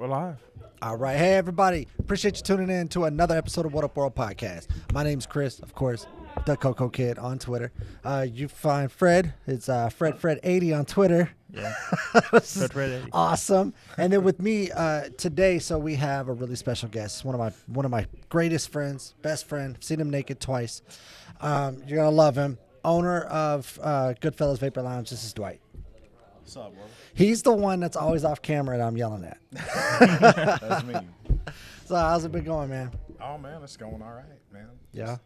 We're live. All right. Hey, everybody. Appreciate you tuning in to another episode of Whattup World Podcast. My name's Chris, of course, the Coco Kid on Twitter. You find Fred. It's Fred80 on Twitter. Yeah. Fred80. Awesome. And then with me today, so we have a really special guest. One of my greatest friends, best friend. Seen him naked twice. You're going to love him. Owner of Goodfellas Vapor Lounge. This is Dwight. What's up, bro? He's the one that's always off camera and I'm yelling at. That's me. So how's it been going, man? Oh man, it's going all right, man. Yeah.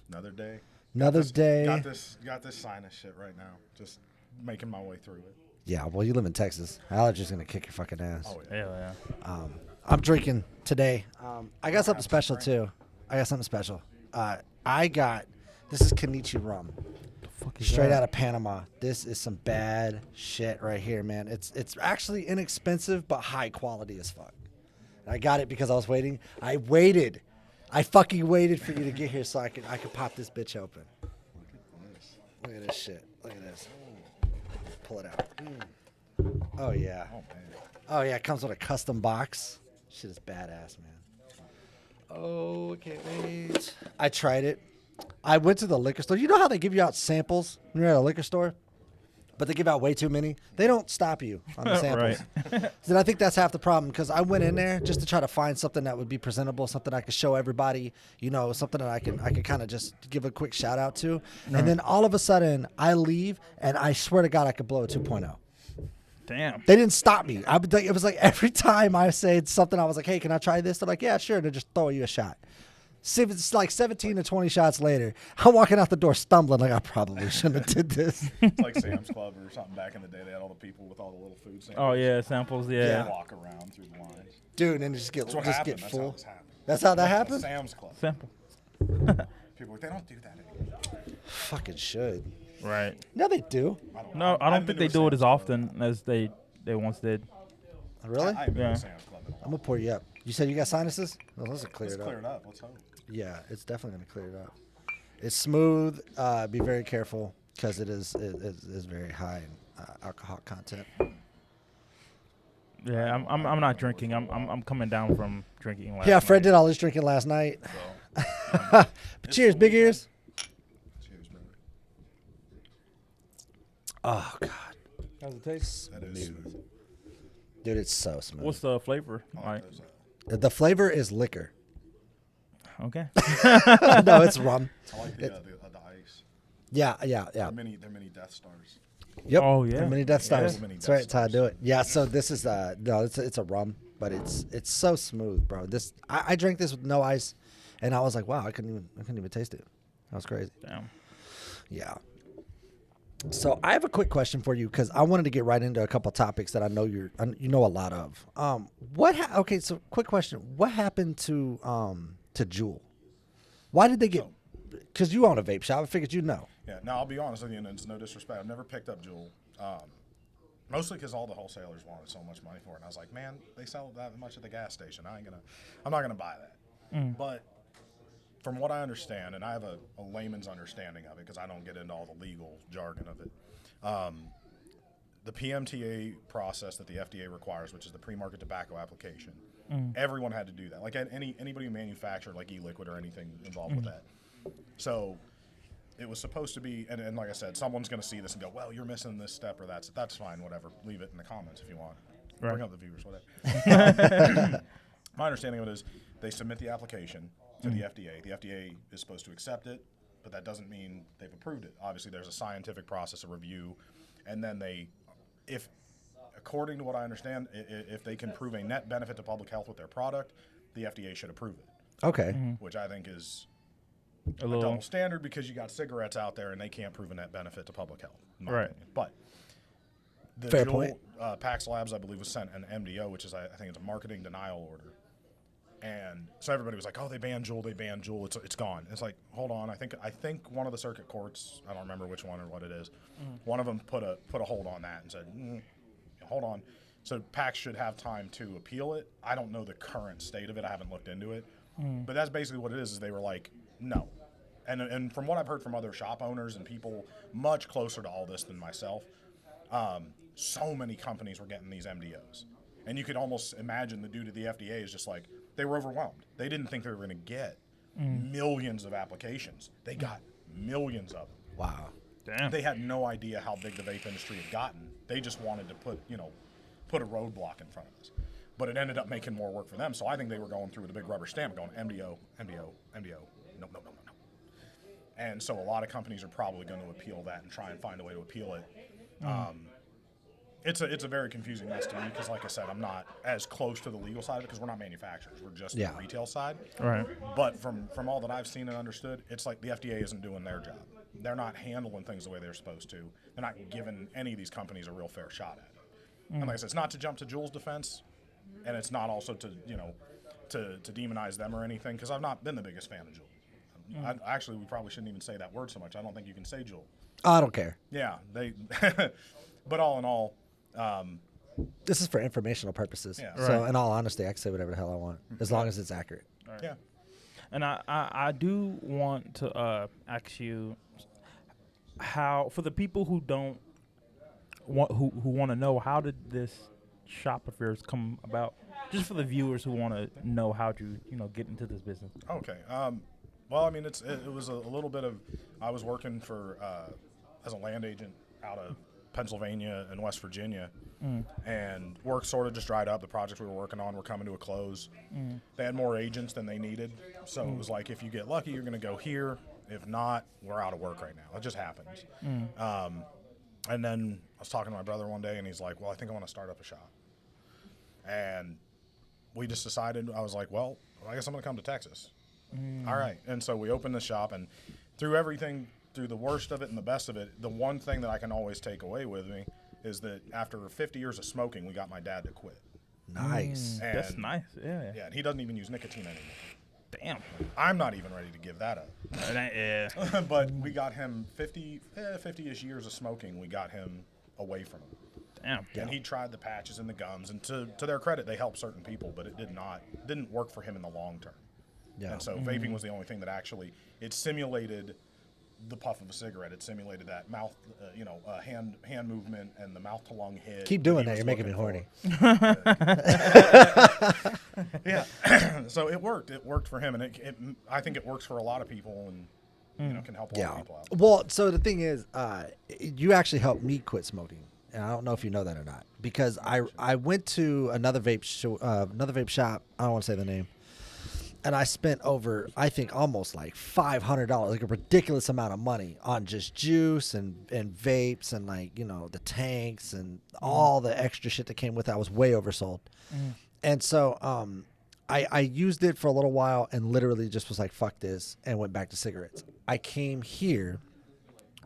Another day. Another day. Got this sinus shit right now. Just making my way through it. Yeah, well, you live in Texas. Allergies gonna kick your fucking ass. Oh yeah. Hell yeah. I'm drinking today. I got something special too. This is Kenichi Rum. Straight out of Panama. This is some bad shit right here, man. It's actually inexpensive, but high quality as fuck. And I got it because I was waiting. I fucking waited for you to get here so I could pop this bitch open. Look at this shit. Look at this. Pull it out. Oh yeah. Oh man. Oh yeah. It comes with a custom box. Shit is badass, man. Oh, I can't wait. I tried it. I went to the liquor store. You know how they give you out samples when you're at a liquor store? But they give out way too many. They don't stop you on the samples. Right. So I think that's half the problem because I went in there just to try to find something that would be presentable, something I could show everybody, something that I can kind of just give a quick shout out to. And then all of a sudden I leave and I swear to God I could blow a 2.0. Damn. They didn't stop me. It was like every time I said something, I was like, hey, can I try this? They're like, yeah, sure. And they're just throwing you a shot. See, if it's like 17 to 20 shots later, I'm walking out the door stumbling like I probably shouldn't have did this. It's like Sam's Club or something back in the day. They had all the people with all the little food samples. Oh yeah, samples. Yeah. They walk around through the lines. Dude, and just get That's what just happened. get That's full. how this happened. That's how that happened? Sam's Club. Sample. People are like, they don't do that anymore. Fucking should. Right. No, they do. No, I don't think they do it as often as they once did. Really? I haven't been Yeah. to Sam's Club in a while. I'm gonna pour you up. You said you got sinuses? Well, those will clear Let's it clear up. it up. Let's hope. Yeah, it's definitely gonna clear it up. It's smooth. Be very careful because it is very high in alcohol content. Yeah, I'm not drinking. I'm coming down from drinking last Yeah, Fred night. did all his drinking last night. So, But it's cheers, the big weekend. ears. Cheers, brother. Oh God, How's it taste? That is smooth. dude, it's so smooth. What's the flavor? I Like, like those, The flavor is liquor. okay. No, it's rum. I like the ice. Yeah. They're mini Death Stars. Yep. Oh, yeah. The mini Death Stars. Yeah. Mini That's Death right. That's how I do Stars. it. Yeah. So this is no, it's a rum, but it's so smooth, bro. I drank this with no ice, and I was like, wow, I couldn't even taste it. That was crazy. Damn. Yeah. So I have a quick question for you because I wanted to get right into a couple topics that I know you know a lot of. Okay, so quick question: what happened to Juul? Why did they get? Because you own a vape shop, I figured you know. Yeah, now I'll be honest with you, and it's no disrespect. I've never picked up Juul, mostly because all the wholesalers wanted so much money for it. And I was like, man, they sell that much at the gas station. I'm not gonna buy that. But from what I understand, and I have a layman's understanding of it because I don't get into all the legal jargon of it, the PMTA process that the FDA requires, which is the pre-market tobacco application, everyone had to do that. Like anybody who manufactured like e-liquid or anything involved with that. So it was supposed to be, and like I said, someone's going to see this and go, well, you're missing this step, or that's fine, whatever. Leave it in the comments if you want. Right. Bring up the viewers, whatever. My understanding of it is they submit the application to the FDA. The FDA is supposed to accept it, but that doesn't mean they've approved it. Obviously, there's a scientific process of review, and then according to what I understand, if they can prove a net benefit to public health with their product, the FDA should approve it, Okay. which I think is A a little. double standard because you got cigarettes out there and they can't prove a net benefit to public health, in my Right. opinion. But the Fair Juul, point. Pax Labs, I believe, was sent an MDO, which is I think it's a marketing denial order. And so everybody was like, "Oh, they banned Juul. It's gone." It's like, hold on. I think one of the circuit courts, I don't remember which one or what it is, one of them put a hold on that and said, "Hold on." So PAX should have time to appeal it. I don't know the current state of it. I haven't looked into it, but that's basically what it is they were like, no. And from what I've heard from other shop owners and people much closer to all this than myself, so many companies were getting these MDOs. And you could almost imagine the dude at the FDA is just like, they were overwhelmed. They didn't think they were going to get millions of applications. They got millions of them. Wow. Damn. They had no idea how big the vape industry had gotten. They just wanted to put a roadblock in front of us. But it ended up making more work for them. So I think they were going through with a big rubber stamp going MDO, MDO, MDO, no. And so a lot of companies are probably going to appeal that and try and find a way to appeal it. It's a very confusing mess to me because, like I said, I'm not as close to the legal side of it because we're not manufacturers. We're just the retail side. Right. But from all that I've seen and understood, it's like the FDA isn't doing their job. They're not handling things the way they're supposed to. They're not giving any of these companies a real fair shot at it. And like I said, it's not to jump to Juul's defense, and it's not also to demonize them or anything because I've not been the biggest fan of Juul. Actually, we probably shouldn't even say that word so much. I don't think you can say Juul. I don't care. Yeah, they. But all in all, this is for informational purposes. Yeah. So, Right. in all honesty, I can say whatever the hell I want as long as it's accurate. yeah. And I do want to ask you how, for the people who don't want who want to know, how did this shop of yours come about? Just for the viewers who want to know how to get into this business. Okay. Well, I mean, it was a little bit of I was working for as a land agent out of Pennsylvania and West Virginia, and work sort of just dried up. The projects we were working on were coming to a close. They had more agents than they needed, so it was like if you get lucky, you're going to go here. If not, we're out of work right now. It just happens. And then I was talking to my brother one day, and he's like, "Well, I think I want to start up a shop." And we just decided. I was like, "Well, I guess I'm going to come to Texas." All right. And so we opened the shop, and through everything, through the worst of it and the best of it, the one thing that I can always take away with me is that after 50 years of smoking, we got my dad to quit. Nice. And That's nice. Yeah. Yeah, and he doesn't even use nicotine anymore. Damn. I'm not even ready to give that up. Yeah. But we got him 50-ish years of smoking. We got him away from it. Damn. And he tried the patches and the gums, and to their credit, they helped certain people, but it didn't work for him in the long term. Yeah. And so vaping was the only thing that actually, it simulated the puff of a cigarette. It simulated that mouth, hand movement and the mouth to lung hit. Keep doing that. You're making me horny. Yeah. So it worked. It worked for him, and I think it works for a lot of people, and can help a lot of people out. Well, so the thing is, you actually helped me quit smoking, and I don't know if you know that or not, because I went to another vape shop. I don't want to say the name. And I spent over, I think, almost like $500, like a ridiculous amount of money on just juice and vapes and the tanks and all the extra shit that came with it. I was way oversold. And so I used it for a little while and literally just was like, fuck this, and went back to cigarettes. I came here,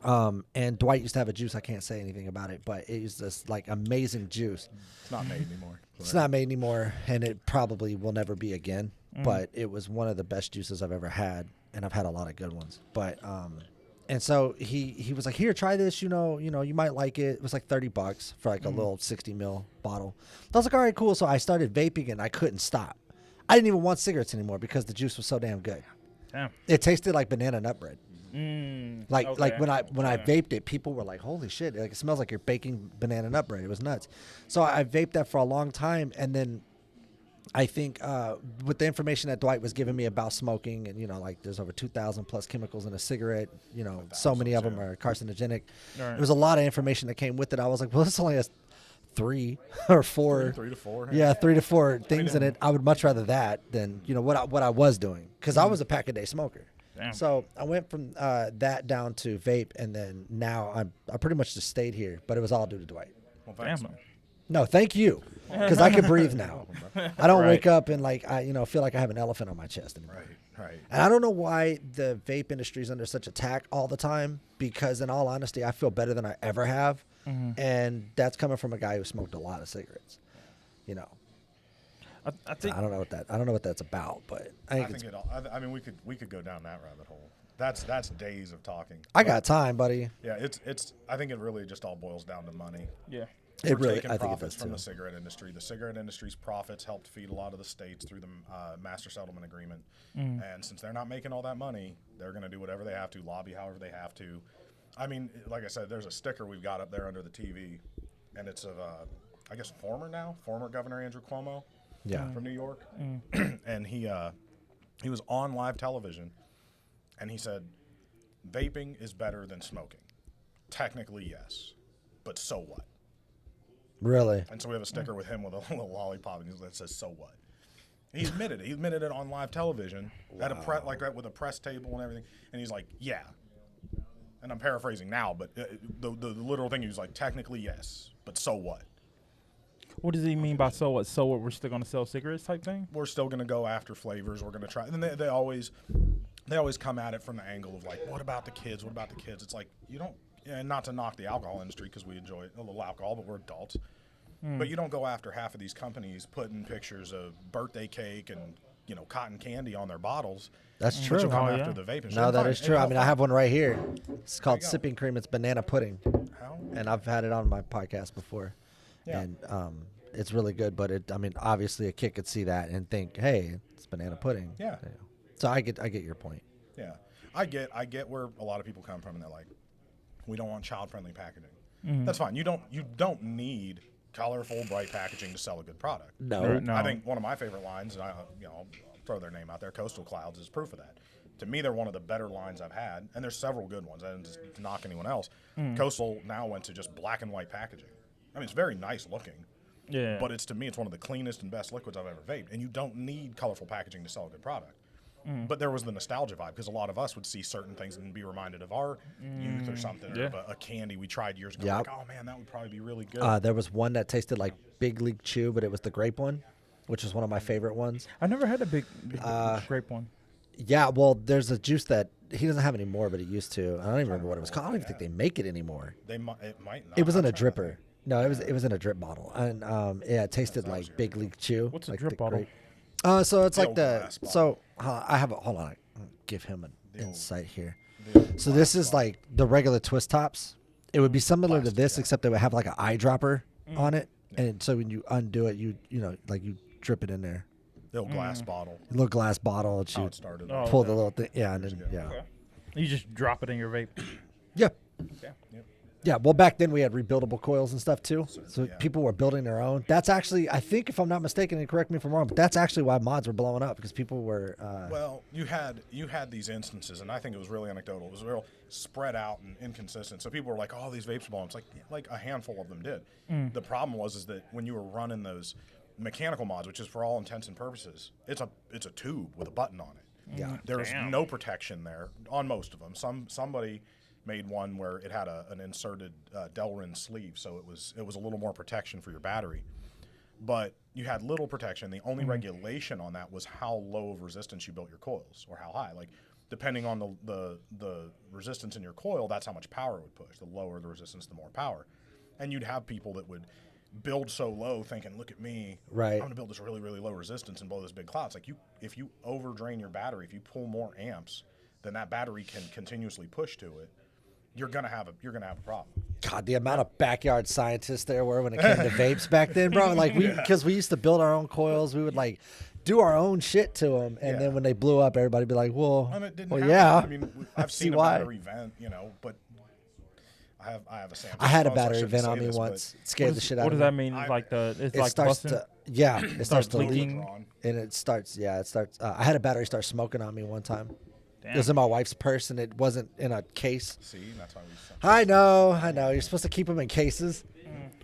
and Dwight used to have a juice. I can't say anything about it, but it was this like amazing juice. It's not made anymore. It's not made anymore, and it probably will never be again. But it was one of the best juices I've ever had, and I've had a lot of good ones. But and so he was like, "Here, try this. You might like it." It was like $30 for like a little 60 ml bottle. I was like, "All right, cool." So I started vaping, and I couldn't stop. I didn't even want cigarettes anymore because the juice was so damn good. Damn. It tasted like banana nut bread. Like Okay. when I vaped it, people were like, "Holy shit! Like it smells like you're baking banana nut bread." It was nuts. So I vaped that for a long time, and then I think with the information that Dwight was giving me about smoking, and like there's over 2,000 plus chemicals in a cigarette. So many of them are carcinogenic. Right. There was a lot of information that came with it. I was like, well, this only has 3 or 4. 3 to 4. Yeah, 3 to 4 things in it. I would much rather that than what I was doing, because I was a pack a day smoker. Damn. So I went from that down to vape, and then now I pretty much just stayed here, but it was all due to Dwight. Well, thanks, Damn. man. No, thank you, because I can breathe now. I don't Right. wake up and I feel like I have an elephant on my chest anymore. Right. And I don't know why the vape industry is under such attack all the time, because in all honesty, I feel better than I ever have. And that's coming from a guy who smoked a lot of cigarettes. I think I don't know what that's about, but I think it's, I mean, we could go down that rabbit hole. That's days of talking. I got time, buddy. Yeah, it's. I think it really just all boils down to money. yeah. It We're really, taking I think it profits does from too. the cigarette industry. The cigarette industry's profits helped feed a lot of the states through the master settlement agreement. And since they're not making all that money, they're going to do whatever they have to, lobby however they have to. I mean, like I said, there's a sticker we've got up there under the TV, and it's of I guess former Governor Andrew Cuomo, from New York, and he was on live television, and he said, vaping is better than smoking. Technically, yes, but so what? Really? And so we have a sticker with him with a little lollipop that says "So what." He admitted it. He admitted it on live television at a like that with a press table and everything. And he's like, "Yeah." And I'm paraphrasing now, but the literal thing, he was like, "Technically, yes, but so what?" What does he mean by so what? So what? We're still going to sell cigarettes type thing? We're still going to go after flavors. We're going to try. And they always come at it from the angle of like, "What about the kids? What about the kids?" It's like you don't. And not to knock the alcohol industry because we enjoy a little alcohol, but we're adults. But you don't go after half of these companies putting pictures of birthday cake and cotton candy on their bottles. That's true. But you come after the vaping. No, that is true. I mean, I have one right here. It's called Sipping Cream. It's banana pudding. How? And I've had it on my podcast before. Yeah. And it's really good. But obviously a kid could see that and think, hey, it's banana pudding. Yeah. So I get your point. Yeah. I get where a lot of people come from, and they're like, we don't want child-friendly packaging. That's fine. You don't need colorful, bright packaging to sell a good product. No. I think one of my favorite lines, and I'll throw their name out there, Coastal Clouds, is proof of that. To me, they're one of the better lines I've had, and there's several good ones. I didn't just knock anyone else. Coastal now went to just black and white packaging. I mean, it's very nice looking. Yeah. But to me, it's one of the cleanest and best liquids I've ever vaped, and you don't need colorful packaging to sell a good product. But there was the nostalgia vibe because a lot of us would see certain things and be reminded of our youth or something, or of a candy we tried years ago. Like, oh man, that would probably be really good. There was one that tasted like Big League Chew, but it was the grape one, which was one of my favorite ones. I never had a big grape one. Yeah, well, there's a juice that he doesn't have anymore, but he used to. I don't even remember what it was called. I don't even think they make it anymore. It might not. It was in a dripper. No, it was in a drip bottle, and it tasted like Big League Chew. What's a like drip bottle? So it's The like old the glass bottle. so I have a hold on. I'll give him an insight here. So this is like the regular twist tops. It would be similar to this, except they would have like an eyedropper on it, and so when you undo it, you drip it in there. The old glass bottle. A little glass bottle, and How you it started. pull the little thing, and then Okay. You just drop it in your vape. yeah. Yep. Yeah, well, back then we had rebuildable coils and stuff too. So yeah. people were building their own. That's actually, I think, if I'm not mistaken, and correct me if I'm wrong, but that's actually why mods were blowing up because people were. Well, you had these instances, and I think it was really anecdotal. It was real spread out and inconsistent. So people were like, "Oh, these vapes are blowing." It's like a handful of them did. The problem was that when you were running those mechanical mods, which is for all intents and purposes, it's a tube with a button on it. Yeah. There's no protection there on most of them. Somebody made one where it had an inserted Delrin sleeve, so it was a little more protection for your battery. But you had little protection. The only regulation on that was how low of resistance you built your coils, or how high. Like depending on the resistance in your coil, that's how much power it would push. The lower the resistance, the more power. And you'd have people that would build so low, thinking, "Look at me, Right. I'm going to build this really, really low resistance and blow this big cloud." It's like if you over drain your battery, if you pull more amps than that battery can continuously push to it, you're gonna have a problem. God, the amount of backyard scientists there were when it came to vapes back then, bro. Like because we used to build our own coils, we would like do our own shit to them, and then when they blew up, everybody'd be like, "Well, And it didn't well, happen. yeah." I mean, I've seen a why. battery vent, but I have a Samsung. I had a phone, so I battery shouldn't vent say on me this, once. It scared the shit out What of does me. that mean? It's It like starts busting? it starts to leaking. leak, and it starts. I had a battery start smoking on me one time. Damn. It was in my wife's purse, and it wasn't in a case. See, that's why we. I know. You're supposed to keep them in cases,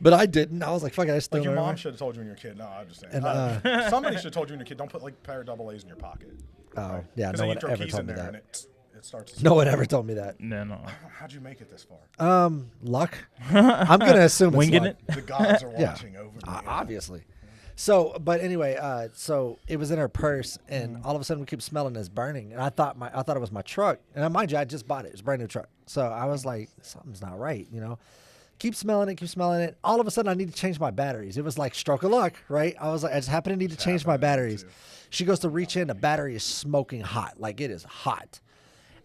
but I didn't. I was like, "Fuck it, I just threw Like your them mom away." should have told you when you were a kid. No, I'm just saying. And, Somebody should have told you when you were a kid. Don't put like a pair of double A's in your pocket. Oh, yeah, Because no then you one throw ever keys told in me there that. and it starts. To No one ever told me that. No. How'd you make it this far? Luck. I'm gonna assume it's Winging luck. it. The gods are Yeah. watching over me. Obviously. So, but anyway, so it was in her purse, and all of a sudden we keep smelling this burning, and I thought it was my truck, and mind you, I just bought it. It's a brand new truck, so I was like, something's not right, Keep smelling it. All of a sudden, I need to change my batteries. It was like stroke of luck, right? I was like, I just happen to need to change my batteries. She goes to reach in, the battery is smoking hot, like it is hot.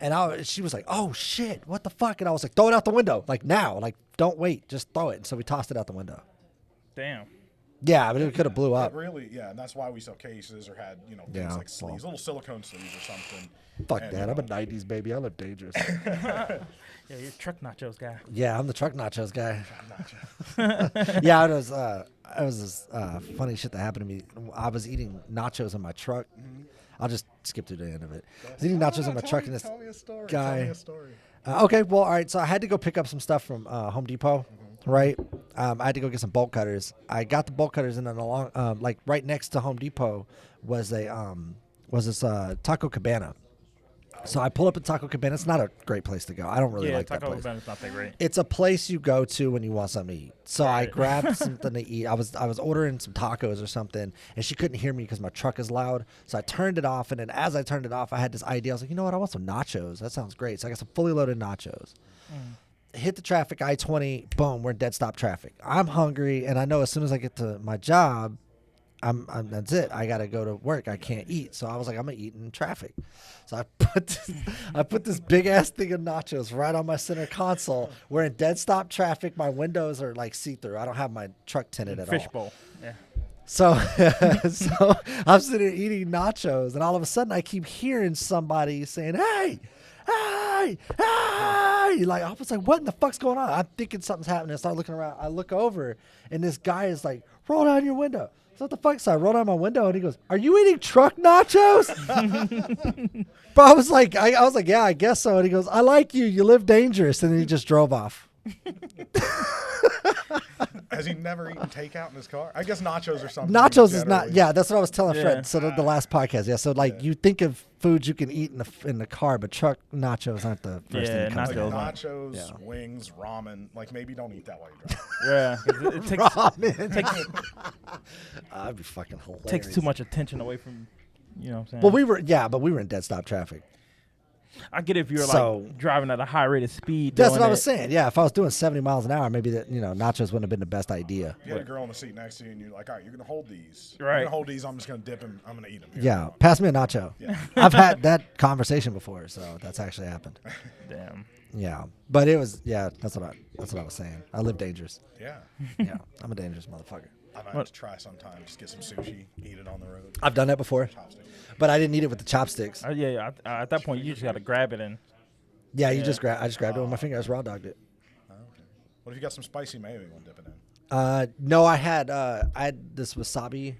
And she was like, "Oh shit, what the fuck?" And I was like, "Throw it out the window, like now, like don't wait, just throw it." And so we tossed it out the window. Damn. Yeah, but it could have blew up. It really, yeah, and that's why we sell cases or had, you know, things like sleeves, little silicone sleeves or something. Fuck that. I'm a 90s baby. I look dangerous. Yeah, you're a truck nachos guy. Yeah, I'm the truck nachos guy. Yeah, it was this funny shit that happened to me. I was eating nachos in my truck. I'll just skip to the end of it. I was eating nachos in my truck, and this guy. Tell me a story. Okay, well, all right. So I had to go pick up some stuff from Home Depot, right? I had to go get some bolt cutters. I got the bolt cutters, and then along, like right next to Home Depot was this Taco Cabana. So I pull up at Taco Cabana. It's not a great place to go. I don't really like that Taco place. Cabana's not that great. It's a place you go to when you want something to eat. So I grabbed something to eat. I was ordering some tacos or something, and she couldn't hear me because my truck is loud. So I turned it off, and then as I turned it off, I had this idea. I was like, you know what? I want some nachos. That sounds great. So I got some fully loaded nachos. Hit the traffic, I-20, boom, we're in dead stop traffic. I'm hungry, and I know as soon as I get to my job, I'm that's it. I gotta go to work. I can't eat. So I was like, I'm gonna eat in traffic. So I put this big ass thing of nachos right on my center console. We're in dead stop traffic. My windows are like see through. I don't have my truck tinted at all. Fishbowl. Yeah. So so I'm sitting there eating nachos, and all of a sudden I keep hearing somebody saying, "Hey, hey, hey!" Like I was like, "What in the fuck's going on?" I'm thinking something's happening. I start looking around. I look over, and this guy is like, "Roll down your window." So what the fuck? So I roll down my window, and he goes, "Are you eating truck nachos?" But I was like, "Yeah, I guess so." And he goes, "I like you. You live dangerous." And then he just drove off. Has he never eaten takeout in his car? I guess nachos or something. Nachos is not. Yeah, that's what I was telling Yeah. Fred. So the last podcast. Yeah. So like you think of foods you can eat in the car, but truck nachos aren't the first thing that comes to nachos. mind. Nachos, wings, ramen. Like maybe don't eat that while you're driving. Yeah. 'Cause it takes, Ramen. That'd be fucking hilarious. takes too much attention away from, you know what I'm saying? Well, we were in dead stop traffic. I get it if you're So- like driving at a high rate of speed. That's doing what I was it. saying. Yeah, if I was doing 70 miles an hour, maybe nachos wouldn't have been the best idea. If you had a girl in the seat next to you and you're like, all right, you're going to hold these. Right. You're going to hold these. I'm just going to dip them. I'm going to eat them. Yeah, pass me a nacho. Yeah. I've had that conversation before, so that's actually happened. Damn. Yeah, but it was that's what I was saying. I live dangerous. Yeah. Yeah, I'm a dangerous motherfucker. I might have to try sometime. Just get some sushi, eat it on the road. I've done that before, Chopsticks. but I didn't eat it with the chopsticks. Yeah. At that point, you just got to grab it and. Yeah, Yeah. I just grabbed it with my finger. I just raw dogged it. Oh, okay. What if you got some spicy mayo you want to dip it in? No, I had this wasabi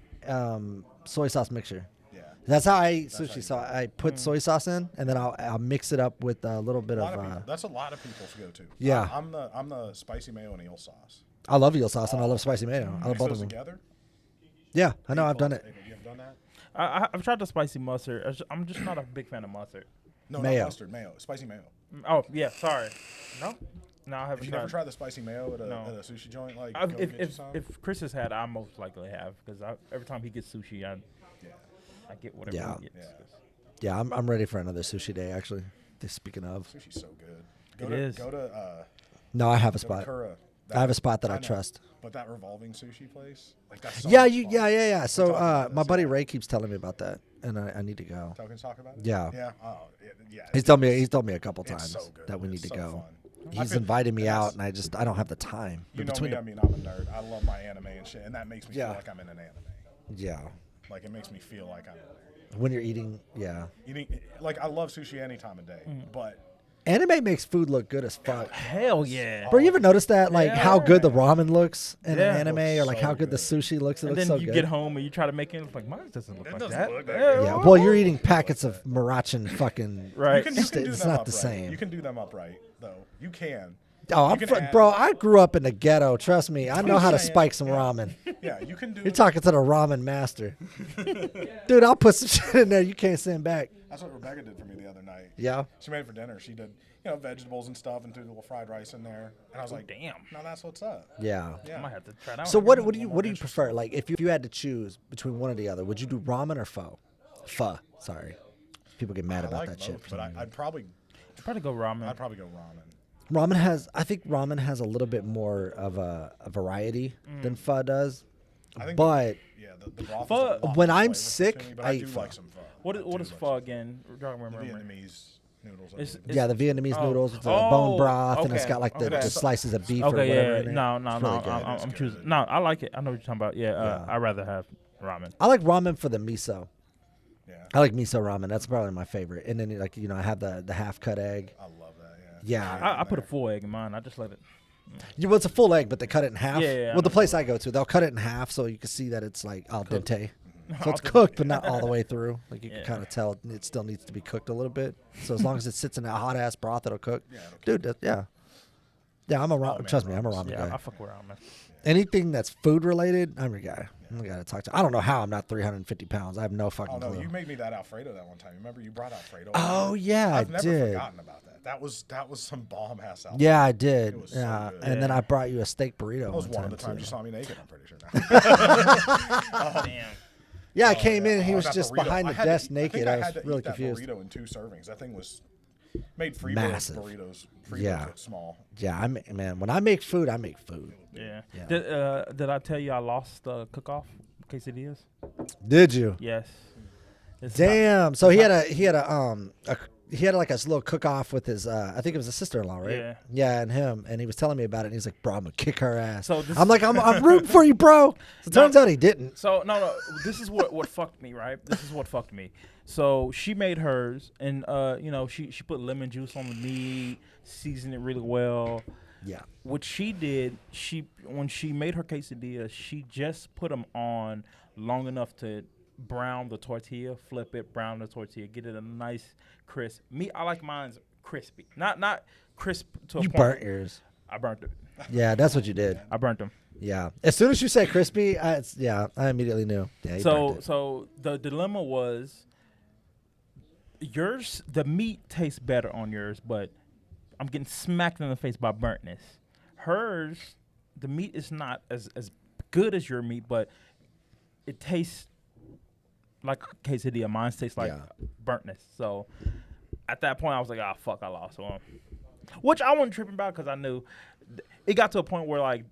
soy sauce mixture. Yeah. That's how I eat how sushi. you So do it. I put soy sauce in, and then I'll mix it up with a little bit A lot of. of people, that's a lot of people's go-to. Yeah. I'm the spicy mayo and eel sauce. I love eel sauce and I love spicy mayo. I love Mix both those of them. together. Yeah, I know. I've done it. You have done that? I've tried the spicy mustard. I'm just not a big fan of mustard. No, Mayo. not mustard. Mayo. Spicy mayo. Oh yeah, sorry. No, I Have haven't you tried. never tried the spicy mayo at a, No. at a sushi joint? Like, I've- go if get you if some? if Chris has had, I most likely have because every time he gets sushi, Yeah. I get whatever Yeah. he gets. Yeah. Yeah, I'm ready for another sushi day. Actually, speaking of, Sushi's so good. Go It to, is. Go to no, I have a go to spot. Kura. I have a spot that I know, trust. But that revolving sushi place, like that's so Yeah, much you. fun. Yeah. So talking about my this, buddy yeah. Ray keeps telling me about that, and I need to go. Tokens talk about it. Yeah. Yeah. Oh, yeah. He's told me a couple It's times so good. that we need It's to so go. fun. He's I feel- invited me and out, that's- and I don't have the time. You But know between me. the- I mean, I'm a nerd. I love my anime and shit, and that makes me Yeah. feel like I'm in an anime. yeah, Like it makes me feel like I'm when you're eating, yeah. eating. Like I love sushi any time of day, but Anime makes food look good as fuck. Hell yeah. Bro, you ever notice that? Like Yeah. how good the ramen looks in Yeah. an anime, or like So how good the good. sushi looks. It And looks then so you good. get home and you try to make it. It's like mine doesn't look like doesn't that. look that Yeah, good. Yeah, well, you're eating packets of Marachin fucking. Right. you can do It's them not upright. the same. You can do them upright though. You can. Oh, You can add- bro, I grew up in the ghetto. Trust me, I know how to saying. spike some ramen. Yeah, you can do. You're talking to the ramen master, dude. I'll put some shit in there you can't send back. That's what Rebecca did for me the other night. Yeah. She made it for dinner. She did, vegetables and stuff, and threw a little fried rice in there. And I was like, damn. no, that's what's up. Yeah. Yeah. I might have to try that So one. what do you prefer? Like if you had to choose between one or the other, would you do ramen or pho? Pho. Sorry, people get mad I about like that both, shit. for but some reason. I'd probably go ramen. go ramen. I think ramen has a little bit more of a variety than pho does. I think But the broth. Pho- is a lot when more I'm flavorful sick, to me, but I I eat do pho. like some pho. What I is do pho like some again? We're talking The about Vietnamese. noodles. Yeah, the Vietnamese noodles with the bone broth, and it's got like the slices of beef or whatever in it. No, really I'm choosing. No, I like it. I know what you're talking about. Yeah, I'd rather have ramen. I like ramen for the miso. Yeah. I like miso ramen. That's probably my favorite. And then like I have the half cut egg. I love that. Yeah. I put a full egg in mine. I just let it. Well, it's a full egg, but they cut it in half. Yeah, well, the place I go to, they'll cut it in half so you can see that it's like al dente. So it's cooked, but not all the way through. Like you can kind of tell it still needs to be cooked a little bit. So as long as it sits in that hot ass broth, it'll cook. Dude, yeah, I'm a ramen. Trust me, I'm a ramen guy. I fuck with ramen. Anything that's food related, I'm your guy. I'm the guy to talk to. I don't know how I'm not 350 pounds. I have no fucking clue. You made me that Alfredo that one time. Remember you brought Alfredo? Oh yeah, I've never did. forgotten about that. That was some bomb ass Alfredo. Yeah, I did. It was yeah, so good. And then I brought you a steak burrito. That was one of the too. times you saw me naked. I'm pretty sure. Damn. Yeah, I came in and he was that just burrito. behind the desk naked. I was really that confused. burrito in 2 servings. That thing was made Massive. burritos. Yeah. Look small. Yeah, man, when I make food, I make food. Yeah. Did I tell you I lost the cook-off quesadillas? Did you? Yes. It's Damn. So he had like a little cook off with his I think it was a sister-in-law, right? Yeah. Yeah, and him, and he was telling me about it, and he's like, "Bro, I'm gonna kick her ass." So this I'm like, "I'm rooting for you, bro." So it turns out he didn't. So no. This is what fucked me, right? This is what fucked me. So she made hers, and she put lemon juice on the meat, seasoned it really well. Yeah. What she did, when she made her quesadilla, she just put them on long enough to brown the tortilla, flip it, brown the tortilla, get it a nice crisp. Me, I like mine's crispy, not crisp to a point. You burnt yours. I burnt it. Yeah, that's what you did. I burnt them. Yeah. As soon as you said crispy, I immediately knew. Yeah. So the dilemma was yours. The meat tastes better on yours, but I'm getting smacked in the face by burntness. Hers, the meat is not as good as your meat, but it tastes like a quesadilla. Mine tastes like burntness. So at that point, I was like, "Ah, fuck, I lost one." Which I wasn't tripping about because I knew it got to a point where like,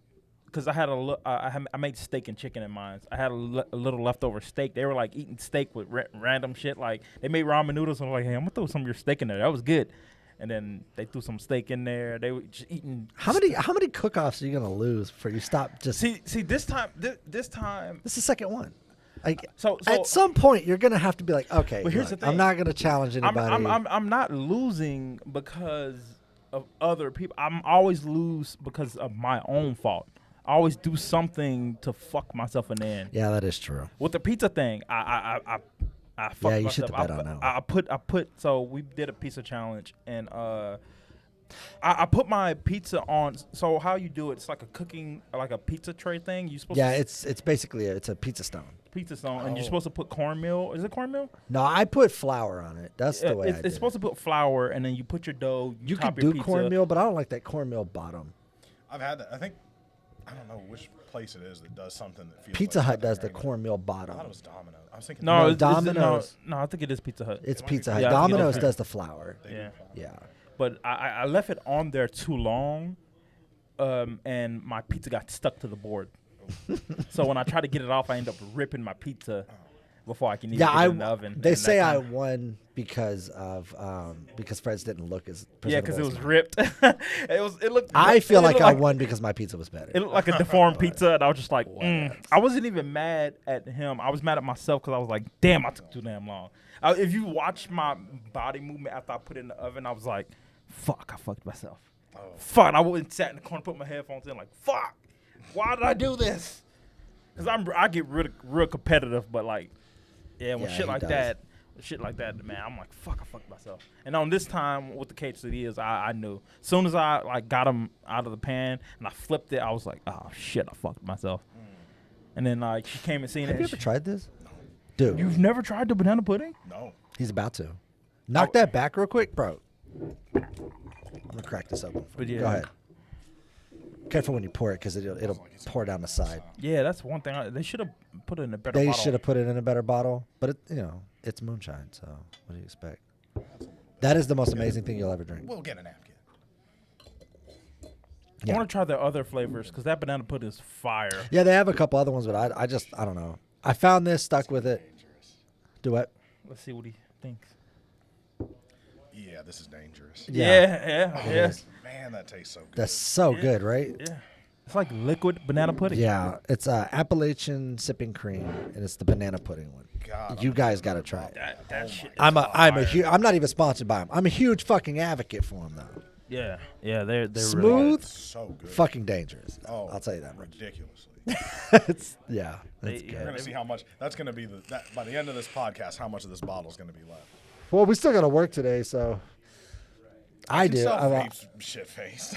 because I had I made steak and chicken in mine. I had a little leftover steak. They were like eating steak with random shit. Like they made ramen noodles. And I'm like, "Hey, I'm gonna throw some of your steak in there. That was good." And then they threw some steak in there. They were just eating. How many cook-offs are you gonna lose before you stop? Just see this time. This time. This is the second one. Like so at some point you're gonna have to be like, okay, but here's the thing. I'm not gonna challenge anybody. I'm not losing because of other people. I'm always lose because of my own fault. I always do something to fuck myself in the end. Yeah, that is true. With the pizza thing, I fucked you myself. should have bet on that one. I put. So we did a pizza challenge, and I put my pizza on. So how you do it? It's like a pizza tray thing. You supposed Yeah, to it's basically it's a pizza stone. Pizza stone, and you're supposed to put cornmeal. Is it cornmeal? No, I put flour on it. That's the way I did it's supposed to put flour, and then you put your dough. You top could your do pizza. cornmeal, but I don't like that cornmeal bottom. I've had that. I think I don't know which place it is that does something that feels. Pizza like Hut does the angle. cornmeal I bottom. thought it was Domino. I was thinking. No, it's Domino's. No, I think it is Pizza Hut. It's It might Pizza be- Hut. Yeah, I think it Domino's is. does the flour. Yeah. Yeah. But I left it on there too long, and my pizza got stuck to the board. So when I try to get it off, I end up ripping my pizza before I can even get it in the oven. They And say that I time- won because Fred's didn't look as because it presentable was as mine. ripped. It looked. I feel it like looked I won because my pizza was better. It looked like a deformed pizza, and I was just like, I wasn't even mad at him. I was mad at myself because I was like, damn, I took too damn long. If you watch my body movement after I put it in the oven, I was like, fuck, I fucked myself. Fuck, I went and sat in the corner, put my headphones in, like, fuck, why did I do this? Because I get real competitive, but like, yeah, when shit like that, man, I'm like, fuck, I fucked myself. And on this time with the quesadillas, I knew. As soon as I like got them out of the pan and I flipped it, I was like, oh shit, I fucked myself. And then like she came and seen it. Have you ever tried this? Dude, You've never tried the banana pudding? No. he's about to. Knock that back real quick, bro. I'm gonna crack this open. But yeah. Go ahead. Careful when you pour it because it'll pour down the side. Yeah, that's one thing. They should have put it in a better They bottle. should have put it in a better bottle, but it's moonshine. So what do you expect? That is the most amazing thing you'll ever drink. We'll get a napkin. I want to try their other flavors because that banana pudding is fire. Yeah, they have a couple other ones, but I don't know. I found this, stuck with it. Do what? Let's see what he thinks. yeah, this is dangerous. Yeah. Man, that tastes so good. That's so good, right? Yeah. It's like liquid banana pudding. Yeah, it's Appalachian sipping cream, and it's the banana pudding one. God, You guys got to try it. That shit. I'm not even sponsored by them. I'm a huge fucking advocate for them though. Yeah. Yeah. They're really Smooth, good. so good. fucking dangerous. Oh, I'll tell you that much. ridiculously. It's that's They- good. We're gonna see how much. That's gonna be by the end of this podcast. How much of this bottle is gonna be left? Well, we still got to work today, so I do. Vape's shit face.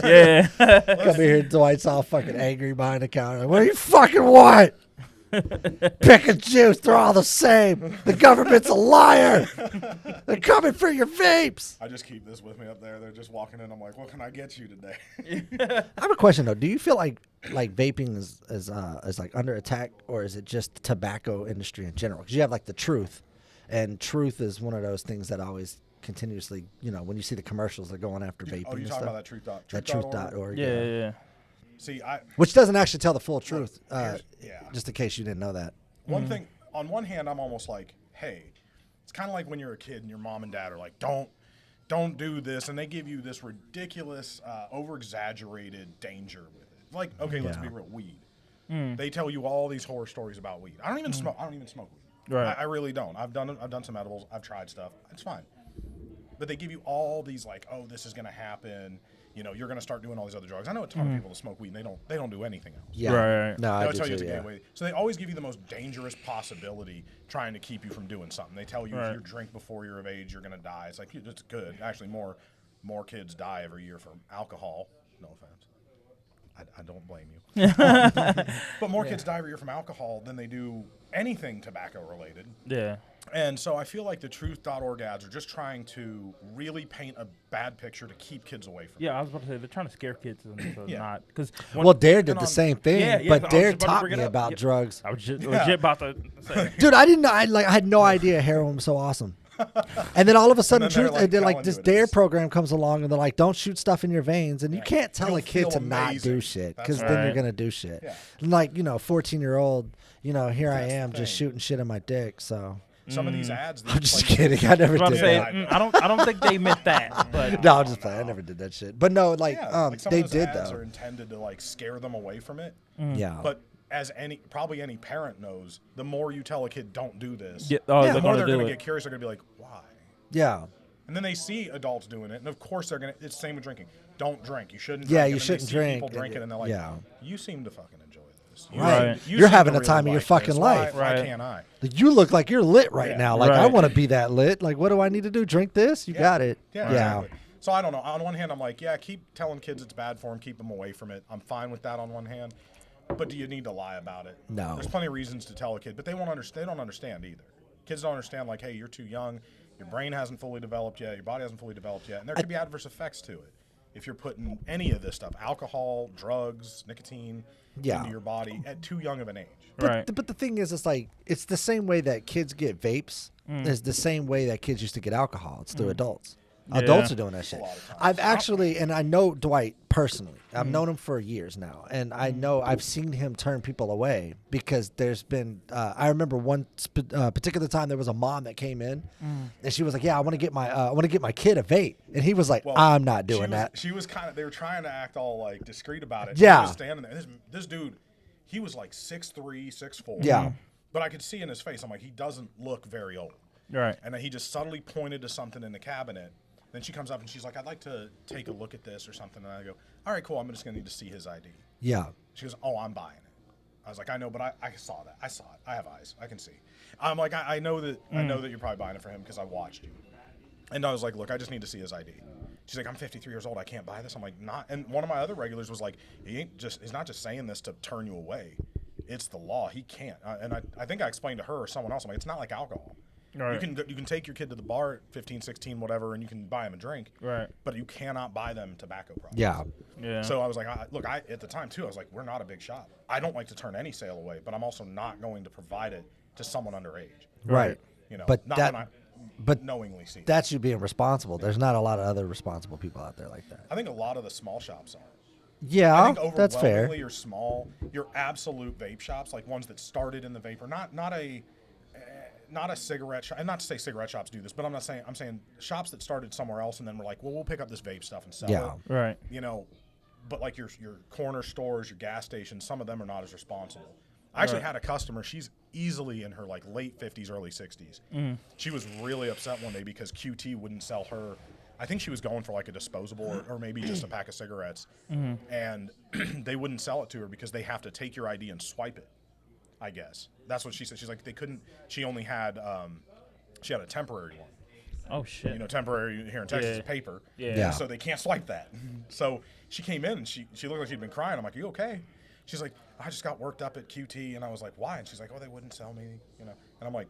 Yeah. Come here, Dwight's all fucking angry behind the counter. Like, what do you fucking want? Pick and choose. They're all the same. The government's a liar. They're coming for your vapes. I just keep this with me up there. They're just walking in. I'm like, what can I get you today? I have a question though. Do you feel like vaping is like under attack, or is it just the tobacco industry in general? Because you have like the Truth, and Truth is one of those things that always continuously, when you see the commercials, they're going after vaping. Oh, you're and talking stuff. about that truth dot. That truth.org. Yeah. See, Which doesn't actually tell the full truth. yeah. Just in case you didn't know that. One thing, on one hand, I'm almost like, hey, it's kind of like when you're a kid and your mom and dad are like, don't do this, and they give you this ridiculous, over-exaggerated danger with it. Like, okay, let's be real, weed. They tell you all these horror stories about weed. I don't even smoke weed. Right. I really don't. I've done some edibles. I've tried stuff. It's fine. But they give you all these like, oh, this is gonna happen. You're gonna start doing all these other drugs. I know a ton of people that smoke weed and they don't do anything else. Yeah. Right. No, I They'll do tell you too, it's a gateway. So they always give you the most dangerous possibility trying to keep you from doing something. They tell you if you drink before you're of age, you're going to die. It's like, it's good. Actually, more kids die every year from alcohol. No offense. I don't blame you. But more kids die every year from alcohol than they do anything tobacco related. Yeah. And so I feel like the truth.org ads are just trying to really paint a bad picture to keep kids away from it. Yeah, I was about to say they're trying to scare kids into not because. Well, Dare did the same thing, Yeah, but I was Dare just about to taught bring it me up. about Yep. drugs. I was just legit about to say. Dude, I didn't know. I had no idea heroin was so awesome. And then all of a sudden, And then Truth, they're, they're like, like this telling you it Dare is. program comes along, and they're like, "Don't shoot stuff in your veins," and you can't tell You'll a kid feel to not do amazing. shit That's because right. then you're Right. gonna do shit. Yeah. And like 14-year-old, here I That's the am just thing. shooting shit in my dick. So Some of these ads. I'm just kidding. I never I was about did to say, that. I don't think they meant that, but No, I'm just playing. I never did that shit. But no, like Yeah, like some they of those did ads though. are intended to like scare them away from it. Yeah. But as probably any parent knows, the more you tell a kid don't do this, yeah, the Yeah. they're more gonna they're do going to it. get curious. They're going to be like, why? Yeah. And then they see adults doing it, and of course they're going to. It's the same with drinking. Don't drink. You shouldn't. Yeah, drink. you And then shouldn't they see drink, People and drinking, and they're like, yeah. you seem to fucking enjoy this. Right. You You're seem having to the time of really your like fucking this. life. Why Right. can't I? Like, you look like you're lit right Yeah. now. Like I Right. want to be that lit. Like, what do I need to do? Drink this? You got it. Yeah, exactly. So I don't know. On one hand, I'm like, yeah, keep telling kids it's bad for them, keep them away from it. I'm fine with that on one hand. But do you need to lie about it? No. There's plenty of reasons to tell a kid, but they won't understand. They don't understand either. Kids don't understand. Like, hey, you're too young. Your brain hasn't fully developed yet. Your body hasn't fully developed yet, and there could be adverse effects to it if you're putting any of this stuff, alcohol, drugs, nicotine, Yeah. into your body at too young of an age. Right. But the thing is, it's like it's the same way that kids get vapes. It's the same way that kids used to get alcohol. It's through adults. Yeah. Adults are doing that shit. lot of times. I've actually, and I know Dwight personally. I've known him for years now, and I know I've seen him turn people away because there's been. I remember one particular time there was a mom that came in, and she was like, "Yeah, I want to get my kid a vape," and he was like, Well, "I'm not doing that." She was kind of. They were trying to act all like discreet about it. Yeah. She was standing there. This dude, he was like 6'3", 6'4". Yeah. But I could see in his face. I'm like, he doesn't look very old. Right. And then he just subtly pointed to something in the cabinet. Then she comes up and she's like, I'd like to take a look at this or something. And I go, all right, cool. I'm just going to need to see his ID. Yeah. She goes, oh, I'm buying it. I was like, I know, but I saw that. I saw it. I have eyes. I can see. I'm like, I know that you're probably buying it for him because I watched you. And I was like, look, I just need to see his ID. She's like, I'm 53 years old. I can't buy this. I'm like, not. And one of my other regulars was like, he's not just saying this to turn you away. It's the law. He can't. And I think I explained to her or someone else, I'm like, it's not like alcohol. Right. You can take your kid to the bar at 15, 16, whatever, and you can buy him a drink. Right. But you cannot buy them tobacco products. Yeah. Yeah. So I was like, look, at the time too, I was like, we're not a big shop. I don't like to turn any sale away, but I'm also not going to provide it to someone underage. Right. You know, But not that- when I but knowingly see. That's you being responsible. There's not a lot of other responsible people out there like that. I think a lot of the small shops are. I Yeah, think that's fair. overwhelmingly your small, your absolute vape shops, like ones that started in the vapor, not a not a cigarette shop, and not to say cigarette shops do this, but I'm saying shops that started somewhere else and then were like, well, we'll pick up this vape stuff and sell it. Right. You know, but like your corner stores, your gas stations, some of them are not as responsible. I actually had a customer, she's easily in her like late 50s, early 60s. She was really upset one day because QT wouldn't sell her. I think she was going for like a disposable or maybe just a pack of cigarettes. And they wouldn't sell it to her because they have to take your ID and swipe it, I guess. That's what she said. She's like, they couldn't, she only had, she had a temporary one. Oh, shit. You know, temporary here in Texas is paper. Yeah. So they can't swipe that. So she came in and she looked like she'd been crying. I'm like, are you okay? She's like, I just got worked up at QT. And I was like, why? And she's like, oh, they wouldn't sell me, you know. And I'm like,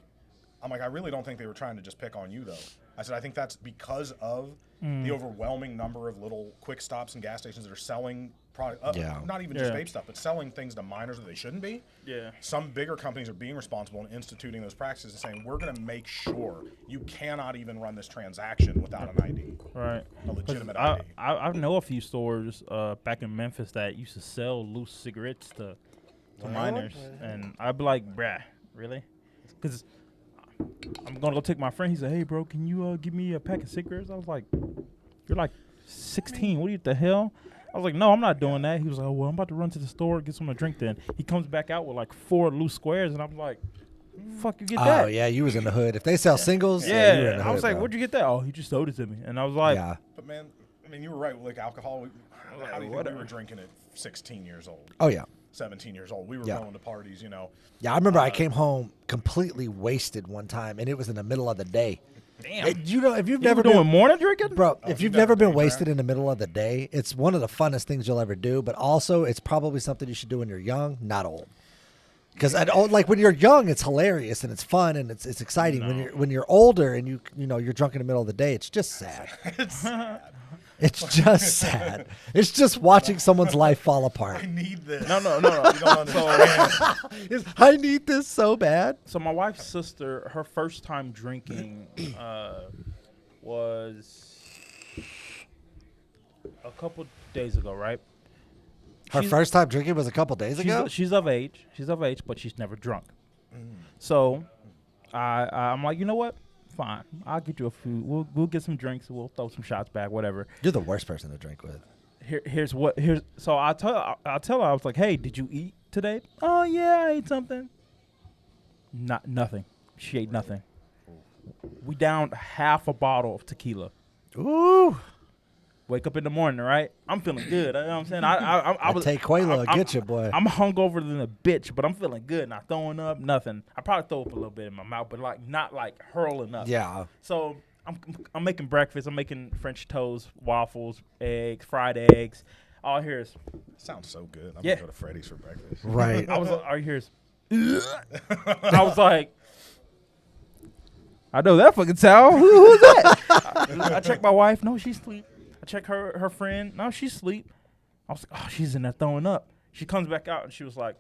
I really don't think they were trying to just pick on you, though. I said, I think that's because of the overwhelming number of little quick stops and gas stations that are selling product, not even just vape stuff, but selling things to minors that they shouldn't be. Yeah. Some bigger companies are being responsible and instituting those practices and saying, we're going to make sure you cannot even run this transaction without an ID. Right. A legitimate ID. I know a few stores back in Memphis that used to sell loose cigarettes to minors. And I'd be like, bruh, really? Because I'm going to go take my friend. He said, hey, bro, can you give me a pack of cigarettes? I was like, you're like 16. What the hell? I was like, no, I'm not doing that. He was like, oh, well, I'm about to run to the store, get something to drink then. He comes back out with like 4 loose squares, and I'm like, fuck you get that? Oh, yeah, you was in the hood. If they sell singles, you were in the hood, I was like, where'd you get that? Oh, he just sold it to me. And I was like, But, man, I mean, you were right. Like alcohol, how do you think we were drinking at 16 years old? Oh, yeah. 17 years old. We were going to parties, you know. Yeah, I remember I came home completely wasted one time, and it was in the middle of the day. Damn. You know, if you've you never been doing morning drinking? Bro, if you've never been wasted in the middle of the day, it's one of the funnest things you'll ever do, but also it's probably something you should do when you're young, not old. Because like when you're young, it's hilarious and it's fun and it's exciting. No. When you're older and you know you're drunk in the middle of the day, it's just sad. It's sad. It's just sad. It's just watching someone's life fall apart. I need this. No. You don't understand. I need this so bad. So my wife's sister, her first time drinking was a couple days ago, right? Her first time drinking was a couple days ago? She's of age. She's of age, but she's never drunk. So I'm like, you know what? Fine. I'll get you a few. We'll get some drinks. We'll throw some shots back, whatever. You're the worst person to drink with. So I'll tell her, I was like, hey, did you eat today? Oh, yeah, I ate something. Nothing. She ate nothing. We downed half a bottle of tequila. Ooh. Wake up in the morning, right? I'm feeling good. You know what I'm saying? I was take Quaalude, get you, boy. I'm hungover than a bitch, but I'm feeling good. Not throwing up, nothing. I probably throw up a little bit in my mouth, but like not like hurling up. Yeah. So I'm making breakfast. I'm making French toast, waffles, eggs, fried eggs. All here's sounds so good. I'm gonna go to Freddy's for breakfast. Right. All here's. I was like, I know that fucking sound. Who's that? I checked my wife. No, she's asleep. I check her friend. No, she's asleep. I was like, oh, she's in there throwing up. She comes back out and she was like,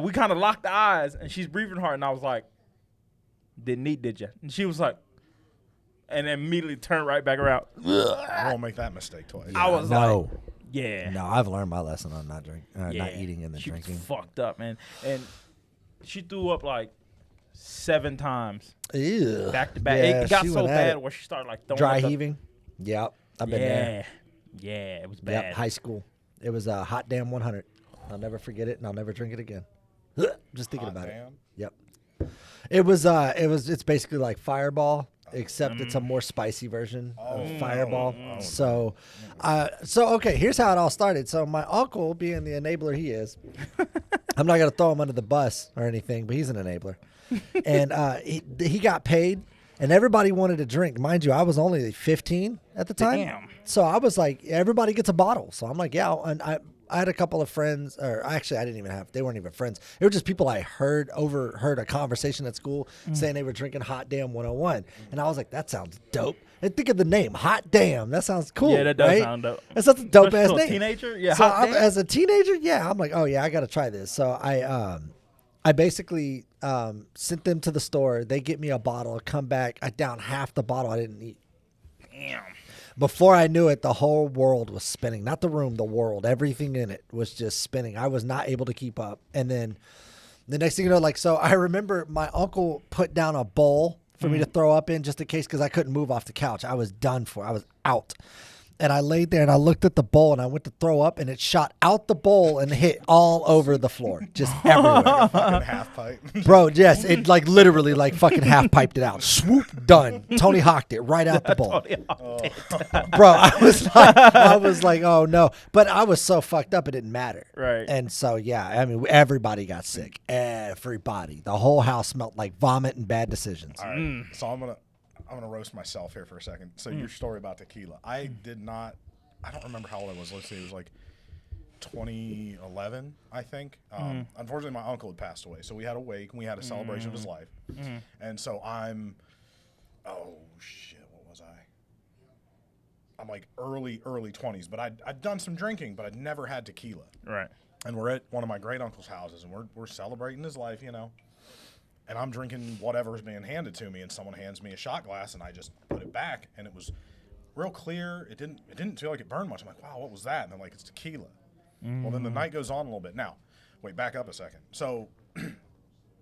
we kind of locked eyes and she's breathing hard. And I was like, didn't eat, did you? And she was like, and then immediately turned right back around. I won't make that mistake twice. I was like, yeah. No, I've learned my lesson on not eating and then she drinking. Was fucked up, man. And she threw up like 7 times. Ew. Back to back. Yeah, it got so bad where she started like throwing dry heaving. Yep. I've been there. Yeah, it was bad. Yep, high school. It was a hot damn 100. I'll never forget it and I'll never drink it again. Just thinking about it. Yep. It's basically like Fireball, except it's a more spicy version of Fireball. So okay, here's how it all started. So my uncle, being the enabler he is, I'm not gonna throw him under the bus or anything, but he's an enabler. And he got paid, and everybody wanted to drink. Mind you, I was only 15 at the time. Damn. So I was like, everybody gets a bottle. So I'm like, yeah. And I had a couple of friends, or actually I didn't even have, they weren't even friends. They were just people I overheard a conversation at school saying they were drinking Hot Damn 101. And I was like, that sounds dope. And think of the name, Hot Damn. That sounds cool. Yeah, that does sound dope. That's such a dope ass name. Teenager? Yeah, so as a teenager, yeah, I'm like, oh yeah, I got to try this. So I basically sent them to the store. They get me a bottle, come back. I down half the bottle I didn't eat. Damn. Before I knew it, the whole world was spinning. Not the room, the world. Everything in it was just spinning. I was not able to keep up. And then The next thing you know, like, so I remember my uncle put down a bowl for me to throw up in just in case because I couldn't move off the couch. I was done for. I was out. And I laid there and I looked at the bowl and I went to throw up and it shot out the bowl and hit all over the floor, just everywhere. A fucking half pipe. Bro, yes, it like literally like fucking half piped it out. Swoop, done. Tony Hawked it right out the bowl. Bro, I was like, oh no. But I was so fucked up it didn't matter. Right. And so yeah, I mean everybody got sick. Everybody. The whole house smelled like vomit and bad decisions. All right. So I'm gonna roast myself here for a second. So your story about tequila, I don't remember how old I was. Let's see, it was like 2011, I think. Unfortunately, my uncle had passed away, so we had a wake and we had a celebration of his life. And so oh shit, what was I? I'm like early 20s, but I'd done some drinking, but I'd never had tequila. Right. And we're at one of my great uncle's houses, and we're celebrating his life, you know. And I'm drinking whatever's being handed to me, and someone hands me a shot glass, and I just put it back, and it was real clear. It didn't feel like it burned much. I'm like, wow, what was that? And they're like, it's tequila. Well, then the night goes on a little bit. Now, wait, back up a second. So,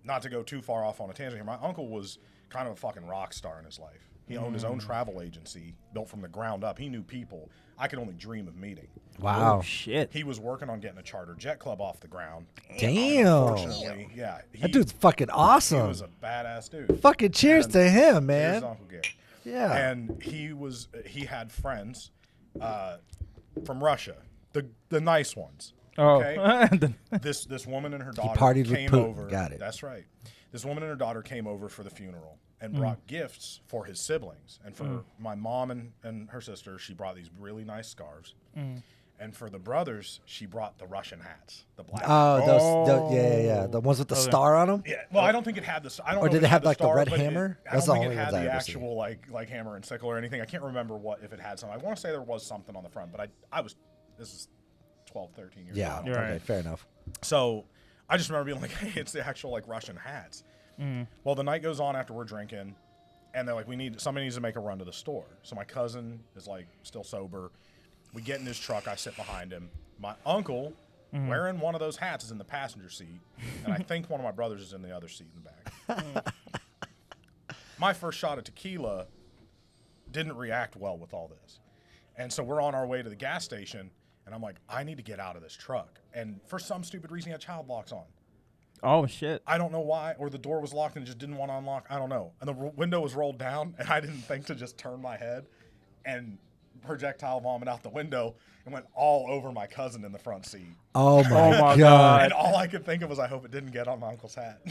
not to go too far off on a tangent here, my uncle was kind of a fucking rock star in his life. He owned his own travel agency, built from the ground up. He knew people I could only dream of meeting. Wow. Oh, shit. He was working on getting a charter jet club off the ground. Damn. Unfortunately, yeah. That dude's fucking awesome. He was a badass dude. Fucking cheers to him, Here's man. Uncle Gary. Yeah. And he had friends from Russia, the nice ones. Oh. Okay? This woman and her daughter partied with came Putin. over. Got it. That's right. This woman and her daughter came over for the funeral and brought gifts for his siblings. And for my mom and her sister, she brought these really nice scarves. And for the brothers, she brought the Russian hats, the black. Those yeah. The ones with the star on them? Yeah. Well, I don't think it had the. I don't Or know did if it have had like the star, red but hammer? I That's don't the think only it had ones I've the ever seen. actual like hammer and sickle or anything. I can't remember if it had something. I want to say there was something on the front, but this is 12, 13 years Yeah. ago. Okay, Right. fair enough. So I just remember being like, hey, it's the actual like Russian hats. Well, the night goes on after we're drinking, and they're like, somebody needs to make a run to the store. So my cousin is like still sober. We get in his truck. I sit behind him. My uncle, wearing one of those hats, is in the passenger seat, and I think one of my brothers is in the other seat in the back. My first shot of tequila didn't react well with all this. And so we're on our way to the gas station, and I'm like, I need to get out of this truck. And for some stupid reason, he had child locks on. Oh, shit. I don't know why, or the door was locked and it just didn't want to unlock. I don't know. And the window was rolled down, and I didn't think to just turn my head and projectile vomit out the window and went all over my cousin in the front seat. Oh my God. God. And all I could think of was, I hope it didn't get on my uncle's hat.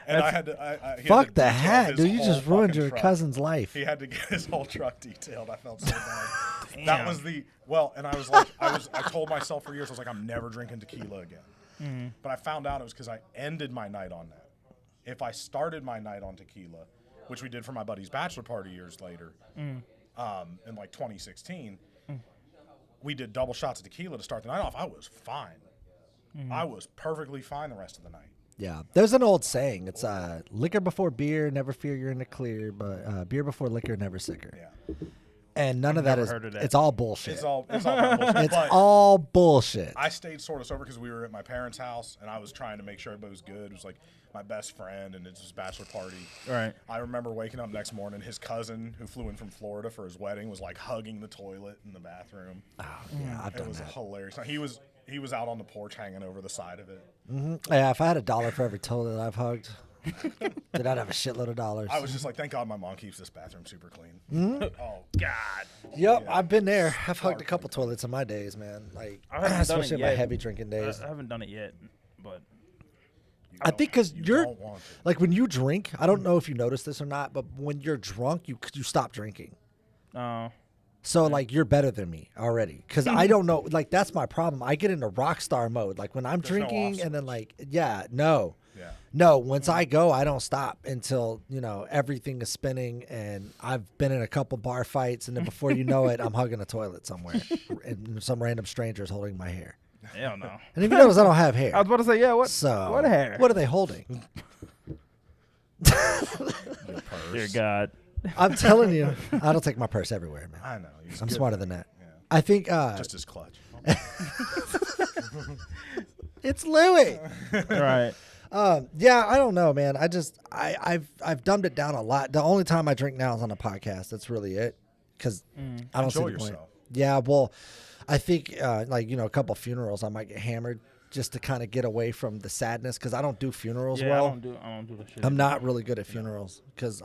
And I had to. He Fuck had to the detail hat, his dude. You whole just ruined fucking your truck. cousin's life. He had to get his whole truck detailed. I felt so bad. That was and I was like, I told myself for years, I was like, I'm never drinking tequila again. But I found out it was because I ended my night on that. If I started my night on tequila, which we did for my buddy's bachelor party years later, in like 2016, we did double shots of tequila to start the night off. I was fine. I was perfectly fine the rest of the night. Yeah. There's an old saying. It's liquor before beer, never fear you're in the clear, but beer before liquor, never sicker. Yeah. And none of that never is, heard of that. it's all bullshit. It's all kind of bullshit. It's But all bullshit. I stayed sort of sober because we were at my parents' house, and I was trying to make sure everybody was good. It was like my best friend, and it's his bachelor party. Right. I remember waking up next morning. His cousin, who flew in from Florida for his wedding, was like hugging the toilet in the bathroom. Oh, yeah, I've It done was that. hilarious. He was out on the porch hanging over the side of it. Yeah, if I had $1 for every toilet I've hugged, then I'd have a shitload of dollars. I was just like, thank God my mom keeps this bathroom super clean. Oh, God. Yep, I've been there. I've hugged a couple toilets in my days, man. Like, I haven't done it especially in my yet. heavy drinking days. I haven't done it yet, but I think because you you're don't want to. like when you drink. I don't know if you notice this or not, but when you're drunk, you stop drinking. So like you're better than me already because I don't know. Like that's my problem. I get into rock star mode. Like when I'm There's no drinking and then offswitch. no. Once I go, I don't stop until everything is spinning and I've been in a couple bar fights and then before you know it, I'm hugging a toilet somewhere and some random strangers holding my hair. hell no. And if you notice, I don't have hair. I was about to say, yeah, what? So what hair? What are they holding? Your purse. Dear God. I'm telling you, I don't take my purse everywhere, man. I know. He's I'm good smarter at than it. that. Yeah. I think Just his clutch. It's Louis. Right. Yeah, I don't know, man. I've dumbed it down a lot. The only time I drink now is on a podcast. That's really it. Because I don't see Enjoy the point. yourself. Yeah, well, I think a couple funerals, I might get hammered just to kind of get away from the sadness because I don't do funerals well. I don't do the shit. I'm not really good at funerals because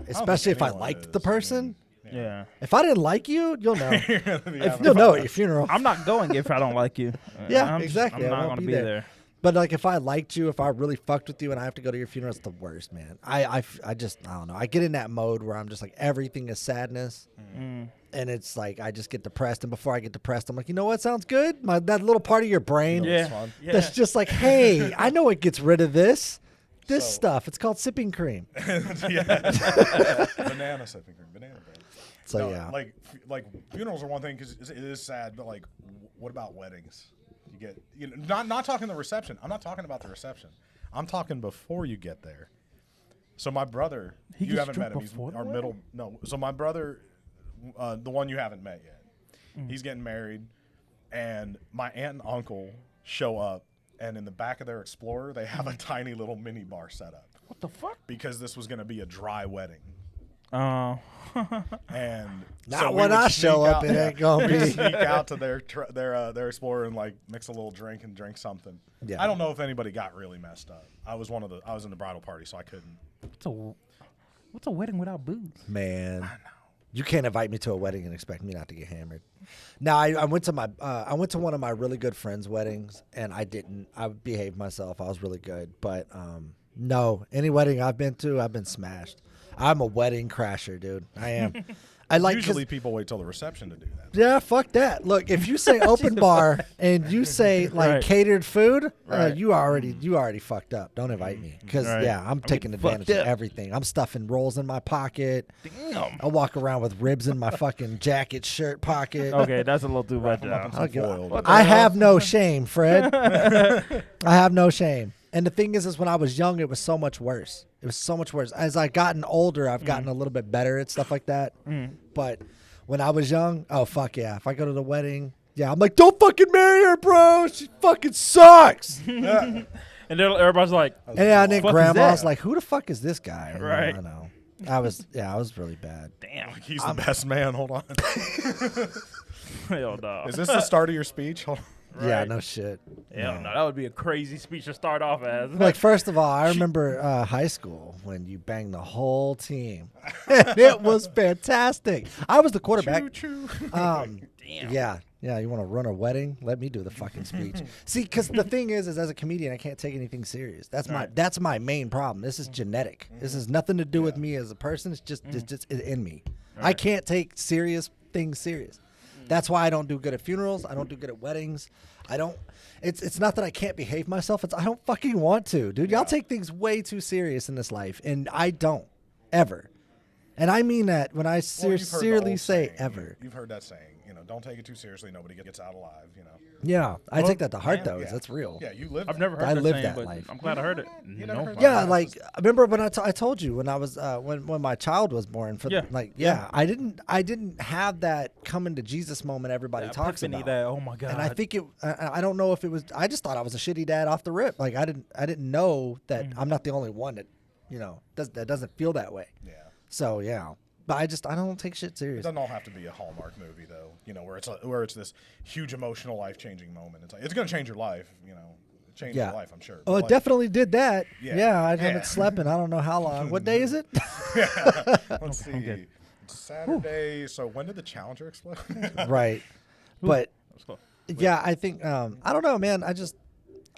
especially if I liked the person. Yeah. If I didn't like you, you'll know. If You'll know at your funeral. I'm not going if I don't like you. Yeah, exactly. I'm I not won't going to be be there. there. But like, if I liked you, if I really fucked with you, and I have to go to your funeral, it's the worst, man. I don't know. I get in that mode where I'm just like everything is sadness, and it's like I just get depressed. And before I get depressed, I'm like, you know what sounds good? That little part of your brain, that's just like, hey, I know it gets rid of this stuff. It's called sipping cream. Banana sipping cream, banana bread. So No, yeah, like funerals are one thing because it is sad, but like, what about weddings? You get not talking the reception. I'm not talking about the reception. I'm talking before you get there. So my brother, you haven't met him. He's our middle. No, so my brother, the one you haven't met yet, he's getting married, and my aunt and uncle show up, and in the back of their Explorer, they have a tiny little mini bar set up. What the fuck? Because this was going to be a dry wedding. Oh. And not so when I show up, it ain't gonna be. Sneak out to their Explorer and like mix a little drink and drink something. Yeah. I don't know if anybody got really messed up. I was in the bridal party, so I couldn't. What's a wedding without booze? Man, you can't invite me to a wedding and expect me not to get hammered. Now I went to one of my really good friends' weddings, and I behaved myself. I was really good, but no, any wedding I've been to, I've been smashed. I'm a wedding crasher, dude. I am. Usually people wait till the reception to do that. Yeah, fuck that. Look, if you say open bar and you say like catered food, you already fucked up. Don't invite me because I'm taking advantage of everything. I'm stuffing rolls in my pocket. Damn. I walk around with ribs in my fucking jacket, shirt pocket. Okay, that's a little too much. I have no shame, Fred. I have no shame. And the thing is when I was young, it was so much worse. It was so much worse. As I've gotten older, I've gotten a little bit better at stuff like that. But when I was young, oh, fuck yeah. If I go to the wedding, I'm like, don't fucking marry her, bro. She fucking sucks. And everybody's like, and then grandma's like, who the fuck is this guy? Right. I know. I was really bad. Damn. Like, he's the best man. Hold on. Hell no. Is this the start of your speech? Hold on. Right. Yeah, no shit. Hell no, that would be a crazy speech to start off as. Like, first of all, I remember high school when you banged the whole team. It was fantastic. I was the quarterback. Choo, choo. Damn. Yeah, you want to run a wedding? Let me do the fucking speech. See, because the thing is as a comedian, I can't take anything serious. That's my main problem. This is genetic. This has nothing to do with me as a person. It's just in me. Right. I can't take serious things serious. That's why I don't do good at funerals. I don't do good at weddings. I don't. It's not that I can't behave myself. It's I don't fucking want to, dude. Y'all take things way too serious in this life, and I don't ever. And I mean that when I sincerely say saying. ever. You've heard that saying. Don't take it too seriously. Nobody gets out alive. Yeah, I take that to heart though. That's real. Yeah, you live. I've never heard I that lived saying, that but life. I'm glad I heard it. No. Yeah, like I remember when I told you when I was when my child was born. I didn't have that coming to Jesus moment everybody talks about. That, oh my God. And I think I don't know if it was. I just thought I was a shitty dad off the rip. Like I didn't know that I'm not the only one that that doesn't feel that way. Yeah. So yeah. But I don't take shit serious. It doesn't all have to be a Hallmark movie, though. Where it's this huge emotional, life-changing moment. It's going to change your life. Change your life, I'm sure. Oh, it definitely did that. Yeah. I haven't slept in I don't know how long. What day is it? Let's see. It's Saturday. So when did the Challenger explode? Right. But yeah, I think I don't know, man. I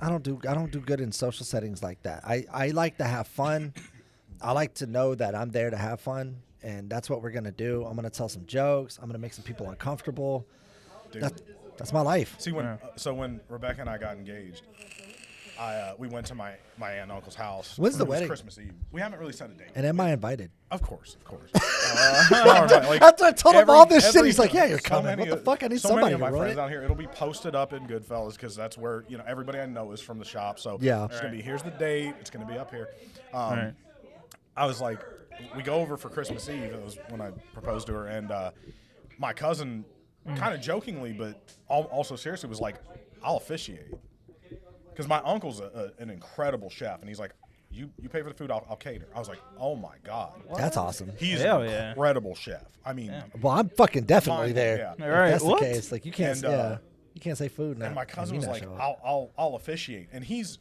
don't do good in social settings like that. I like to have fun. I like to know that I'm there to have fun. And that's what we're going to do. I'm going to tell some jokes. I'm going to make some people uncomfortable. Dude. That's my life. See, when Rebecca and I got engaged, we went to my aunt and uncle's house. When's the wedding? Christmas Eve. We haven't really set a date. And am I invited? Of course. I told him all this shit. He's like, yeah, you're coming. What the fuck? I need somebody to run it. So many of my friends out down here, it'll be posted up in Goodfellas because that's where, everybody I know is from the shop. So it's going to be, here's the date. It's going to be up here. I was like, we go over for Christmas Eve. It was when I proposed to her. And my cousin, kind of jokingly, but also seriously, was like, I'll officiate. because my uncle's an incredible chef, and he's like, you pay for the food, I'll cater. I was like, oh my god, That's awesome. he's Hell an yeah. incredible chef. I mean, Well, I'm fucking definitely Mine, there. yeah. If Right, that's what? the case. Like you can't, And, you can't say food now. and my cousin was like, I'll officiate, and he's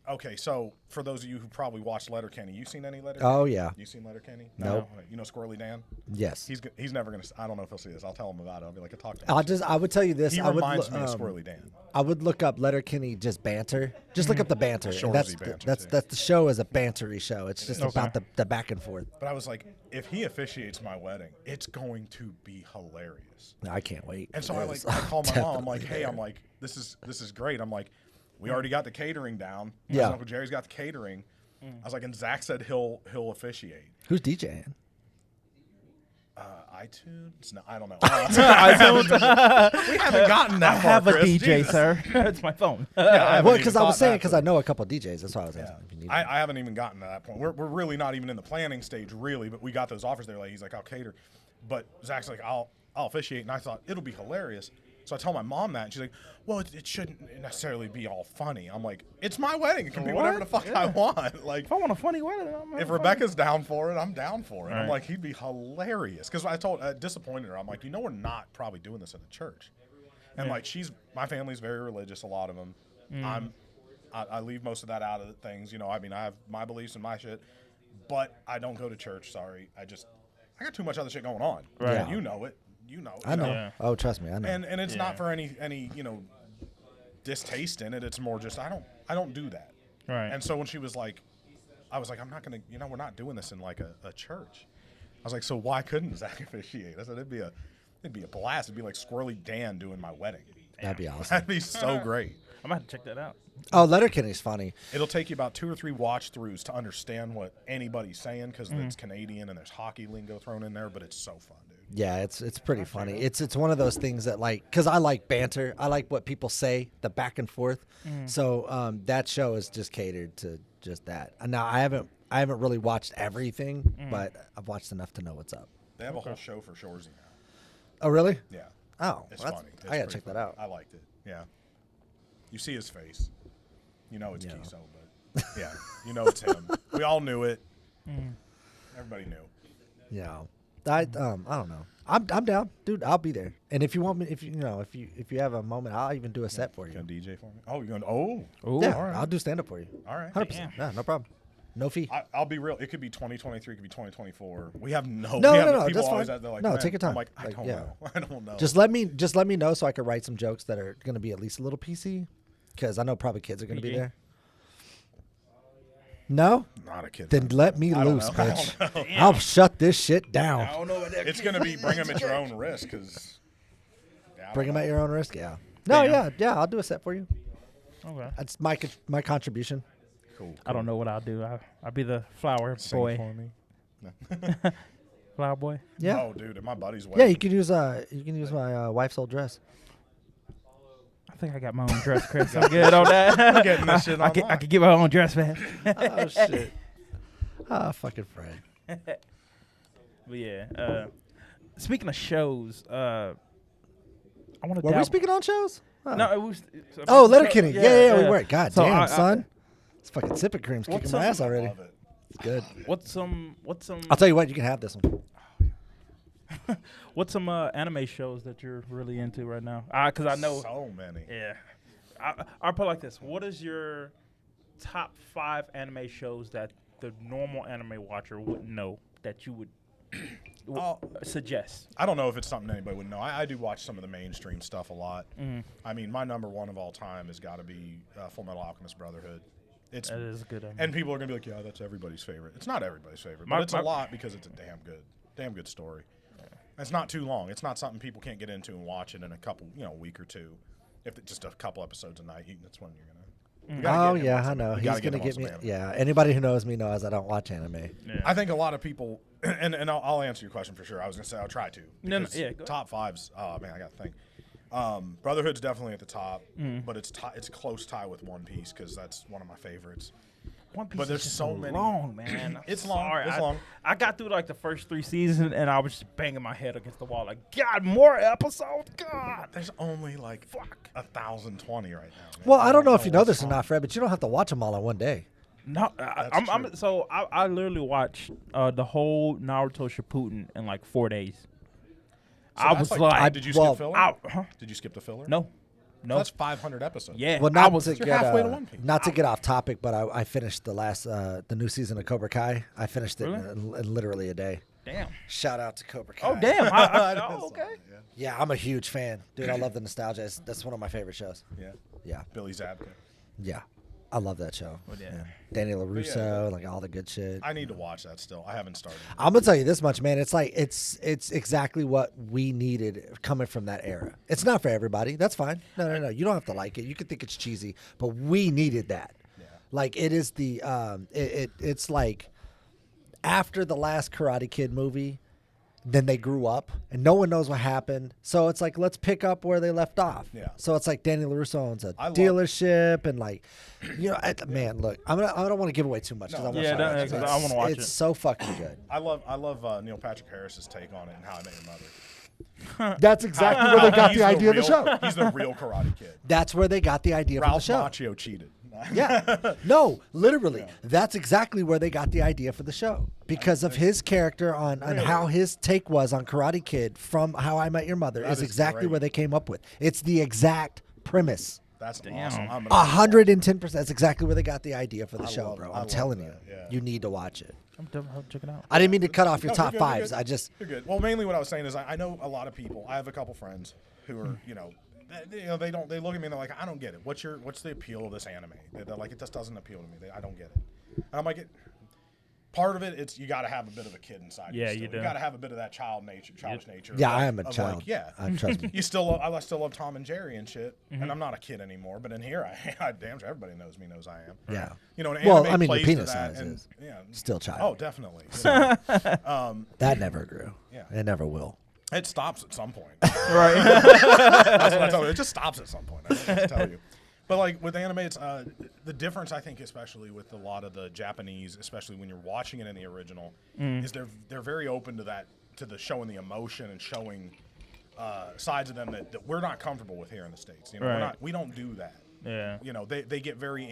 okay. So for those of you who probably watched Letterkenny, you seen any Letterkenny? Oh yeah. You seen Letterkenny? Nope. No. You know Squirrely Dan? Yes. He's never gonna. I don't know if he'll see this. I'll tell him about it. I'll be like, I talked to him. I would tell you this. He I would reminds me of Squirrely Dan. I would look up Letterkenny just banter. Just look up the banter. And Shorzy that's banter, that's too. that's the show is a bantery show. It's just about the back and forth. But I was like, if he officiates my wedding, it's going to be hilarious. I can't wait. And so because I called my mom. I'm like, definitely hey, there. I'm like, this is great. I'm like, we already got the catering down. Yeah. Uncle Jerry's got the catering. I was like, and Zach said he'll officiate. Who's DJing? iTunes? No, I don't know. We haven't gotten that I far, have a Chris. DJ, Jesus. sir. It's my phone. Yeah, I haven't Well, even because I was thought saying that because through. I know a couple DJs. That's why I was Yeah. asking if you need. I haven't even gotten to that point. We're really not even in the planning stage, really. But we got those offers there. Like he's like, I'll cater, but Zach's like, I'll officiate, and I thought it'll be hilarious. So I tell my mom that, and she's like, well, it shouldn't necessarily be all funny. I'm like, it's my wedding. It can be whatever the fuck I want. Like, If I want a funny wedding, I'm if funny. Rebecca's down for it, I'm down for it. I'm Right. like, he'd be hilarious. Because I disappointed her. I'm like, we're not probably doing this in a church. And like, my family's very religious, a lot of them. I leave most of that out of things. I mean, I have my beliefs and my shit, but I don't go to church. Sorry. I got too much other shit going on. Right. And you know it. I know. Yeah. Oh, trust me, I know. And it's Yeah. not for any distaste in it. It's more just I don't do that. Right. And so when she was like, I was like, I'm not gonna, we're not doing this in like a church. I was like, so why couldn't Zach officiate? I said it'd be a blast. It'd be like Squirrely Dan doing my wedding. That'd be awesome. That'd be so great. I'm gonna have to check that out. Oh, Letterkenny's funny. It'll take you about 2 or 3 watch throughs to understand what anybody's saying because it's Canadian and there's hockey lingo thrown in there, but it's so fun, dude. Yeah, it's pretty funny. It's one of those things that because I like banter. I like what people say, the back and forth. So that show is just catered to just that. Now I haven't really watched everything, but I've watched enough to know what's up. They have a whole show for Shorzy now. Oh, really? Yeah. Oh, It's that's- funny. It's I gotta pretty check that funny. out. I liked it. Yeah. You see his face. You know it's Yeah. Kiso, but yeah, it's him. We all knew it. Everybody knew. Yeah. I don't know. I'm down, dude. I'll be there. And if you want me, if you have a moment, I'll even do a set for You you. gonna DJ for me? Oh, you're going? Oh, Ooh. Yeah, all right. I'll do stand up for you. all right. 100%. Yeah, no problem. No fee. I'll be real. It could be 2023. It could be 2024. We have no. No, we have, no, people that's always fine. They're like, No, "Man," take your time. I'm like, I Like, don't yeah. know. I don't know. Just let me know so I can write some jokes that are going to be at least a little PC, because I know probably kids are going to be PG. there. No, not a kid. then let me I don't loose, know. I bitch. don't know. I'll shut this shit down. don't know what that It's gonna be bring them at your own risk because. Bring them at your own risk. Yeah. No, Damn. yeah. I'll do a set for you. Okay. That's my contribution. Cool. I don't know what I'll do. I'll be the flower Sing boy. for me. Flower boy. Yeah. Oh, dude, at my buddy's Yeah, wedding. you can use my wife's old dress. I think I got my own dress, Chris. I'm good on that. Getting this shit I online. can get my own dress, man. Oh shit. Fucking Fred. But yeah. Speaking of shows, I want to. Were we speaking on shows? Oh. No, it was. Oh, Letterkenny. Yeah, we were. God So damn, son. It's fucking sipping cream's What's kicking my up? ass already. Love it. It's good. What's some I'll tell you what, you can have this one. what's some anime shows that you're really into right now? Because I know. So many. Yeah. I'll put it like this. What is your top 5 anime shows that the normal anime watcher wouldn't know that you would suggest? I don't know if it's something anybody would know. I do watch some of the mainstream stuff a lot. I mean, my number one of all time has got to be Full Metal Alchemist Brotherhood. It's That is a good. and people are gonna be like, yeah, that's everybody's favorite. It's not everybody's favorite, My- but it's my- a lot because it's a damn good story. It's not too long. It's not something people can't get into and watch it in a couple, week or two. If it's just a couple episodes a night, that's when you're gonna. you gotta Oh get him yeah, on I some- know. you He's gotta gonna him on get some me. anime. Yeah, anybody who knows me knows I don't watch anime. Yeah. I think a lot of people, and I'll answer your question for sure. I was gonna say I'll try to. No, because yeah, go top 5s. Oh man, I got to think. Brotherhood's definitely at the top, but it's close tie with One Piece because that's one of my favorites. One Piece But there's is just so many. long, man. It's long. Sorry. It's long. I got through like the first 3 seasons, and I was just banging my head against the wall, like, God, more episodes, God. There's only like 1,020 right now. Man. Well, I don't know if you know what's this or wrong. not, Fred, but you don't have to watch them all in one day. No, That's true. so I literally watched the whole Naruto Shippuden in like 4 days. So I that's was like, did you well, skip filler? Huh? Did you skip the filler? No. That's 500 episodes. Yeah. Well, I not was to you're get halfway to One Piece. not to get off topic, but I finished the new season of Cobra Kai. I finished it Really? in literally a day. damn. Shout out to Cobra Kai. Oh damn. Oh, okay. Yeah, I'm a huge fan, dude. I love the nostalgia. That's one of my favorite shows. Yeah. Yeah, Billy Zabka. yeah, I love that show. Well, yeah. Danny LaRusso, yeah. like all the good shit. I need to watch that still. I haven't started. I'm gonna tell you this much, man. It's like it's exactly what we needed coming from that era. It's not for everybody. That's fine. No. You don't have to like it. You can think it's cheesy, but we needed that. Yeah. Like it is the it's like after the last Karate Kid movie, then they grew up and no one knows what happened. So it's like let's pick up where they left off. Yeah. So it's like Danny LaRusso owns a I love- dealership and like, you know, man, look, I don't want to give away too much because No. I want Yeah, to. that- I wanna watch It's it. so fucking good. I love Neil Patrick Harris's take on it and How I Met Your Mother. That's exactly where they got He's the idea of the real- show. He's the real Karate Kid. That's where they got the idea Ralph for the show. Macchio cheated. Yeah. No, literally. That's exactly where they got the idea for the show. Because of his character on how his take was on Karate Kid from How I Met Your Mother That is is exactly great. where they came up with. It's the exact premise. That's Damn. awesome. I'm gonna 110%. That's exactly where they got the idea for the show, love- bro. I I'm love telling you. that, yeah. You need to watch it. I'm definitely check it out. I didn't mean to cut off your No, top you're good, you're fives. good. I just You're good. Well, mainly what I was saying is I know a lot of people. I have a couple friends who are, they look at me and they're like, I don't get it. What's the appeal of this anime? They're like, it just doesn't appeal to me. I don't get it. And I'm like, part of it's you got to have a bit of a kid inside. Yeah, you you still. do. You got to have a bit of that childish nature. Yeah, of, I am a of child. Like, yeah, trust me. I still love Tom and Jerry and shit. And I'm not a kid anymore. But in here, I damn sure everybody knows I am. Yeah. You know, an Well, anime I mean, your plays penis to that size and, is yeah, still child. Oh, definitely. So, That never grew. Yeah. It never will. it stops at some point. Right. That's what I tell you. It just stops at some point. I just tell you. But like with anime, it's the difference I think, especially with a lot of the Japanese, especially when you're watching it in the original, is they're very open to that, to the showing the emotion and showing sides of them that we're not comfortable with here in the States. You know, Right. we don't do that. Yeah. You know, they get very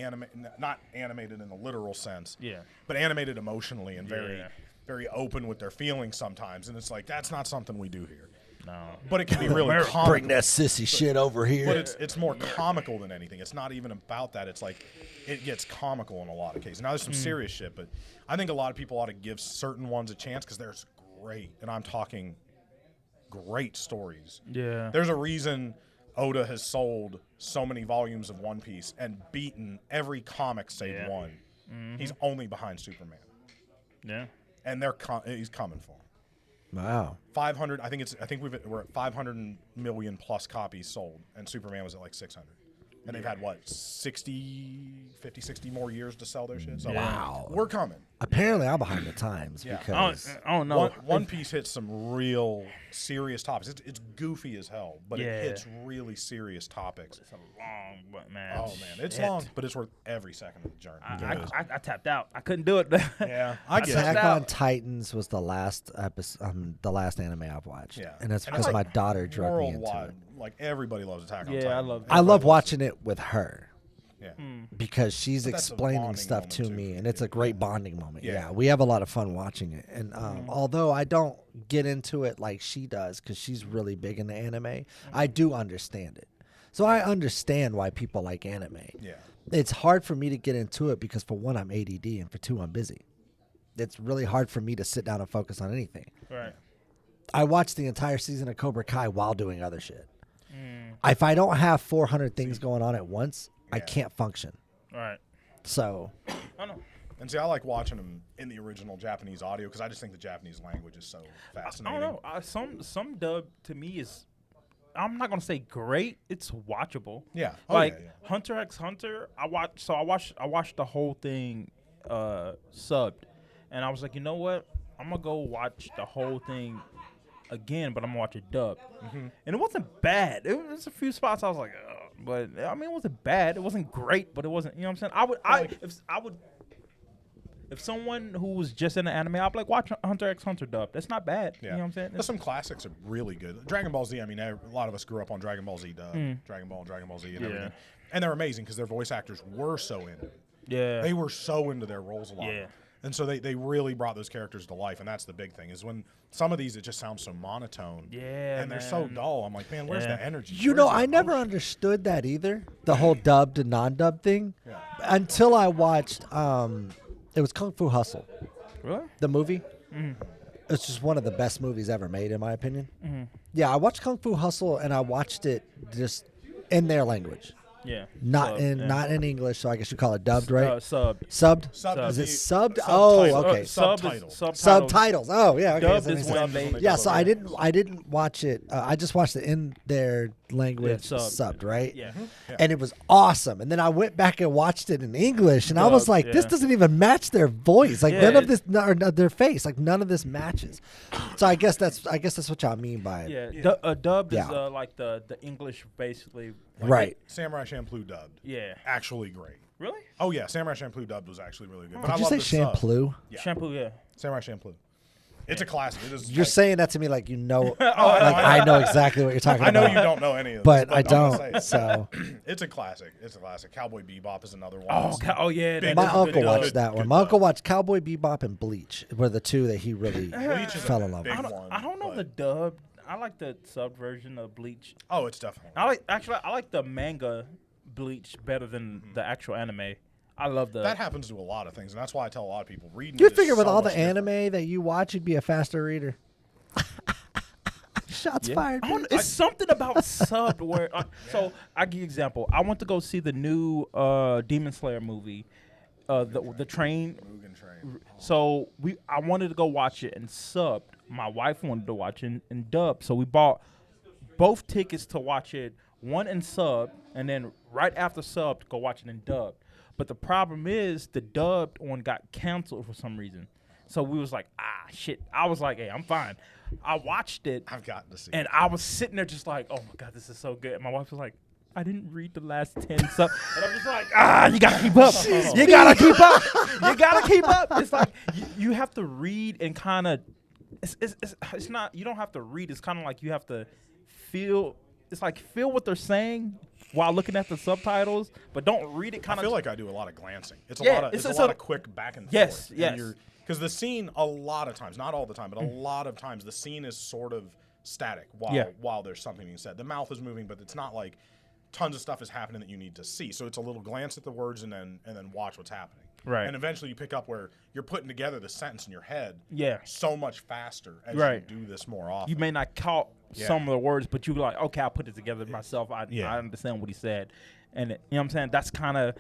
not animated in the literal sense. Yeah. But animated emotionally and very Yeah. very open with their feelings sometimes, and it's like that's not something we do here. No. But it can be really comical. Bring that sissy shit over here. But it's more comical than anything. It's not even about that. It's like it gets comical in a lot of cases. Now there's some serious shit, but I think a lot of people ought to give certain ones a chance because there's great, and I'm talking great stories. Yeah. There's a reason Oda has sold so many volumes of One Piece and beaten every comic save one. He's only behind Superman, Yeah. and he's coming for him. Wow. 500. I think we're at 500 million plus copies sold, and Superman was at like 600. And they've had, what, 60 more years to sell their shit? So Wow. we're coming. Apparently, I'm behind the times Yeah. because I don't know. One Piece hits some real serious topics. It's goofy as hell, but Yeah. it hits really serious topics. It's a long, but man. Oh, man. It's shit. long, but it's worth every second of the journey. I tapped out. I couldn't do it. Yeah, I get Attack it. out. on Titans was the last episode, the last anime I've watched. Yeah. And it's And because it's my like daughter drug me into Worldwide, it. like everybody loves Attack on Yeah, Titan. I love- I love watching it with her. Yeah. Because she's But that's a explaining bonding stuff moment to too. me, and it's a great bonding moment. Yeah. Yeah, we have a lot of fun watching it. And although I don't get into it like she does, because she's really big into anime, I do understand it. So I understand why people like anime. Yeah. It's hard for me to get into it because, for one, I'm ADD, and for two, I'm busy. It's really hard for me to sit down and focus on anything. Right. I watched the entire season of Cobra Kai while doing other shit. If I don't have 400 things going on at once, I Yeah. can't function. Right. So, I know. And see, I like watching them in the original Japanese audio because I just think the Japanese language is so I fascinating. don't know. Some dub to me is, I'm not gonna say great. It's watchable. Yeah. Oh, Like yeah. Hunter x Hunter, I watched the whole thing subbed, and I was like, you know what? I'm gonna go watch the whole thing again, but I'm gonna watch it dubbed. And it wasn't bad. It was a few spots I was like, ugh. But I mean, it wasn't bad. It wasn't great, but it wasn't. You know what I'm saying? if someone who was just in the anime, I'll be like, watch Hunter x Hunter dub. That's not bad. Yeah. You know what I'm saying? But some classics are really good. Dragon Ball Z, I mean, a lot of us grew up on Dragon Ball Z dub, Dragon Ball Z, and everything. And they're amazing because their voice actors were so into it. Yeah. They were so into their roles a lot. Yeah. And so they really brought those characters to life, and that's the big thing, is when some of these, it just sounds so monotone. Yeah, and they're so dull. I'm like, man, where's the energy? You know, I never understood that either, the whole dubbed and non-dubbed thing, until I watched, it was Kung Fu Hustle. Really? The movie. It's just one of the best movies ever made, in my opinion. Yeah, I watched Kung Fu Hustle, and I watched it just in their language. Yeah. Not in English, so I guess you call it dubbed, right? Subbed. Subbed? Is it subbed? Oh, okay. Subtitles. Oh, yeah. Okay. Dubbed is when they. Yeah, so I didn't watch it. I just watched it in their language, subbed, right? Yeah. And it was awesome. And then I went back and watched it in English, and I was like, this doesn't even match their voice. Like none of this, or their face. Like none of this matches. So I guess that's what y'all mean by it. Yeah. Dubbed is like the English, basically. Right. Samurai Champloo dubbed. Yeah. Actually great. Really? Oh, yeah. Samurai Champloo dubbed was actually really good. But Did I you love say the sub. Shampoo? Yeah. Shampoo, yeah. Samurai Champloo. It's a classic. It is You're like, saying that to me like you know, I I know exactly what you're talking I know about. you don't know any of this. But I I'm gonna don't. say it. So It's a classic. It's a classic. Cowboy Bebop is another one. Yeah. Big- my Good uncle dub. watched that one. Good My dub. uncle watched Cowboy Bebop and Bleach. Were the two that he really Bleach is fell a in love big with. one. I don't know the dub. I like the sub version of Bleach. Oh, it's definitely. I like the manga Bleach better than the actual anime. I love the. That happens to a lot of things, and that's why I tell a lot of people reading. You it is figure with so all the much different. anime that you watch, you'd be a faster reader. Shots fired. It's something about subbed where. So I give you an example. I went to go see the new Demon Slayer movie, the train. Mugen Train. So I wanted to go watch it and subbed. My wife wanted to watch it and dubbed. So we bought both tickets to watch it, one in sub, and then right after sub to go watch it in dubbed. But the problem is the dubbed one got canceled for some reason. So we was like, shit. I was like, hey, I'm fine. I watched it. I've gotten to see. And I was sitting there just like, oh my God, this is so good. And my wife was like, I didn't read the last 10 subs. And I'm just like, you got to keep up. You got to keep up. You got to keep up. It's like you have to read and kind of, it's not, you don't have to read. It's kind of like you have to feel, it's like feel what they're saying while looking at the subtitles, but don't read it kind of. I feel like I do a lot of glancing. It's a Yeah, lot of it's a lot of quick back and Yes, forth. yes. Because the scene, a lot of times, not all the time, but a lot of times, the scene is sort of static while there's something being said. The mouth is moving, but it's not like tons of stuff is happening that you need to see. So it's a little glance at the words and then watch what's happening. Right. And eventually you pick up where you're putting together the sentence in your head. Yeah. So much faster as Right. you do this more often. You may not caught some of the words, but you like, okay, I'll put it together myself. I understand what he said. And you know what I'm saying? That's kind of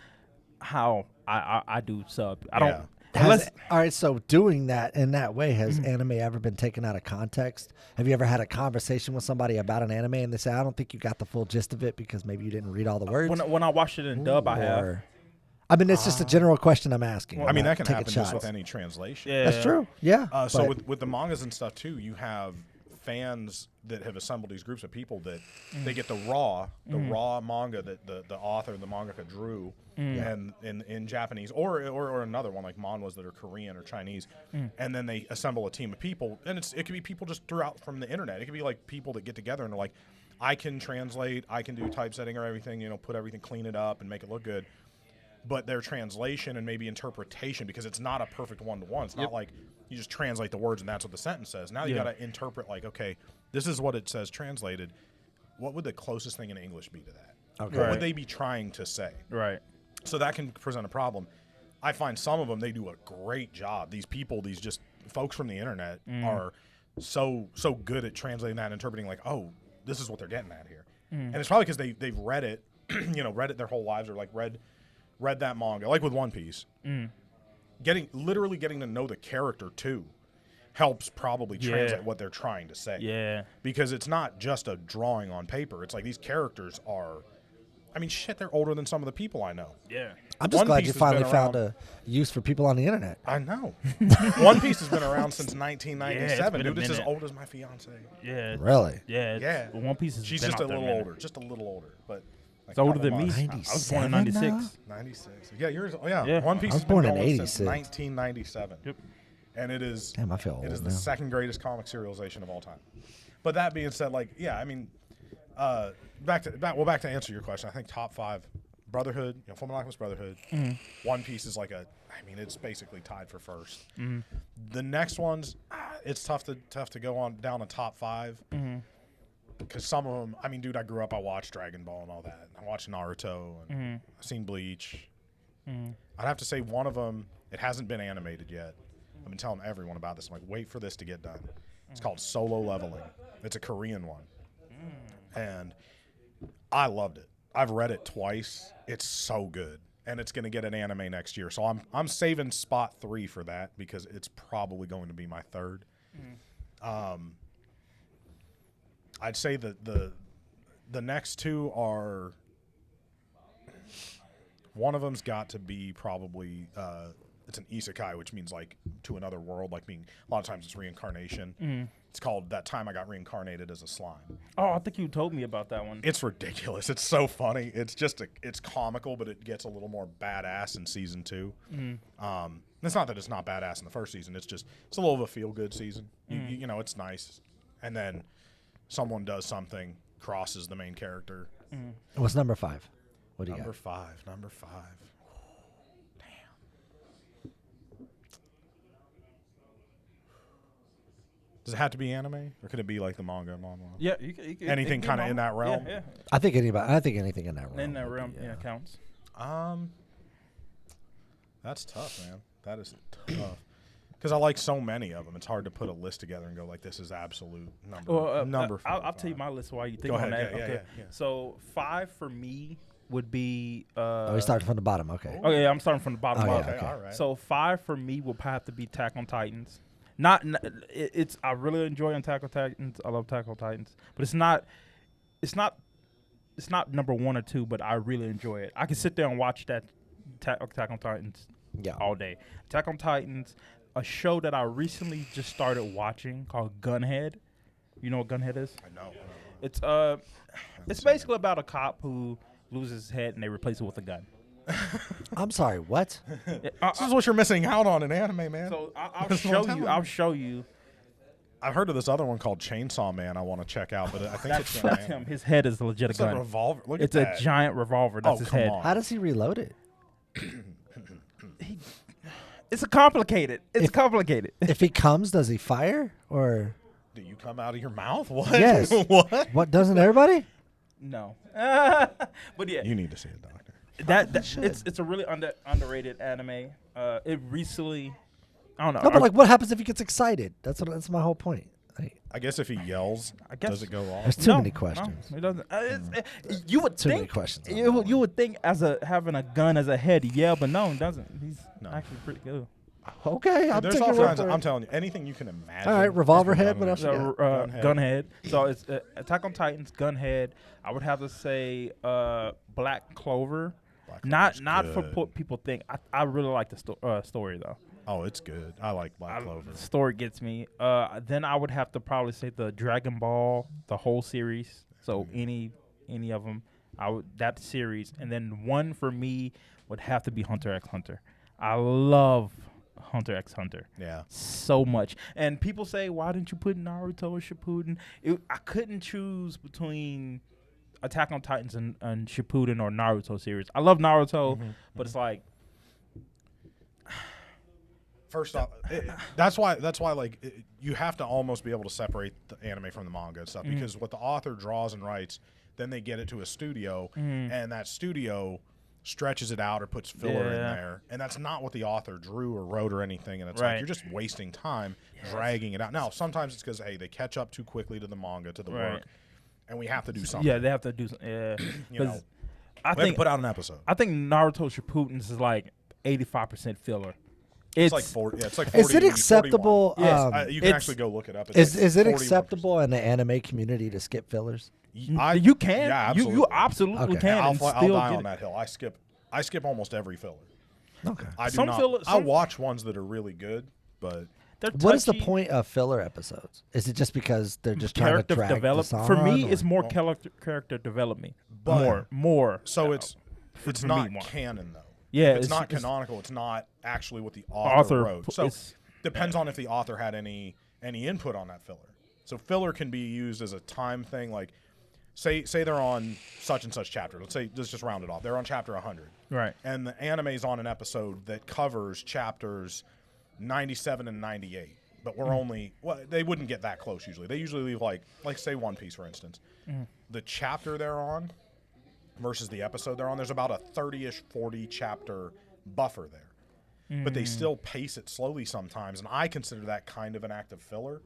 how I do sub. I don't. All right, so doing that in that way, has anime ever been taken out of context? Have you ever had a conversation with somebody about an anime and they say, I don't think you got the full gist of it because maybe you didn't read all the words? When I watched it in dub, I have. I mean, it's just a general question I'm asking. I mean, that can taking happen shots. just with any translation. Yeah. That's true. Yeah. So with the mangas and stuff too, you have fans that have assembled these groups of people that they get the raw manga that the author, the mangaka drew, and in Japanese or another one like manhwas that are Korean or Chinese, and then they assemble a team of people, and it could be people just throughout from the internet. It could be like people that get together and they're like, I can translate, I can do typesetting or everything, put everything, clean it up, and make it look good. But their translation and maybe interpretation, because it's not a perfect one-to-one. It's not like you just translate the words and that's what the sentence says. Now you got to interpret like, okay, this is what it says translated. What would the closest thing in English be to that? Okay. What would they be trying to say? Right. So that can present a problem. I find some of them, they do a great job. These people, these just folks from the internet are so good at translating that and interpreting like, oh, this is what they're getting at here. And it's probably because they've read it, read it their whole lives or like read that manga, like with One Piece. Getting to know the character too helps probably translate what they're trying to say. Yeah. Because it's not just a drawing on paper. It's like these characters are, they're older than some of the people I know. Yeah. I'm just One glad Piece you has finally been found around- a use for people on the internet. I know. One Piece has been around since 1997. been a Dude, it's as minute. old as my fiance. Yeah. Really? Yeah. Yeah. One Piece is. She's been just out a there little minute. older. Just a little older. But It's older than me. I was born in 96. 96. Yeah, yours. Oh, yeah. Yeah. One Piece I was has been born in going since 86. 1997. Yep. And it is. Damn, I feel old It is now. the second greatest comic serialization of all time. But that being said, like, yeah, I mean, back to answer your question. I think top 5: Brotherhood, Fullmetal Alchemist Brotherhood. One Piece is like it's basically tied for first. The next ones, it's tough to go on down a top 5 because some of them. I mean, dude, I grew up. I watched Dragon Ball and all that. I watched Naruto and I've seen Bleach. I'd have to say one of them. It hasn't been animated yet. I've been telling everyone about this. I'm like, wait for this to get done. It's called Solo Leveling. It's a Korean one. And I loved it. I've read it twice. It's so good. And it's going to get an anime next year. So I'm saving spot 3 for that because it's probably going to be my third. I'd say that the next 2 are, one of them's got to be probably it's an isekai, which means like to another world, like being a lot of times it's reincarnation. It's called That Time I Got Reincarnated as a Slime. Oh, I think you told me about that one. It's ridiculous. It's so funny. It's just it's comical, but it gets a little more badass in season 2. It's not that it's not badass in the first season. It's a little of a feel good season. You know, it's nice. And then someone does something, crosses the main character. What's number 5? What do you Number got? 5. Number 5. Does it have to be anime, or could it be like the manga? Yeah, you can Anything kind of in that realm? Yeah, I think anything in that realm. in that realm, yeah, counts. That's tough, man. That is tough. Because I like so many of them, it's hard to put a list together and go like, this is absolute number 5. I'll tell you my list while you think Go on ahead. that. Yeah, Okay. yeah. So 5 for me would be. We started from the bottom. Okay. Okay, I'm starting from the bottom. Oh, up. yeah, Okay, all right. So 5 for me will have to be Attack on Titans. It's I really enjoy Attack on Titans. I love Attack on Titans, but it's not number 1 or 2. But I really enjoy it. I can sit there and watch that Attack on Titans all day. Attack on Titans, a show that I recently just started watching called Gunhead. You know what Gunhead is? I know. It's basically about a cop who loses his head and they replace it with a gun. I'm sorry. What? This is what you're missing out on in anime, man. So I'll That's what I'm telling you. I'll show you. I've heard of this other one called Chainsaw Man I want to check out, but I think it's That's him. His head is legit a It's a gun. revolver. Look It's at a that. giant revolver. That's Oh, his come head. on. How does he reload it? It's complicated. It's complicated. If he comes, does he fire or? Do you come out of your mouth? What? Yes. What? What doesn't everybody? No. But yeah, You need to see a doctor. it's a really underrated anime. It recently, I don't know. No, but like, what happens if he gets excited? That's my whole point. Like, I guess if he yells, I guess- does it go off? there's too many questions. No, it doesn't. You would Too many think questions on You, that you would think having a gun as a head, yeah, but no, it doesn't. He's No. actually pretty good. Okay, I'm There's taking all your word kinds. for it. I'm telling you, anything you can imagine. All right, revolver has been head, done what with else it. you So, got? Gunhead. So it's Attack on Titans, Gunhead. I would have to say Black Clover. Black Not Clover's for good. what people think. I really like the story though. Oh, it's good. I like Black Clover. The story gets me. Then I would have to probably say the Dragon Ball, the whole series. So any of them, that series. And then one for me would have to be Hunter x Hunter. I love Hunter x Hunter Yeah. so much. And people say, why didn't you put Naruto or Shippuden? I couldn't choose between Attack on Titans and Shippuden or Naruto series. I love Naruto, but it's like, First off, that's why like you have to almost be able to separate the anime from the manga and stuff because what the author draws and writes, then they get it to a studio, and that studio stretches it out or puts filler in there, and that's not what the author drew or wrote or anything, and it's like you're just wasting time dragging it out. Now, sometimes it's because they catch up too quickly to the manga, to the work, and we have to do something. yeah, they have to do something. Yeah, You know, I we have to put out an episode. I think Naruto Shippuden's is like 85% filler. It's like 40. Yeah, it's like 40. Is it acceptable? 41. Yes, you can it's- actually go look it up. Is it 41%. acceptable in the anime community to skip fillers? You can. Yeah, You absolutely. absolutely Okay. can. I'll and die still on get it. that hill. I skip almost every filler. Okay. I do Some not. filler- I some- watch ones that are really good, but What is the point of filler episodes? Is it just because they're just trying to drag this on? For me, it's more character development. More. So it's not more. canon though. Yeah, it's not canonical. It's not actually what the author wrote. So depends on if the author had any input on that filler. So filler can be used as a time thing. Like say they're on such and such chapter. Let's just round it off. They're on chapter 100. Right. And the anime's on an episode that covers chapters 97 and 98. But we're only they wouldn't get that close usually. They usually leave like say One Piece for instance. The chapter they're on versus the episode they're on, there's about a 30-ish 40 chapter buffer there. But they still pace it slowly sometimes, and I consider that kind of an act of filler.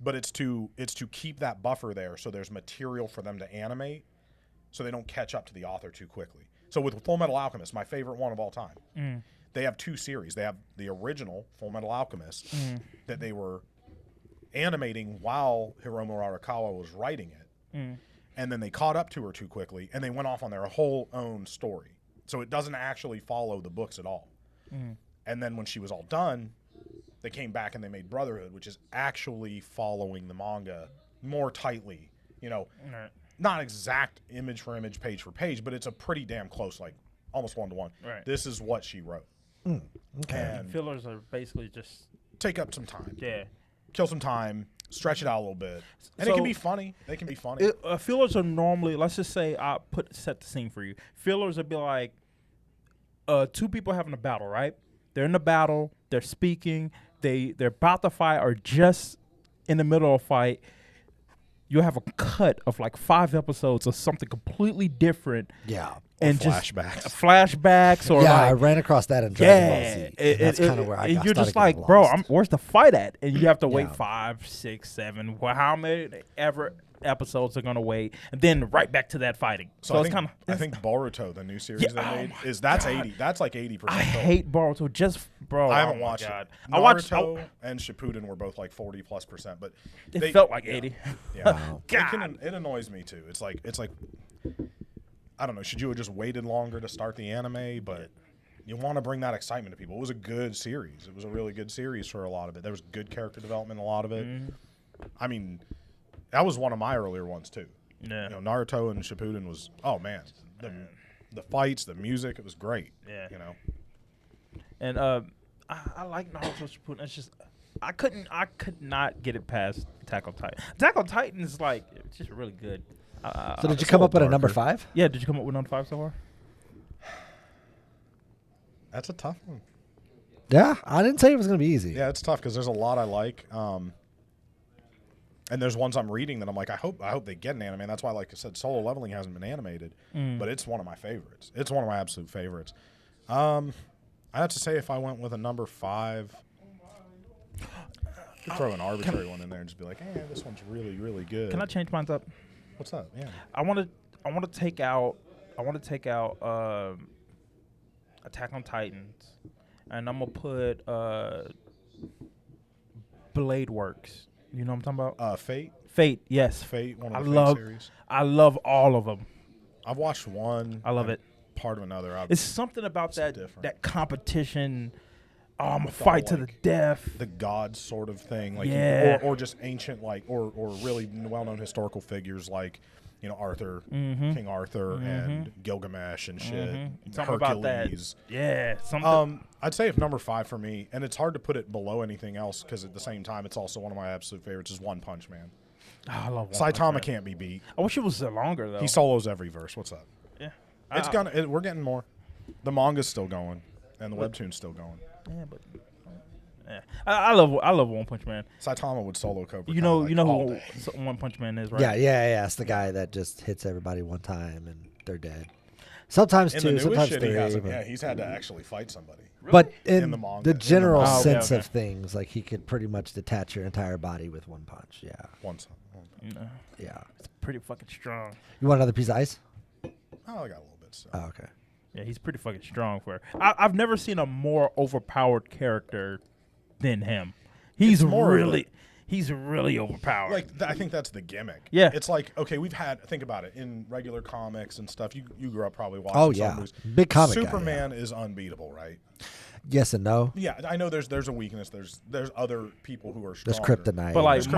But it's to keep that buffer there so there's material for them to animate so they don't catch up to the author too quickly. So with Full Metal Alchemist, my favorite one of all time, they have two series. They have the original Full Metal Alchemist that they were animating while Hiromu Arakawa was writing it. And then they caught up to her too quickly, and they went off on their whole own story. So it doesn't actually follow the books at all. And then when she was all done, they came back and they made Brotherhood, which is actually following the manga more tightly. You know, not exact image for image, page for page, but it's a pretty damn close, like almost one-to-one. Right. This is what she wrote. Okay. And fillers are basically just take up some time. Yeah. Kill some time, stretch it out a little bit. And it can be funny. They can be funny. Fillers are normally, let's just say set the scene for you. Fillers would be like two people having a battle, right? They're in the battle, they're speaking, they're about to fight or just in the middle of a fight. You'll have a cut of like 5 episodes of something completely different. Yeah. And flashbacks. Flashbacks or I ran across that in Dragon Ball Z. That's kind of where I got you're just like, lost. bro, where's the fight at? And you have to wait 5, 6, 7, how many ever episodes are going to wait, and then right back to that fighting. So it's kind of. I think Boruto, the new series they made, that's 80. That's like 80%. I hate Boruto. I haven't watched it. I watched Naruto and Shippuden were both like 40+%, but it felt like 80. Yeah, God. It annoys me too. It's like I don't know. Should you have just waited longer to start the anime? But you want to bring that excitement to people. It was a good series. It was a really good series for a lot of it. There was good character development in a lot of it. I mean, that was one of my earlier ones too. Yeah. You know, Naruto and Shippuden was the fights, the music, it was great. Yeah. You know. And I like Naruto Shippuden. It's just I could not get it past Attack on Titan. Attack on Titan is like it's just really good. So did you come up with a number 5? Yeah, did you come up with number 5 so far? That's a tough one. Yeah, I didn't say it was going to be easy. Yeah, it's tough because there's a lot I like. And there's ones I'm reading that I'm like, I hope they get an anime. And that's why, like I said, Solo Leveling hasn't been animated, but it's one of my favorites. It's one of my absolute favorites. I have to say, if I went with a number 5, I could throw an arbitrary one in there and just be like, hey, this one's really, really good. Can I change mine up? What's up? Yeah. I want to take out Attack on Titans, and I'm gonna put Blade Works. You know what I'm talking about? Fate. Fate, yes. Fate, one of the Fate series. I love all of them. I've watched one. I love it. Part of another. It's something about that competition. I'm gonna fight like to the death. The gods sort of thing, like or just ancient, like or really well-known historical figures like, you know, Arthur, King Arthur, and Gilgamesh and shit. Something Hercules. about that. Yeah. Something. I'd say if number 5 for me, and it's hard to put it below anything else because at the same time it's also one of my absolute favorites, is One Punch Man. Oh, I love Saitama can't be beat. I wish it was longer though. He solos every verse. What's up? Yeah. We're getting more. The manga's still going, and the webtoon's still going. Yeah, but I love One Punch Man. Saitama would solo Cobra Kai. You know who One Punch Man is, right? Yeah. It's the guy that just hits everybody one time and they're dead. Sometimes in 2, sometimes 3. He's had to actually fight somebody. Really? But in the manga, the general in the sense of things, like he could pretty much detach your entire body with one punch. Yeah. Yeah. It's pretty fucking strong. You want another piece of ice? Oh, I got a little bit. So. Oh, okay. Yeah, he's pretty fucking strong for. I've never seen a more overpowered character than him. He's he's really overpowered. Like I think that's the gimmick. Yeah. It's like, okay, think about it in regular comics and stuff. You grew up probably watching. Oh some yeah, movies. big comic Superman guy, is unbeatable, right? Yes and no. Yeah, I know there's a weakness. There's other people who are There's stronger. kryptonite. but like There's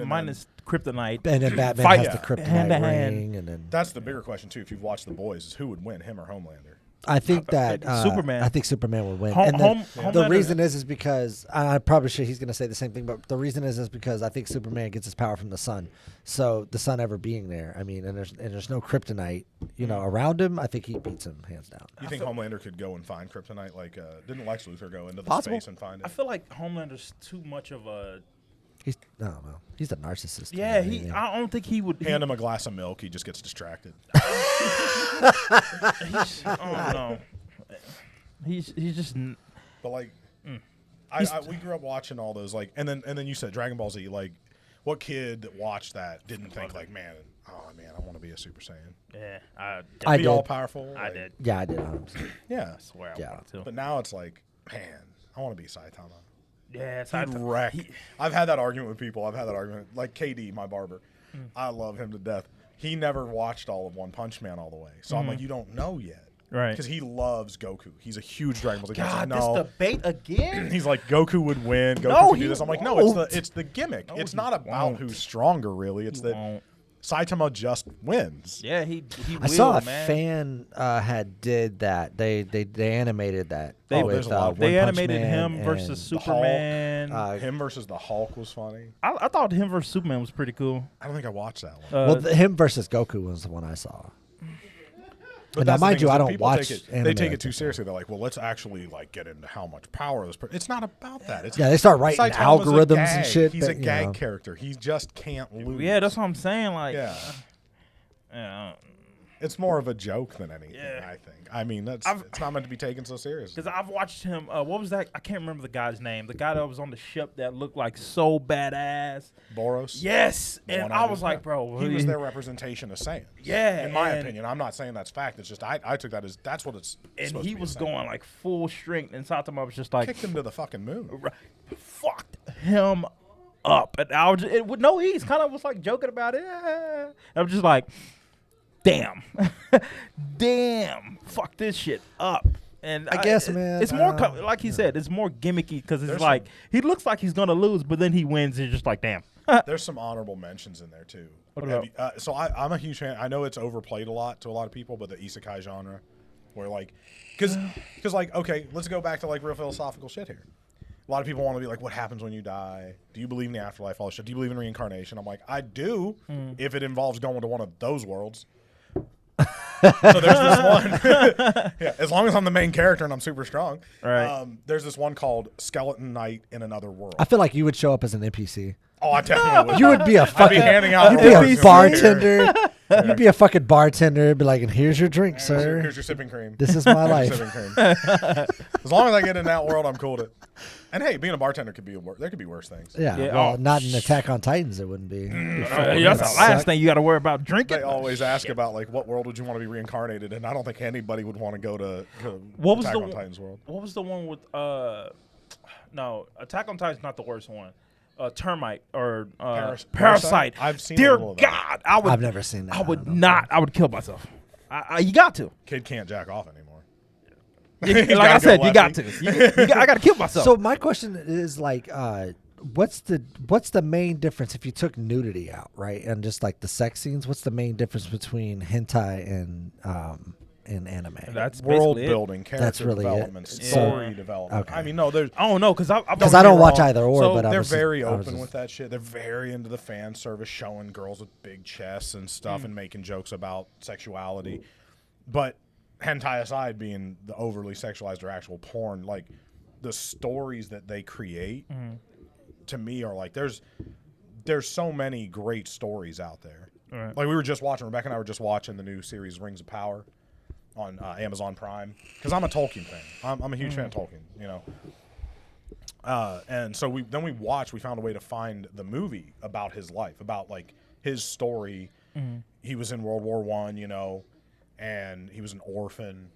minus kryptonite kryptonite. and then Batman fight has the kryptonite hand-to-hand. ring, and then That's the bigger question too. If you've watched The Boys, is who would win, him or Homelander? I think that Superman. I think Superman would win. Home- and Home- the Homelander- reason is because I'm probably sure he's going to say the same thing, but the reason is because I think Superman gets his power from the sun. So the sun ever being there, I mean, and there's no kryptonite, around him. I think he beats him hands down. You think Homelander could go and find kryptonite? Like, didn't Lex Luthor go into the Possible. space and find I it? feel like Homelander's too much of a. I don't know. He's a narcissist. Yeah, I don't think he would. Hand him a glass of milk, he just gets distracted. I don't know. He's just. But like, He's- we grew up watching all those and then you said Dragon Ball Z. Like, what kid that watched that didn't think like, man, I want to be a Super Saiyan. Yeah, I Be did. all powerful. I like, did. Yeah, I did. Honestly. Yeah, I swear I Yeah. wanted to. but now it's like, man, I want to be Saitama. Yeah, He'd wreck. I've had that argument with people. Like KD, my barber. I love him to death. He never watched all of One Punch Man all the way. So I'm like, you don't know yet. Right. Because he loves Goku. He's a huge Dragon Ball Z guy. God, He's like, no. this debate again. He's like, Goku would win. Goku No, could do he this. I'm like, no, won't. it's the gimmick. No, it's he not about won't. who's stronger, really. It's He that won't. Saitama just wins. Yeah, he I saw a man. fan did that. They animated that. They- with, there's a lot. One They Punch animated Man him versus the Hulk. Superman. Him versus the Hulk was funny. I thought him versus Superman was pretty cool. I don't think I watched that one. him versus Goku was the one I saw. But now, that's the mind thing you, is I when don't people watch take it, anime they take like it too that. seriously. They're like, well, let's actually like get into how much power this person. It's not about that. It's Yeah, they start writing Saitama's a algorithms gag. and shit. He's a that, gag character. He just can't lose. Yeah, that's what I'm saying. Like, Yeah. yeah. It's more of a joke than anything, Yeah. I think. I mean, it's not meant to be taken so seriously. Because I've watched him. What was that? I can't remember the guy's name. The guy that was on the ship that looked like so badass. Boros? Yes, The and one I did. was like, bro, He was their representation of Saiyans. Yeah, In my and- opinion. I'm not saying that's fact. It's just I took that as that's what it's and supposed he to be was a Saiyan. going like full strength, and Saitama was just like, Kicked him to the fucking moon. fucked him up, and I was just, with no ease. Kind of was like joking about it. I was just like, damn, damn, fuck this shit up. And I guess, man, it's more like he said, it's more gimmicky because it's There's like he looks like he's gonna lose, but then he wins. And you're just like, damn. There's some honorable mentions in there too. What Have about- you- so I'm a huge fan. I know it's overplayed a lot to a lot of people, but the isekai genre, where like, because like, okay, let's go back to like real philosophical shit here. A lot of people want to be like, what happens when you die? Do you believe in the afterlife? All this shit. Do you believe in reincarnation? I'm like, I do, if it involves going to one of those worlds. So there's this one. Yeah, as long as I'm the main character and I'm super strong. Right. There's this one called Skeleton Knight in Another World. I feel like you would show up as an NPC. Oh, I definitely would. You would be a I'd be fucking. handing out. You'd be a awards. bartender. You'd be a fucking bartender. Be like, and here's your drink, Here's sir. your sipping cream. This is my Here's life. your sipping cream. As long as I get in that world, I'm cool to. And hey, being a bartender could be there could be worse things. Yeah, Yeah, well, oh, not in Attack on Titans. It wouldn't be. That's the last thing you got to worry about drinking. They always ask about like what world would you want to be reincarnated in. I don't think anybody would want to go to What was Attack the on Titan's world. What was the one with no, Attack on Titan's not the worst one. Termite or Parasite. I've seen Dear a little of that. God, I would. I've never seen that. I would don't not. I would kill myself. You got to. Kid can't jack off anymore. Like He's I gotta said, go you got lefty. to. I got to kill myself. So my question is like, what's the main difference if you took nudity out, right, and just like the sex scenes? What's the main difference between hentai and anime? that's World basically it. building, character That's really it. development, So- story development. Okay. I mean, no, there's. I don't know because I Because I don't watch either or, So but they're I was very just, open with that shit. They're very into the fan service, showing girls with big chests and stuff, and making jokes about sexuality. But hentai aside, being the overly sexualized or actual porn, like the stories that they create, to me are like there's so many great stories out there. Right. Like we were just watching, Rebecca and I were just watching the new series Rings of Power on Amazon Prime because I'm a Tolkien fan. I'm a huge fan of Tolkien, you know. And so we found a way to find the movie about his life, about like his story. He was in World War I, you know, and he was an orphan,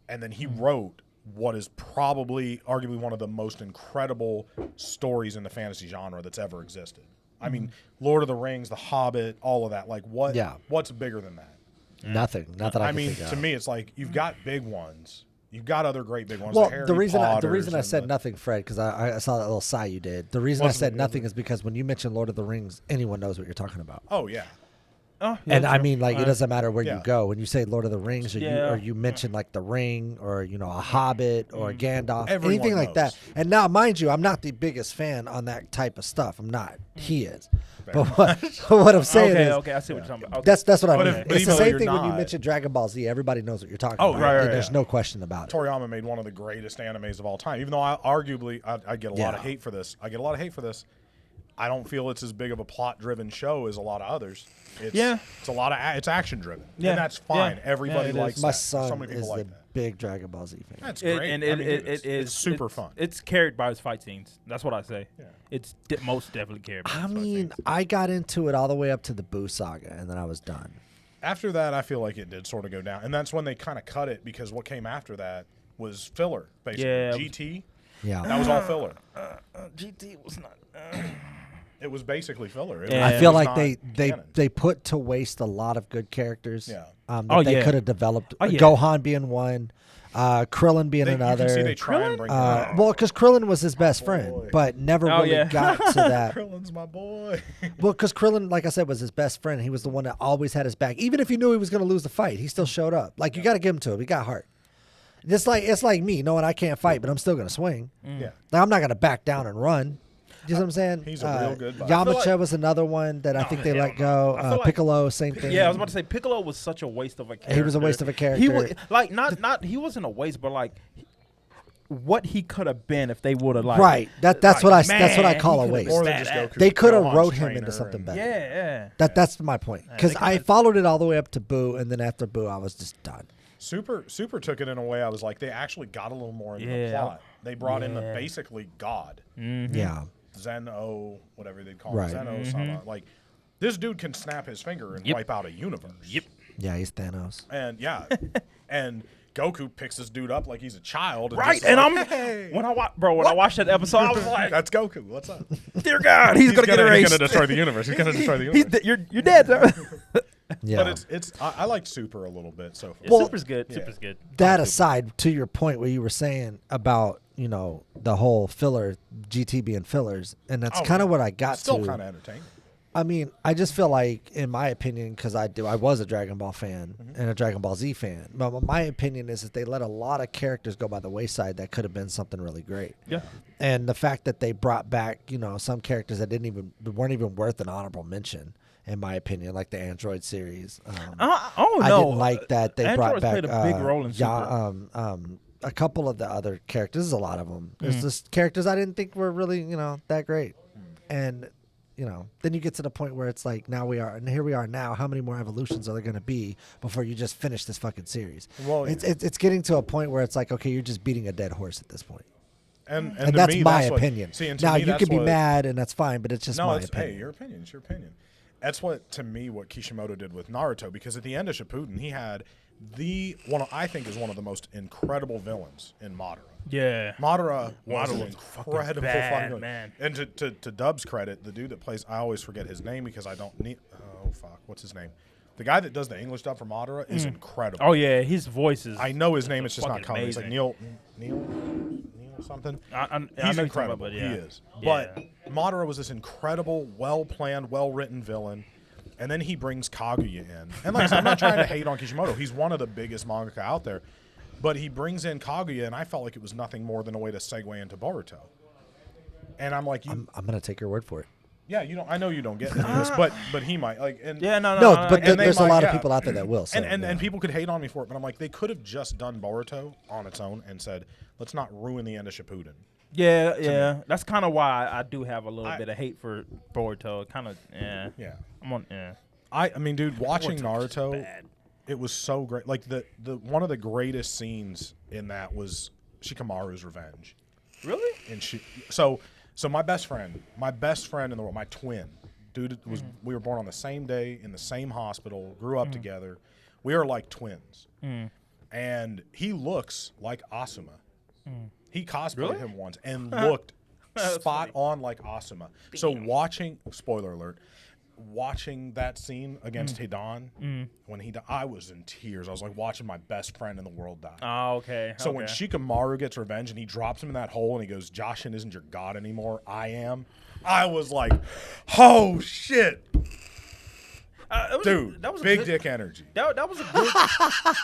and then he wrote what is probably arguably one of the most incredible stories in the fantasy genre that's ever existed. I mean, Lord of the Rings, The Hobbit, all of that. Like, what's bigger than that? Nothing. Not that I can think of. To me, it's like you've got big ones. You've got other great big ones. Well, the reason Potters I said nothing, Fred, because I saw that little sigh you did. The reason I said nothing is because when you mention Lord of the Rings, anyone knows what you're talking about. Oh, yeah. Oh, And I mean, like, it doesn't matter where you yeah. go. When you say Lord of the Rings, or you mention like the Ring, or a Hobbit, or a Gandalf, Everyone anything like that. knows. And now, mind you, I'm not the biggest fan on that type of stuff. I'm not. He is. But what I'm saying is, okay, I see what you're talking about. Okay. that's what I mean. but It's even the though same you're thing when you not- mention Dragon Ball Z. Everybody knows what you're talking Oh, about. right, And there's no question about it. Toriyama made one of the greatest animes of all time. Even though I get a lot of hate for this. I don't feel it's as big of a plot-driven show as a lot of others. It's a lot of it's action-driven, and that's fine. Everybody it likes is. My that. son So many people is like the that. big Dragon Ball Z fan. That's great. And I mean, it's super fun. It's carried by his fight scenes. That's what I say. Yeah. It's most definitely carried by I his fight mean, scenes. I got into it all the way up to the Boo saga, and then I was done. After that, I feel like it did sort of go down, and that's when they kind of cut it because what came after that was filler, basically. Yeah. GT, Yeah. that was all filler. GT was not. It was basically filler. Yeah. I It feel was like not they canon. put to waste a lot of good characters. Yeah. That they yeah. could have developed. Oh, yeah. Gohan being one, Krillin being You another. can see they try and bring Well, because Krillin was his best friend, boy. but never Oh, really yeah. got to that. Krillin's my boy. Well, because Krillin, like I said, was his best friend. He was the one that always had his back. Even if he knew he was going to lose the fight, he still showed up. Like, you got to give him to him. He got heart. It's like me, knowing I can't fight, but I'm still going to swing. Yeah. Like, I'm not going to back down and run. You know what I'm saying? He's a real good buddy. Yamcha was another one that I think they let go. I feel like- Piccolo, same thing. Yeah, I was about to say Piccolo was such a waste of a character. He was a waste of a character. He was like not he wasn't a waste, but like what he could have been if they would have like Right. That's what I man, call a he waste. More than just Badass. Goku. They could have Gohan's wrote him trainer into something and- better. Yeah. That's my point. Because they I kinda- followed it all the way up to Boo, and then after Boo, I was just done. Super took it in a way I was like, they actually got a little more into the Yeah. plot. They brought in the Yeah. basically God. Yeah. Zen-O, whatever they'd call Right. it. Zen-O sama. Like, this dude can snap his finger and wipe out a universe. Yep. Yeah, he's Thanos. And yeah. And Goku picks this dude up like he's a child. And Right, just and like, I'm hey, when I watched that episode, I was like, that's Goku. What's up? "Dear God, he's gonna get He's erased. gonna destroy the universe. He's gonna destroy the He's universe. you're dead." Sir. Yeah. But I like Super a little bit so far. Well, Super's good. yeah. Super's good. that aside, to your point where you were saying about, the whole filler, GT being fillers, and that's Oh, kind of yeah. what I got It's still to. kind of entertaining. I mean, I just feel like, in my opinion, because I was a Dragon Ball fan and a Dragon Ball Z fan, but my opinion is that they let a lot of characters go by the wayside that could have been something really great. Yeah. And the fact that they brought back, some characters that weren't even worth an honorable mention, in my opinion, like the Android series. I I didn't like that they brought Androids back played a big role in Super. a couple of the other characters. There's a lot of them. There's just characters I didn't think were really, that great. And then you get to the point where it's like, here we are now. How many more evolutions are there going to be before you just finish this fucking series? Well, It's getting to a point where it's like, okay, you're just beating a dead horse at this point. And And to that's me, my what- opinion. See, and to Now, me, you that's can be what- mad, and that's fine, but it's just my Hey, opinion. your opinion. It's your opinion. That's what Kishimoto did with Naruto, because at the end of Shippuden, he had I think is one of the most incredible villains in Madara. Yeah. Madara was an was fucking incredible bad, fucking villain. man. And to Dub's credit, the dude that plays, I always forget his name because I don't need. Oh fuck, what's his name? The guy that does the English dub for Madara is incredible. Oh yeah, his voice is. I know his name. It's just not fucking coming. It's like amazing. Neil something. I know He's you're talking incredible. about, but yeah. He is. Yeah. But Madara was this incredible, well-planned, well-written villain. And then he brings Kaguya in. And like I said, I'm not trying to hate on Kishimoto. He's one of the biggest mangaka out there. But he brings in Kaguya, and I felt like it was nothing more than a way to segue into Boruto. And I'm like, I'm going to take your word for it. yeah, you don't. I know you don't get this, but he might. Like, and Yeah, no. No, but and they there's a might- lot of yeah. people out there that will. So, and yeah. people could hate on me for it, but I'm like, they could have just done Boruto on its own and said, let's not ruin the end of Shippuden. Yeah. That's kind of why I do have a little bit of hate for Boruto. Kind of, yeah. Yeah. I'm on, yeah. I mean, dude, watching Boruto's just Naruto, bad. it was so great. Like the one of the greatest scenes in that was Shikamaru's revenge. Really? And so my best friend in the world, my twin, dude, was we were born on the same day in the same hospital, grew up together. We are like twins. And he looks like Asuma He cosplayed Really? him once and looked spot on like Asuma. So watching, spoiler alert, watching that scene against Hidan, when he died, I was in tears. I was like watching my best friend in the world die. Oh, okay. So when Shikamaru gets revenge and he drops him in that hole and he goes, Joshin isn't your god anymore, I am. I was like, oh shit. Dude, that was big dick energy. That was a good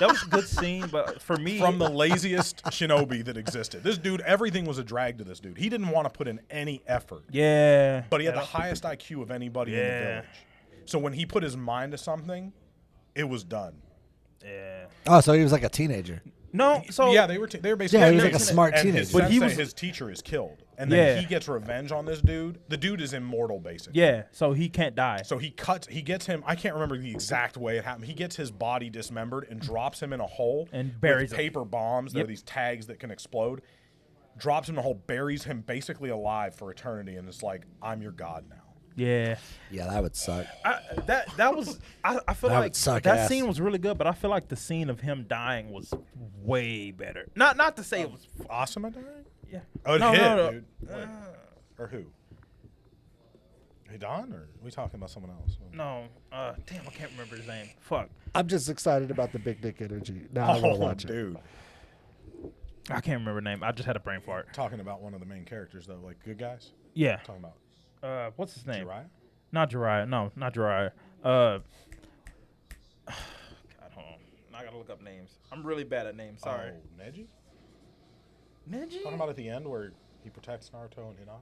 that was a good scene, but for me, From the laziest shinobi that existed. This dude, everything was a drag to this dude. He didn't want to put in any effort. Yeah. But he had the highest IQ of anybody in the village. So when he put his mind to something, it was done. Yeah. Oh, so he was like a teenager. No, so Yeah, they were basically. Yeah, he was like a smart and teenager. His But he sensei, was- his teacher is killed, and then Yeah. he gets revenge on this dude. The dude is immortal, basically. yeah, so he can't die. So he gets him. I can't remember the exact way it happened. He gets his body dismembered and drops him in a hole And buries with him. paper bombs. There are Yep. these tags that can explode. Drops him in a hole, buries him basically alive for eternity, and it's like, I'm your god now. Yeah. Yeah, that would suck. That was I feel That would like suck that ass. scene was really good, but I feel like the scene of him dying was way better. Not to say it was Asuma dying? yeah. Oh, it No, hit, no, no. dude. Wait. Or who? Hidan, or are we talking about someone else? No. Damn, I can't remember his name. Fuck. I'm just excited about the big dick energy. Now I want to watch it. Dude. I can't remember the name. I just had a brain fart. Talking about one of the main characters, though, like good guys. Yeah. Talking about What's his name? Jiraiya? Not Jiraiya. No, not Jiraiya. God, hold on. I gotta look up names. I'm really bad at names. Sorry. Oh, Neji? Neji? Talking about at the end where he protects Naruto and Hinata?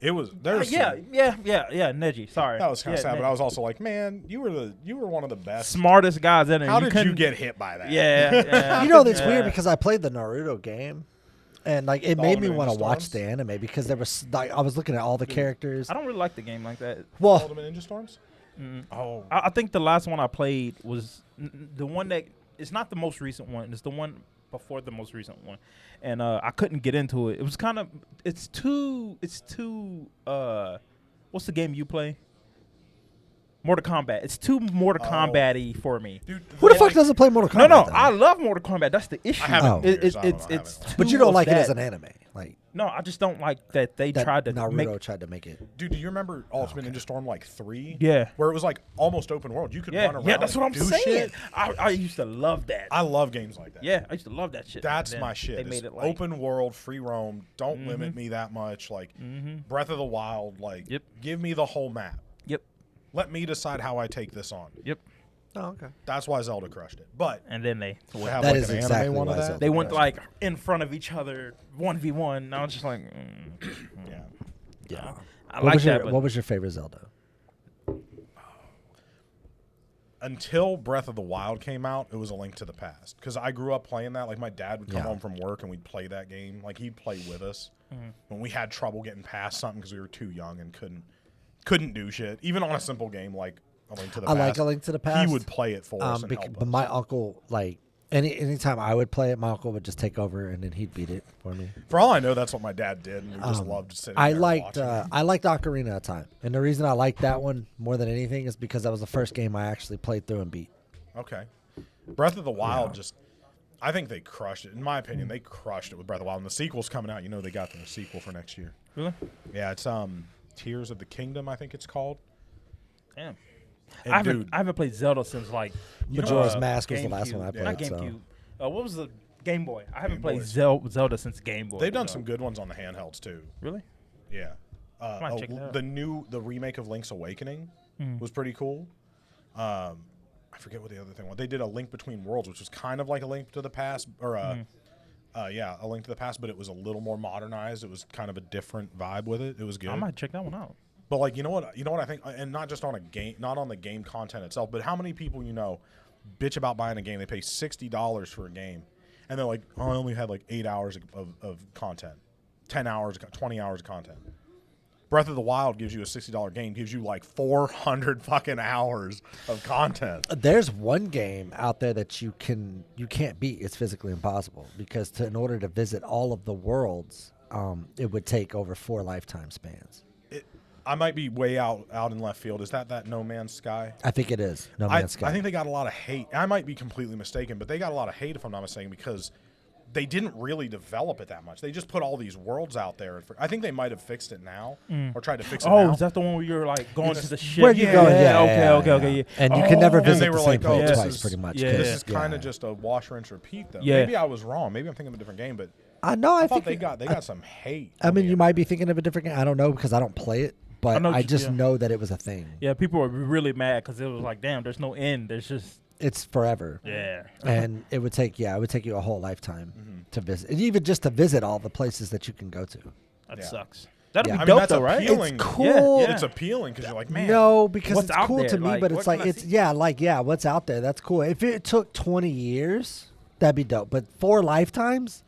It was there's yeah, some- Neji. Sorry. that was kind of sad, but Neji. I was also like, man, you were one of the best. Smartest guys in it. How did you couldn't- get hit by that? Yeah. yeah. You know, that's Yeah. weird because I played the Naruto game, and like it made me Ultimate want to Ninja watch Storms? the anime because there was like I was looking at all the characters. I don't really like the game like that. Well, Ultimate Ninja Storms? Oh, I think the last one I played was the one that it's not the most recent one. It's the one before the most recent one, and I couldn't get into it. It was kind of it's too what's the game you play? Mortal Kombat. It's too Mortal Kombat-y for me. dude. who the fuck doesn't play Mortal Kombat? No, then? I love Mortal Kombat. That's the issue. I haven't Oh. in years. I don't know, I It's haven't. But too you don't of like it as that. an anime, like No, I just don't like that they that tried to Naruto make. tried to make it. Dude, do you remember Ultimate Ninja Storm like 3? Yeah. Where it was like almost open world. You could run around. Yeah, that's what I'm and do saying. shit. I used to love that. I love games like that. Yeah, I used to love that shit. That's Then my shit. They It's made it like open world, free roam. Don't limit me that much. Like Breath of the Wild. Like, Yep. give me the whole map. Yep. Let me decide how I take this on. Yep. Oh, okay. That's why Zelda crushed it. But And then they to have That like is an exactly anime one why of that. Zelda they went crushed like in front of each other 1v1. And I was just like, Yeah. Yeah. I What like was your that. But What was your favorite Zelda? Until Breath of the Wild came out, it was A Link to the Past. Because I grew up playing that. Like, my dad would come Yeah. home from work and we'd play that game. Like, he'd play with us when we had trouble getting past something because we were too young and couldn't do shit. Even on a simple game like A Link to the I Past. like A Link to the Past. He would play it for us and help but us. my uncle like anytime I would play it, my uncle would just take over and then he'd beat it for me. For all I know, that's what my dad did, and we just loved sitting I there liked watching it. I liked Ocarina of Time, and the reason I liked that one more than anything is because that was the first game I actually played through and beat. Okay. Breath of the Wild just... I think they crushed it. In my opinion, they crushed it with Breath of the Wild. And the sequel's coming out. You know they got the sequel for next year. really? Yeah, it's Tears of the Kingdom, I think it's called. Damn. And I haven't played Zelda since like Majora's Mask was the last GameCube. one I played. Not so. GameCube. What was the Game Boy? I haven't Game played Boys. Zelda since Game Boy. They've done so- some good ones on the handhelds, too. Really? Yeah. might check that out. The remake of Link's Awakening was pretty cool. I forget what the other thing was. They did A Link Between Worlds, which was kind of like A Link to the Past, or A Link to the Past, but it was a little more modernized. It was kind of a different vibe with it. It was good. I might check that one out. But like, you know what I think, and not just on a game, not on the game content itself, but how many people bitch about buying a game? They pay $60 for a game, and they're like, "Oh, I only had like 8 hours of content, 10 hours, 20 hours of content." Breath of the Wild gives you a $60 game, gives you like 400 fucking hours of content. There's one game out there that you can't beat. It's physically impossible because in order to visit all of the worlds, it would take over 4 lifetime spans. I might be way out in left field. Is that No Man's Sky? I think it is. No Man's Sky. I think they got a lot of hate. I might be completely mistaken, but they got a lot of hate, if I'm not mistaken, because they didn't really develop it that much. They just put all these worlds out there. I think they might have fixed it now or tried to fix it now. Oh, is that the one where you're like going to the ship? Where you going? Yeah, Okay. And you can never visit they the were same like, place this twice, is- pretty much. yeah. This is kind of just a wash, rinse, repeat, though. Yeah. Maybe I was wrong. Maybe I'm thinking of a different game, but I know. I I thought think they got some hate. I mean, you might be thinking of a different game. I don't know because I don't play it, but I just know that it was a thing. Yeah, people were really mad because it was like, damn, there's no end. There's just It's forever. yeah. And it would take you a whole lifetime to visit, and even just to visit all the places that you can go to. That sucks. That'd Yeah. be I mean, dope that's though, right? appealing. It's cool. Yeah. It's appealing because you're like, man. No, because What's it's out cool there? to me, Like, but what it's like can I it's see? what's out there? That's cool. If it took 20 years, that'd be dope. But 4 lifetimes,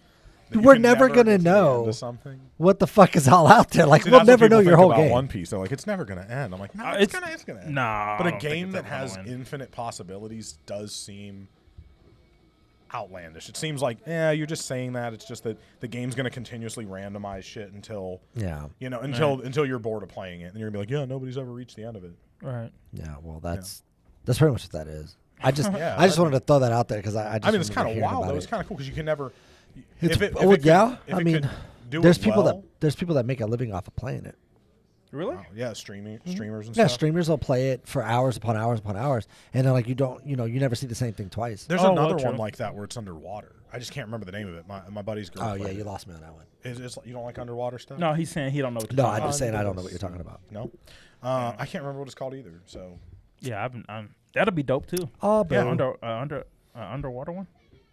that you we're can never gonna get to the end know of something. what the fuck is all out there. Like See, we'll that's what never know people your think whole about game. One Piece, they're like, it's never gonna end. I'm like, no, it's gonna end. Nah. But I a don't think game it's that ever has gonna win. infinite possibilities does seem outlandish. It seems like, you're just saying that. It's just that the game's going to continuously randomize shit until, until you're bored of playing it. And you're going to be like, yeah, nobody's ever reached the end of it. Right. Yeah, well, that's pretty much what that is. I just Yeah, wanted to throw that out there because I just it's kind of wild, though. it. It's kind of cool because you can never. It's, if it I mean, could do there's it people well, there's people that make a living off of playing it. Really? streamers and Yeah, stuff. streamers will play it for hours upon hours upon hours, and then like you never see the same thing twice. There's Oh, another well, one true. like that where it's underwater. I just can't remember the name of it. My buddy's girl. Oh yeah, played you it. lost me on that one. You don't like underwater stuff? No, he's saying he don't know what to No, talk I'm about. just saying I don't know what you're talking about. No. I can't remember what it's called either. So Yeah, that'll be dope too. Oh, Yeah, bro. underwater one.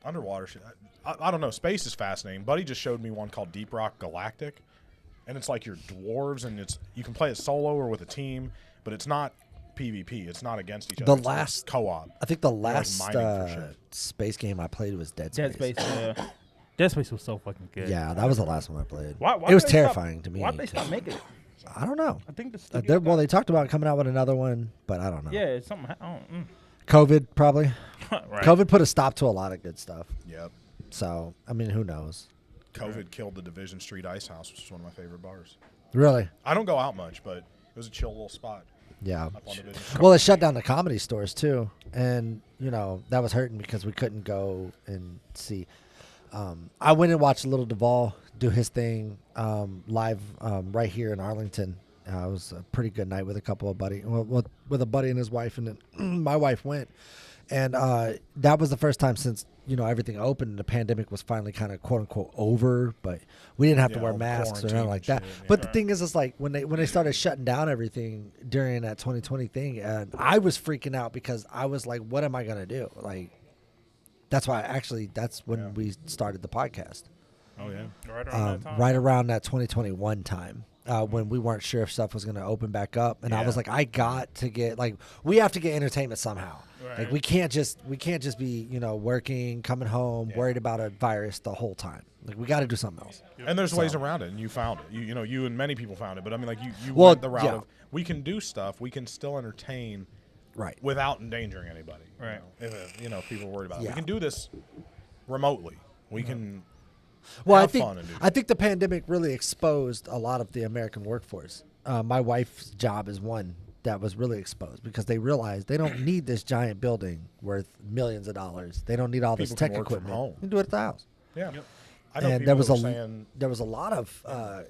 underwater shit. I don't know. Space is fascinating. Buddy just showed me one called Deep Rock Galactic, and it's like you're dwarves, and you can play it solo or with a team, but it's not PvP. It's not against each other. It's last co-op. I think the like last mining for shit. space game I played was Dead Space. Dead Space. Yeah. Dead Space was so fucking good. Yeah, that was the last one I played. Why it was did they terrifying to me. Why'd they stop making it? I don't know. I think the studio They talked about coming out with another one, but I don't know. yeah, it's something. COVID probably. Right. COVID put a stop to a lot of good stuff. Yep. So I mean, who knows? COVID killed the Division Street Ice House, which is one of my favorite bars. Really? I don't go out much, but it was a chill little spot. Yeah. Up on Division Street. Well, it shut down the comedy stores too, and that was hurting because we couldn't go and see. I went and watched Little Duval do his thing live right here in Arlington. It was a pretty good night with a couple of with a buddy and his wife, and then my wife went, and that was the first time since everything opened and the pandemic was finally kind of quote unquote over, but we didn't have to wear all the masks or quarantine anything like that. and shit, But the thing is, it's like when they started shutting down everything during that 2020 thing, and I was freaking out because I was like, what am I gonna do? Like, that's when we started the podcast. Oh yeah. Right around that time. Right around that 2021 time. When we weren't sure if stuff was going to open back up, and I was like, I got to get we have to get entertainment somehow. Right. Like we can't just be working, coming home, worried about a virus the whole time. Like we got to do something else. And there's ways around it, and you found it. You and many people found it. But I mean, like you Well, went the route yeah. of we can do stuff, we can still entertain, Right. without endangering anybody. Right. If people are worried about it, Yeah. we can do this remotely. We can. Well, have fun and do I think the pandemic really exposed a lot of the American workforce. My wife's job is one that was really exposed because they realized they don't need this giant building worth millions of dollars. They don't need all this People can tech work from equipment. home. You can do it at the house. Yeah. I know And people there was that were saying, there was a lot of a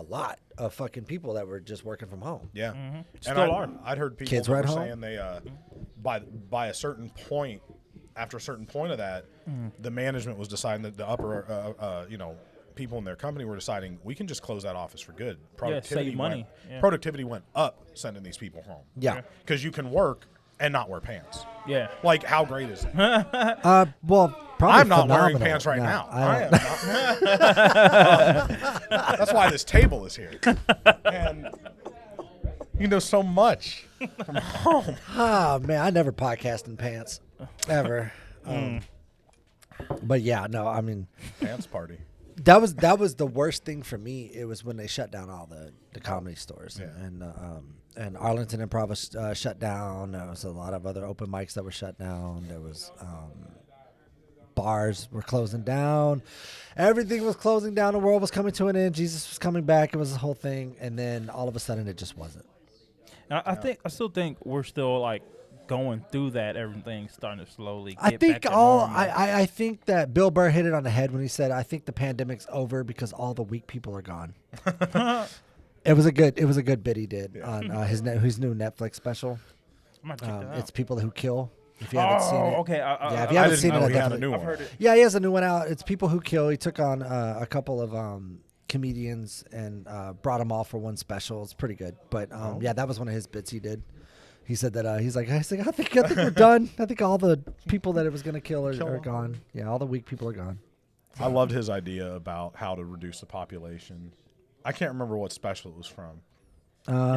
lot of fucking people that were just working from home. yeah, Mm-hmm. and Still are. I'd heard people Kids that were were at home? saying they by a certain point, after a certain point of that, the management was deciding that the upper people in their company were deciding we can just close that office for good. save money. Yeah. Productivity went up sending these people home. Yeah. because you can work and not wear pants. Yeah. Like, how great is that? Well, probably I'm not wearing phenomenal. pants right No, now. I I don't- am not. That's why this table is here. And you can do so much from home. Oh man, I never podcast in pants, ever. But yeah, no, I mean Pants party. that was the worst thing for me. It was when they shut down all the comedy stores, Yeah. and Arlington Improv was shut down. There was a lot of other open mics that were shut down. There was bars were closing down. Everything was closing down. The world was coming to an end. Jesus was coming back. It was the whole thing, and then all of a sudden, it just wasn't. And I still think we're still like going through that, everything's starting to slowly get I think back to normal. I think that Bill Burr hit it on the head when he said, "I think the pandemic's over because all the weak people are gone." It was a good bit he did on his new Netflix special. I might check that out. It's People Who Kill. If you haven't seen it, okay. yeah, if you I haven't didn't seen know it, he had a definitely. new I've one. heard it. Yeah, he has a new one out. It's People Who Kill. He took on a couple of comedians and brought them all for one special. It's pretty good. But yeah, that was one of his bits he did. He said that he's like, I think we're done. I think all the people that it was gonna kill are gone. Yeah, all the weak people are gone. I loved his idea about how to reduce the population. I can't remember what special it was from.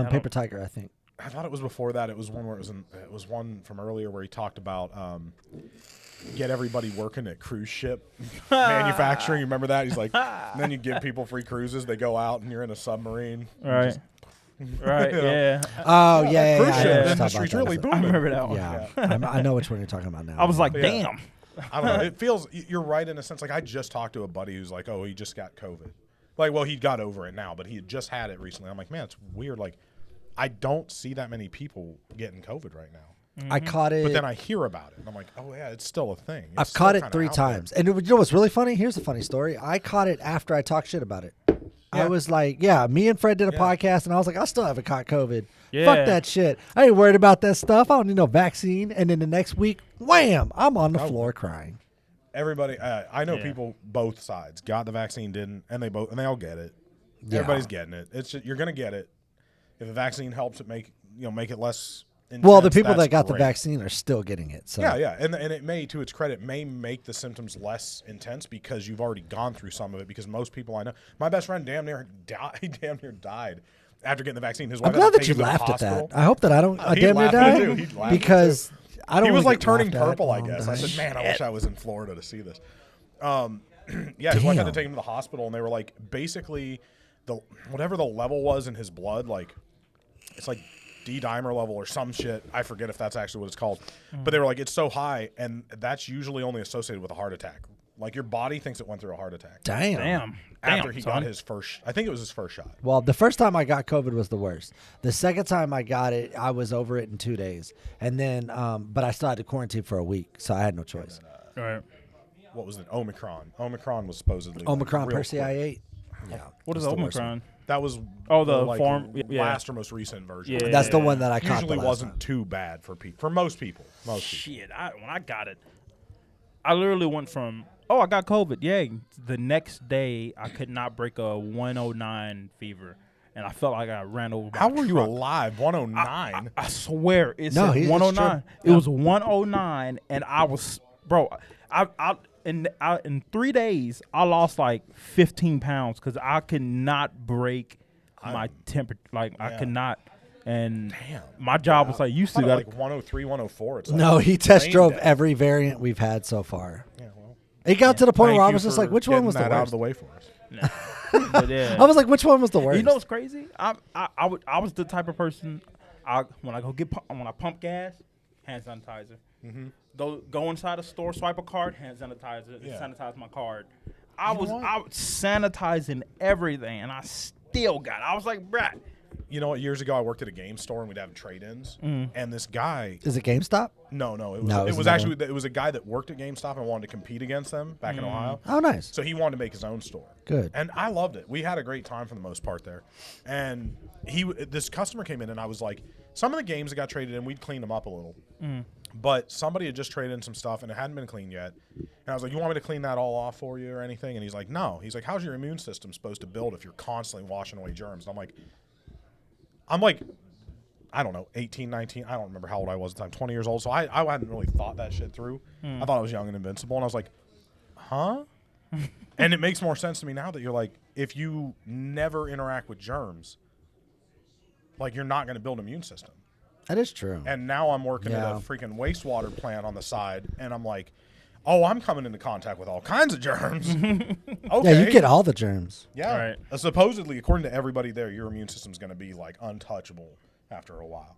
Paper Tiger, I think. I thought it was before that. It was one where it was one from earlier where he talked about get everybody working at cruise ship manufacturing. You remember that? He's like, and then you give people free cruises. They go out and you're in a submarine. Right. Right. You know. Yeah. Oh yeah, Cruise ship yeah. industry's really I booming. remember that one. Yeah, I know which one you're talking about now. I was like, Yeah. damn. I don't know. It feels you're right in a sense. Like I just talked to a buddy who's like, oh, he just got COVID. Like, well, he got over it now, but he had just had it recently. I'm like, man, it's weird. Like, I don't see that many people getting COVID right now. I caught it. But then I hear about it, and I'm like, oh, yeah, it's still a thing. It's I've still caught it kinda 3 out there. times. And you know what's really funny? Here's a funny story. I caught it after I talked shit about it. I Yeah. was like, me and Fred did a podcast, and I was like, I still haven't caught COVID. Yeah. Fuck that shit. I ain't worried about that stuff. I don't need no vaccine. And then the next week, wham, I'm on the floor crying. Everybody, I know Yeah. people both sides got the vaccine, didn't, and they all get it. Yeah. Everybody's getting it. It's just, you're gonna get it. If the vaccine helps it make it less intense, Well, the people that's that got the great. vaccine are still getting it. So Yeah, and it may, to its credit, may make the symptoms less intense because you've already gone through some of it. Because most people I know, my best friend damn near died after getting the vaccine. His wife I'm glad had to that take you him to the laughed at that. hospital. I hope that I don't. I He'd damn near laugh at it die too. He'd laugh at it because I don't. He was really like get turning laughed at purple, I when I'm guess. I dying. said, man, I wish I was in Florida to see this. Yeah, his wife had to Damn. take him to the hospital, and they were like, basically, whatever the level was in his blood, like, it's like D-dimer level or some shit. I forget if that's actually what it's called. But they were like, it's so high, and that's usually only associated with a heart attack. Like, your body thinks it went through a heart attack. Damn. After he son. got his first, I think it was his first shot. Well, the first time I got COVID was the worst. The second time I got it, I was over it in 2 days, and then, but I still had to quarantine for a week, so I had no choice. Right. What was it? Omicron. Omicron was supposedly Omicron like, real Persei quick. 8. Yeah, What is that's the worst Omicron? That was The form. Yeah. last or most recent version. Yeah. That's the one that I caught. Usually the last wasn't time. too bad for most people. Shit. When I got it, I literally went from I got COVID. Yay. The next day, I could not break a 109 fever, and I felt like I ran over. By How a were you truck. alive? 109. I swear it No, said he's 109. true. It was 109, and I was, bro. In 3 days, I lost like 15 pounds because I could not break my temperature. Like I could not. And Damn. my job was like, you still got like 103, 104. It's like No, he test brain drove dead. every variant we've had so far. Yeah, well, It got to the point thank where I you was just for like, which one getting was the that out of worst? the way for us. But yeah. I was like, which one was the worst? You know what's crazy? I was the type of person when I pump gas, hand sanitizer. Mm-hmm. Go inside a store, swipe a card, hand sanitizer, Yeah. sanitize my card. I know was what? sanitizing everything, and I still got it. I was like, bruh. You know what? Years ago, I worked at a game store and we'd have trade-ins, and this guy. Is it GameStop? No, it was. No, it it's was another actually. It was a guy that worked at GameStop and wanted to compete against them back in Ohio. Oh, nice. So he wanted to make his own store. Good. And I loved it. We had a great time for the most part there. And this customer came in, and I was like, some of the games that got traded in, we'd clean them up a little. But somebody had just traded in some stuff, and it hadn't been cleaned yet. And I was like, you want me to clean that all off for you or anything? And he's like, no. He's like, how's your immune system supposed to build if you're constantly washing away germs? And I'm like, I don't know, 18, 19. I don't remember how old I was at the time, 20 years old. So I hadn't really thought that shit through. I thought I was young and invincible. And I was like, huh? And it makes more sense to me now that you're like, if you never interact with germs, like you're not going to build an immune system. That is true. And now I'm working at a freaking wastewater plant on the side, and I'm like, oh, I'm coming into contact with all kinds of germs. Okay. Yeah, you get all the germs. Yeah. Right. Supposedly, according to everybody there, your immune system's going to be like untouchable after a while.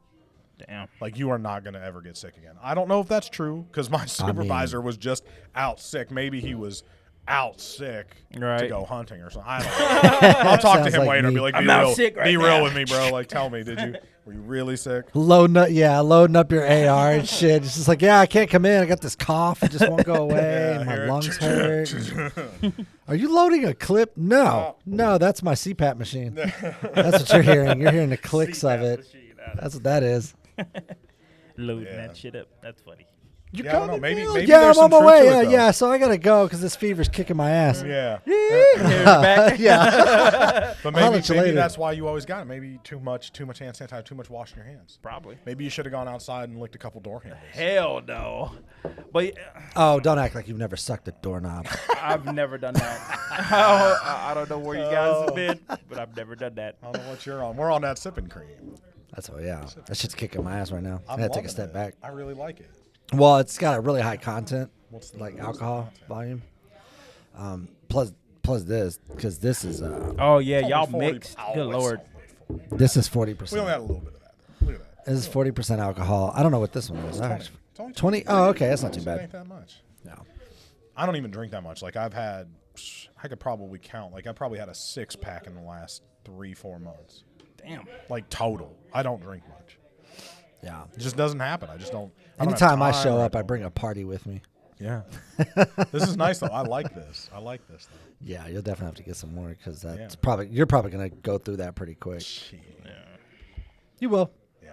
Damn. Like you are not going to ever get sick again. I don't know if that's true because my supervisor was just out sick. Maybe he was out sick to Right. go hunting or something. I don't know. I'll talk to Sounds him like later and me. be like, I'm be out real, sick right be real now. with me, bro. Like, tell me, did you? Were you really sick? Loading up your AR and shit. It's just like, yeah, I can't come in. I got this cough. It just won't go away. And my lungs hurt. Are you loading a clip? No, that's my CPAP machine. That's what you're hearing. You're hearing the clicks of it. That's what that is. Loading that shit up. That's funny. You I don't know. Maybe I'm there's on some my truth way. to it, Yeah, so I gotta go because this fever's kicking my ass. Yeah. Yeah. But I'll let you maybe later. that's why you always got it. Maybe too much hand sanitizer, too much washing your hands. Probably. Maybe you should have gone outside and licked a couple door handles. Hell no. But Oh, don't act like you've never sucked a doorknob. I've never done that. I don't know where you guys have been, but I've never done that. I don't know what you're on. We're on that sipping cream. That's what. Yeah, that shit's kicking my ass right now. I gotta take a step back. I really like it. Well, it's got a really high content, What's like the alcohol content? volume. Plus this, because this is Oh yeah, It's y'all only 40 mixed. Oh, Good it's lord. this only 40. is 40%. We only had a little bit of that. Look at that. This is 40% alcohol. I don't know what this one is. It's 20. It's only 20. Oh, okay, that's not too It bad. ain't that much. No. I don't even drink that much. Like I could probably count. Like I probably had a 6-pack in the last 3-4 months. Damn. Like total. I don't drink much. Yeah. It just doesn't happen. I just don't. I don't have Anytime I time show or up, I don't- bring a party with me. Yeah. This is nice though. I like this. Though. Yeah, you'll definitely have to get some more because that's Yeah. you're probably gonna go through that pretty quick. Shit. You will. Yeah.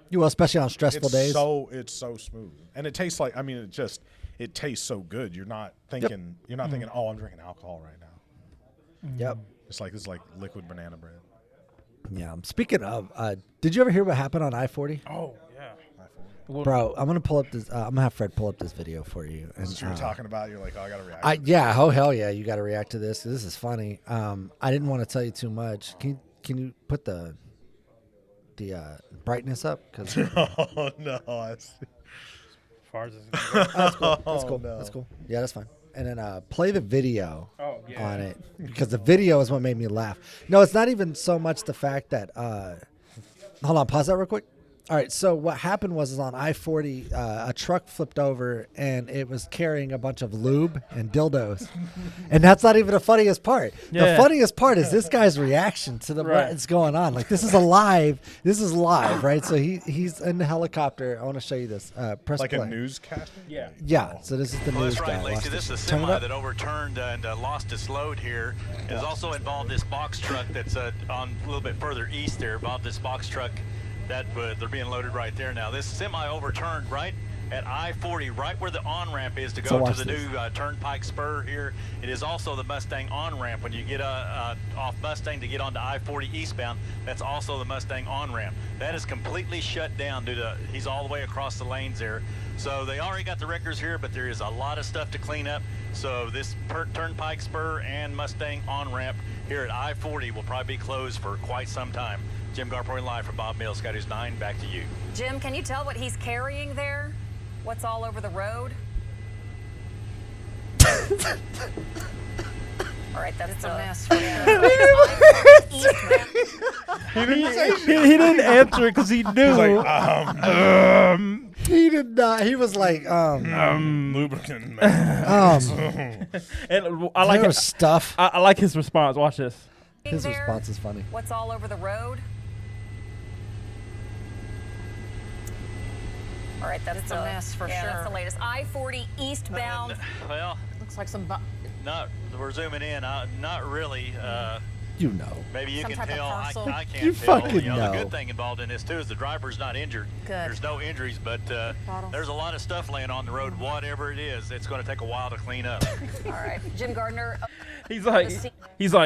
You will, especially on stressful days. It's so smooth, and it tastes like. I mean, it tastes so good. You're not thinking. You're not thinking. Oh, I'm drinking alcohol right now. Yep. It's like liquid banana bread. Yeah. Speaking of, did you ever hear what happened on I-40? Oh yeah. Well, Bro, I'm gonna pull up this. I'm gonna have Fred pull up this video for you. And That's what you're talking about. You're like, oh, I gotta react. oh hell yeah, you got to react to this. This is funny. I didn't want to tell you too much. Can you put the brightness up? Cause Oh no. as far as it's gonna go. that's cool. That's Oh, cool. no. That's cool. Yeah, that's fine. And then play the video Oh yeah. on it because the video is what made me laugh. No, it's not even so much the fact that. Hold on, pause that real quick. All right, so what happened was on I-40, a truck flipped over and it was carrying a bunch of lube and dildos, and that's not even the funniest part. Yeah. The funniest part is this guy's reaction to Right. what's going on. Like this is live, right? So he's in the helicopter. I want to show you this. Press Like play. a newscaster. Yeah. Yeah, so this is the Well, news that's guy. right, Watch Lacey. This is a Turn it semi up. that overturned and lost its load here. It has also involved this box truck that's on a little bit further east there. Involved this box truck that they're being loaded right there now. This semi overturned right at I-40, right where the on-ramp is to So go watch to the this. new Turnpike Spur here. It is also the Mustang on-ramp. When you get off Mustang to get onto I-40 eastbound, that's also the Mustang on-ramp. That is completely shut down due to, he's all the way across the lanes there. So they already got the wreckers here, but there is a lot of stuff to clean up. So this Turnpike Spur and Mustang on-ramp here at I-40 will probably be closed for quite some time. Jim Garpoint live from Bob Mills, Sky News 9, back to you. Jim, can you tell what he's carrying there? What's all over the road? All right, that's a mess. He didn't answer it because he knew. He did not. He was like, Lubricant. Man. And I like there it. was stuff. I like his response. Watch this. His there? response is funny. What's all over the road? All right, that's It's a mess for yeah, sure. that's the latest. I-40 eastbound. Well, Looks like some we're zooming in. Not really. You know. Maybe you Some can type of tell. parcel. I can't You tell. fucking The know. good thing involved in this too is the driver's not injured. Good. There's no injuries, but Bottles. there's a lot of stuff laying on the road. Whatever it is, it's going to take a while to clean up. All right, Jim Gardner. He's like,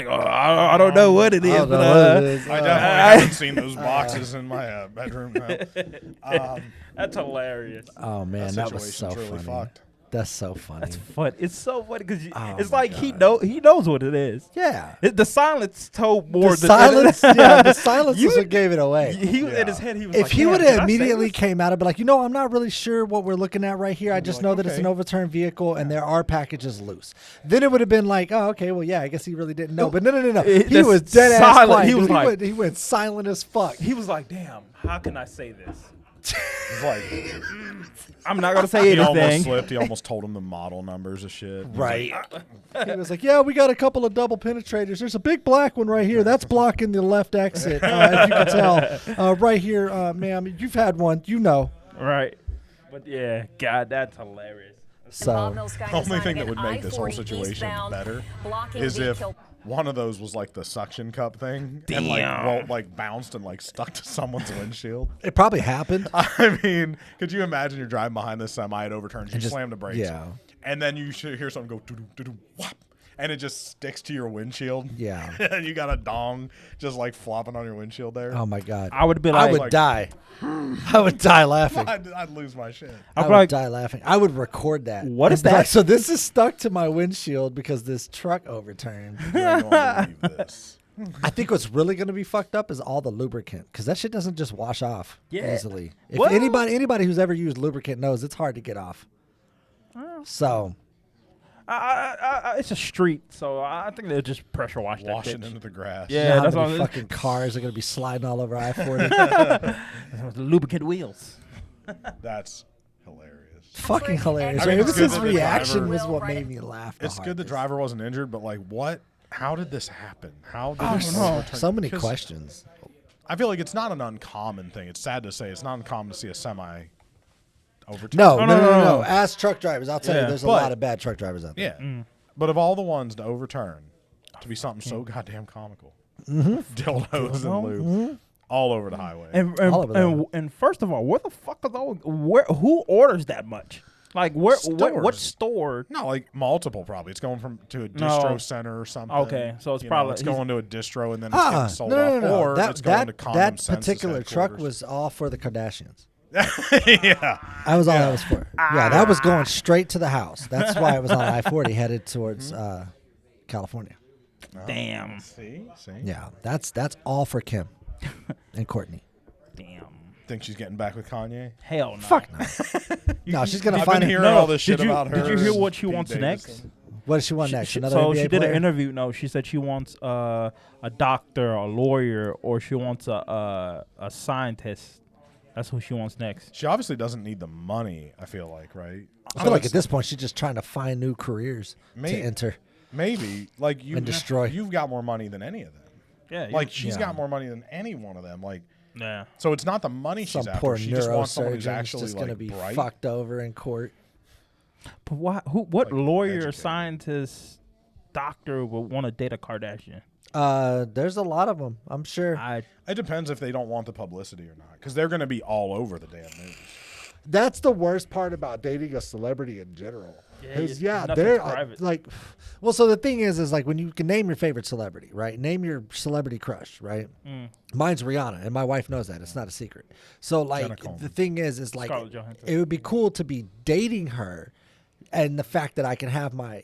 oh, I don't know what it is, I don't but know what it is. I definitely haven't seen those boxes in my bedroom. No. that's hilarious. Oh man, that was so situation's really funny. fucked. That's so funny. That's fun. It's so funny because Oh it's my like he knows what it is. Yeah. The silence told more The than silence, yeah, the silence You is what gave it away. He was in his head. He was If like, he "Damn, would did have I say immediately this?" came out and be like, I'm not really sure what we're looking at right here. I just like, know that it's an okay. overturned vehicle and there are packages loose. Then it would have been like, oh, okay, well, yeah, I guess he really didn't know. But no. He That's was dead ass silent. quiet. He was dude. like- he went silent as fuck. He was like, "Damn, how can I say this?" It's like I'm not gonna say he almost anything. slipped. He almost told him the model numbers of shit. He's Right. like, He was like, yeah, we got a couple of double penetrators. There's a big black one right here. That's blocking the left exit, as you can tell. Right here, ma'am, you've had one. You know. Right. But yeah, God, that's hilarious. So the only thing that would make this whole situation better is if one of those was like the suction cup thing and like bounced and like stuck to someone's windshield. it probably happened. I mean, could you imagine you're driving behind this semi, it overturns, you slam the brakes, yeah. and then you should hear something go doo-doo, doo-doo, whop, and it just sticks to your windshield. Yeah. And you got a dong just like flopping on your windshield there. Oh my God. I would be I like, would die. I would die laughing. I'd lose my shit. I I'd be would like, die laughing. I would record that. What is I'd be that? like, so this is stuck to my windshield because this truck overturned. You ain't gonna believe this. I think what's really going to be fucked up is all the lubricant because that shit doesn't just wash off easily. If What? anybody who's ever used lubricant knows it's hard to get off. So it's a street, so I think they'll just pressure wash that Washing bitch. into the grass. Yeah. you know how that's many all. fucking cars are going to be sliding all over I-40? Lubricant wheels. That's hilarious. Fucking hilarious. I mean, It it's was good his that the reaction driver- was what made me laugh. It's good the driver wasn't injured, but like, what? How did this happen? How did I this don't know. overturn? So many 'Cause questions. I feel like it's not an uncommon thing. It's sad to say it's not uncommon to see a semi overturn. No. As truck drivers, I'll tell you, Yeah. there's a But- lot of bad truck drivers out there. Yeah. But of all the ones to overturn, to be something so goddamn comical, dildos and lube all over the highway. All of them. And first of all, where the fuck are those? Who orders that much? Like what Stores. store? No, like multiple probably. It's going to a distro No. center or something. Okay, so it's You know, probably- it's going to a distro and then it's getting sold off, No. or it's going to Common That Sense's particular truck headquarters. was all for the Kardashians. Yeah. That was all that was for. Yeah, that was going straight to the house. That's why it was on I-40 headed towards California. Damn. See? Yeah, that's all for Kim and Courtney. Damn. Think she's getting back with Kanye? Hell no. Fuck no. No, she's gonna I've find been it. hearing No, all this shit did you- about her. did you hear and what she Pete wants Davidson. next? What does she want next? Another So NBA she did player? an interview. No, she said she wants a doctor, a lawyer, or she wants a scientist. That's who she wants next. She obviously doesn't need the money, I feel like, right? I feel like at this point she's just trying to find new careers to enter. Maybe. Like you And destroy. You've got more money than any of them. Yeah. Like she's yeah. got more money than any one of them. Like yeah. so it's not the money Some she's after. poor She just wants someone who's neurosurgeon's actually just like gonna be bright. fucked over in court. But what Like, lawyer, educated. scientist, doctor would want to date a Kardashian? There's a lot of them, I'm sure. It depends if they don't want the publicity or not, because they're going to be all over the damn news. That's the worst part about dating a celebrity in general. it's Yeah, nothing they're private. like, well, so the thing is like when you can name your favorite celebrity, right? Name your celebrity crush, right? Mine's Rihanna, and my wife knows that. It's not a secret. So Jenna like Coleman. the thing is like Scarlett Johansson. it would be cool to be dating her. And the fact that I can have my,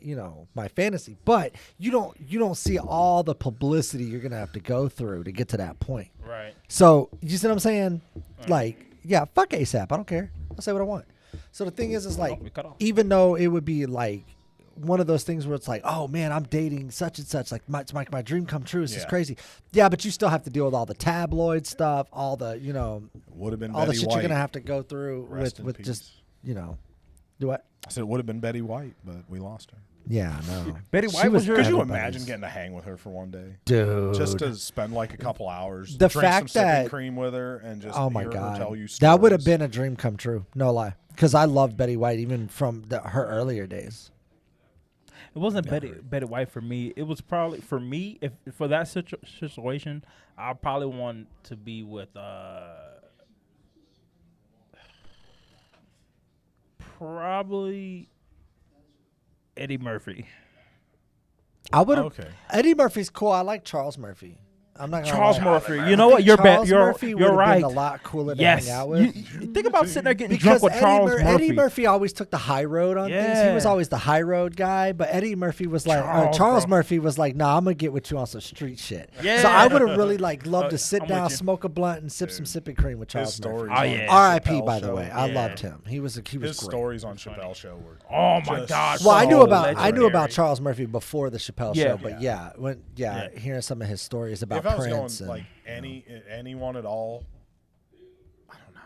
my fantasy, but you don't see all the publicity you're gonna have to go through to get to that point. Right. So you see what I'm saying? Like, yeah, fuck ASAP. I don't care. I'll say what I want. So the thing is like, we cut off. even though it would be like one of those things where it's like, oh man, I'm dating such and such, like my dream come true. This is Yeah. crazy. Yeah, but you still have to deal with all the tabloid stuff, all the Would have been all the Betty shit White. you're gonna have to go through Rest in with peace. just do what? I said it would have been Betty White, but we lost her. Yeah, no. Betty She White was your. Could you everybody's- imagine getting to hang with her for one day? Dude. Just to spend like a couple hours, The drink fact some sipping that- cream with her, and just Oh my hear her god, tell you stories. that would have been a dream come true. No lie, because I loved Betty White even from her earlier days. It wasn't Betty White for me. It was probably for me. If for that situation, I probably want to be with probably Eddie Murphy. I would have. Okay. Eddie Murphy's cool. I like Charles Murphy. I'm not gonna Charles lie. Murphy. You know what? You're Charles You're Murphy you're would've right. Been a lot cooler to Yes. hang out with. You think about sitting there getting Because drunk with Charles Murphy. Eddie Murphy always took the high road on things. He was Yeah. always the high road guy, but Eddie Murphy was like, Charles, bro. Murphy was like, nah, I'm gonna get with you on some street shit. Yeah. So I would have really loved to sit I'm down, with you. smoke a blunt, and sip some sipping cream with Charles His Murphy. stories. Oh, on yeah. R.I.P. Chappelle by the Show. way, I Yeah. loved him. He was His great. stories on Chappelle Show were. Oh my just God. Well, I knew so about legendary. Charles Murphy before the Chappelle Yeah. show, but Yeah. hearing some of his stories about If I was Prince going and like anyone at all, I don't know.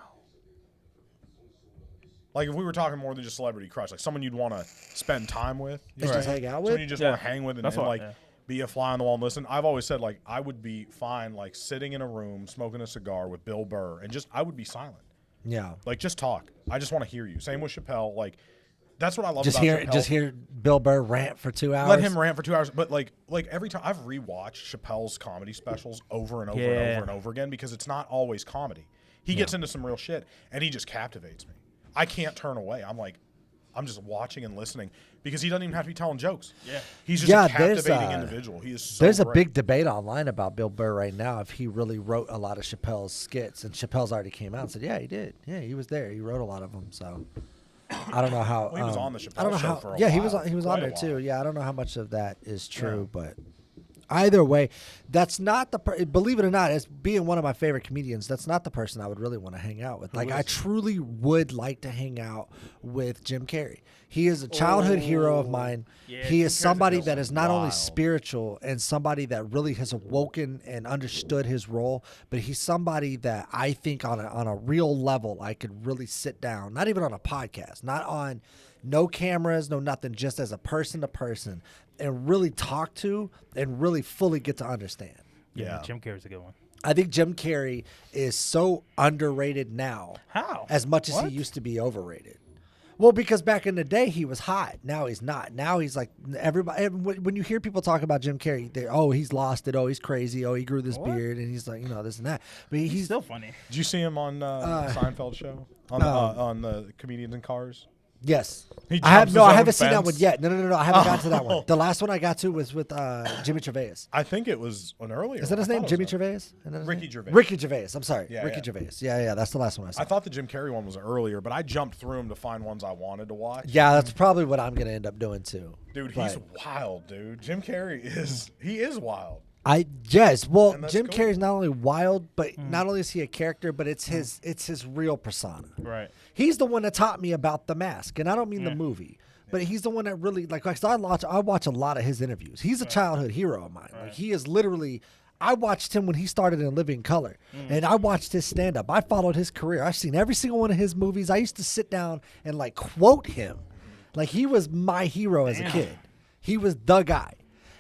Like, if we were talking more than just celebrity crush, like someone you'd want to spend time with. And just hang out with? Someone you just want to hang with and like, be a fly on the wall and listen. I've always said, like, I would be fine, like, sitting in a room, smoking a cigar with Bill Burr, and I would be silent. Yeah. Like, just talk. I just want to hear you. Same with Chappelle. Like, that's what I love just about hear, Chappelle. Just hear Bill Burr rant for 2 hours. Let him rant for 2 hours. But, like every time, I've rewatched Chappelle's comedy specials over and over and over and over again because it's not always comedy. He gets into some real shit, and he just captivates me. I can't turn away. I'm just watching and listening because he doesn't even have to be telling jokes. Yeah. He's just a captivating individual. He is so There's great. a big debate online about Bill Burr right now if he really wrote a lot of Chappelle's skits. And Chappelle's already came out and said, yeah, he did. Yeah, he was there. He wrote a lot of them. So I don't know how. Well, he was on the Chappelle I don't know show how, for a yeah, while. he was on there too. Yeah, I don't know how much of that is true, but either way, that's not the believe it or not, as being one of my favorite comedians, that's not the person I would really want to hang out with. Like, I truly would like to hang out with Jim Carrey. He is a childhood hero of mine. Yeah, he is somebody that is not only spiritual and somebody that really has awoken and understood his role, but he's somebody that I think on a real level I could really sit down, not even on a podcast, not on no cameras, no nothing, just as a person to person, and really talk to and really fully get to understand. Yeah, Jim Carrey's a good one. I think Jim Carrey is so underrated now. How? As much as he used to be overrated. Well, because back in the day he was hot. Now he's not. Now he's like everybody. When you hear people talk about Jim Carrey, he's lost it. Oh, he's crazy. Oh, he grew this beard, and he's like, this and that. But he's still funny. Did you see him on Seinfeld show on the Comedians in Cars? Yes. I haven't seen that one yet. No. I haven't gotten to that one. The last one I got to was with Jimmy Gervais. I think it was an earlier. Is that his name? Jimmy Gervais? Ricky Gervais. Ricky Gervais. I'm sorry. Yeah, Ricky Gervais. Yeah. That's the last one I saw. I thought the Jim Carrey one was earlier, but I jumped through them to find ones I wanted to watch. Yeah, that's probably what I'm going to end up doing too. Dude, he's wild, dude. Jim Carrey is wild. Jim Carrey's not only wild, but not only is he a character, but it's his real persona. Right. He's the one that taught me about The Mask, and I don't mean the movie, but he's the one that really I watch a lot of his interviews. He's a childhood hero of mine. Right. Like, he is literally. I watched him when he started in Living Color, and I watched his stand-up. I followed his career. I've seen every single one of his movies. I used to sit down and quote him, like he was my hero as a kid. He was the guy,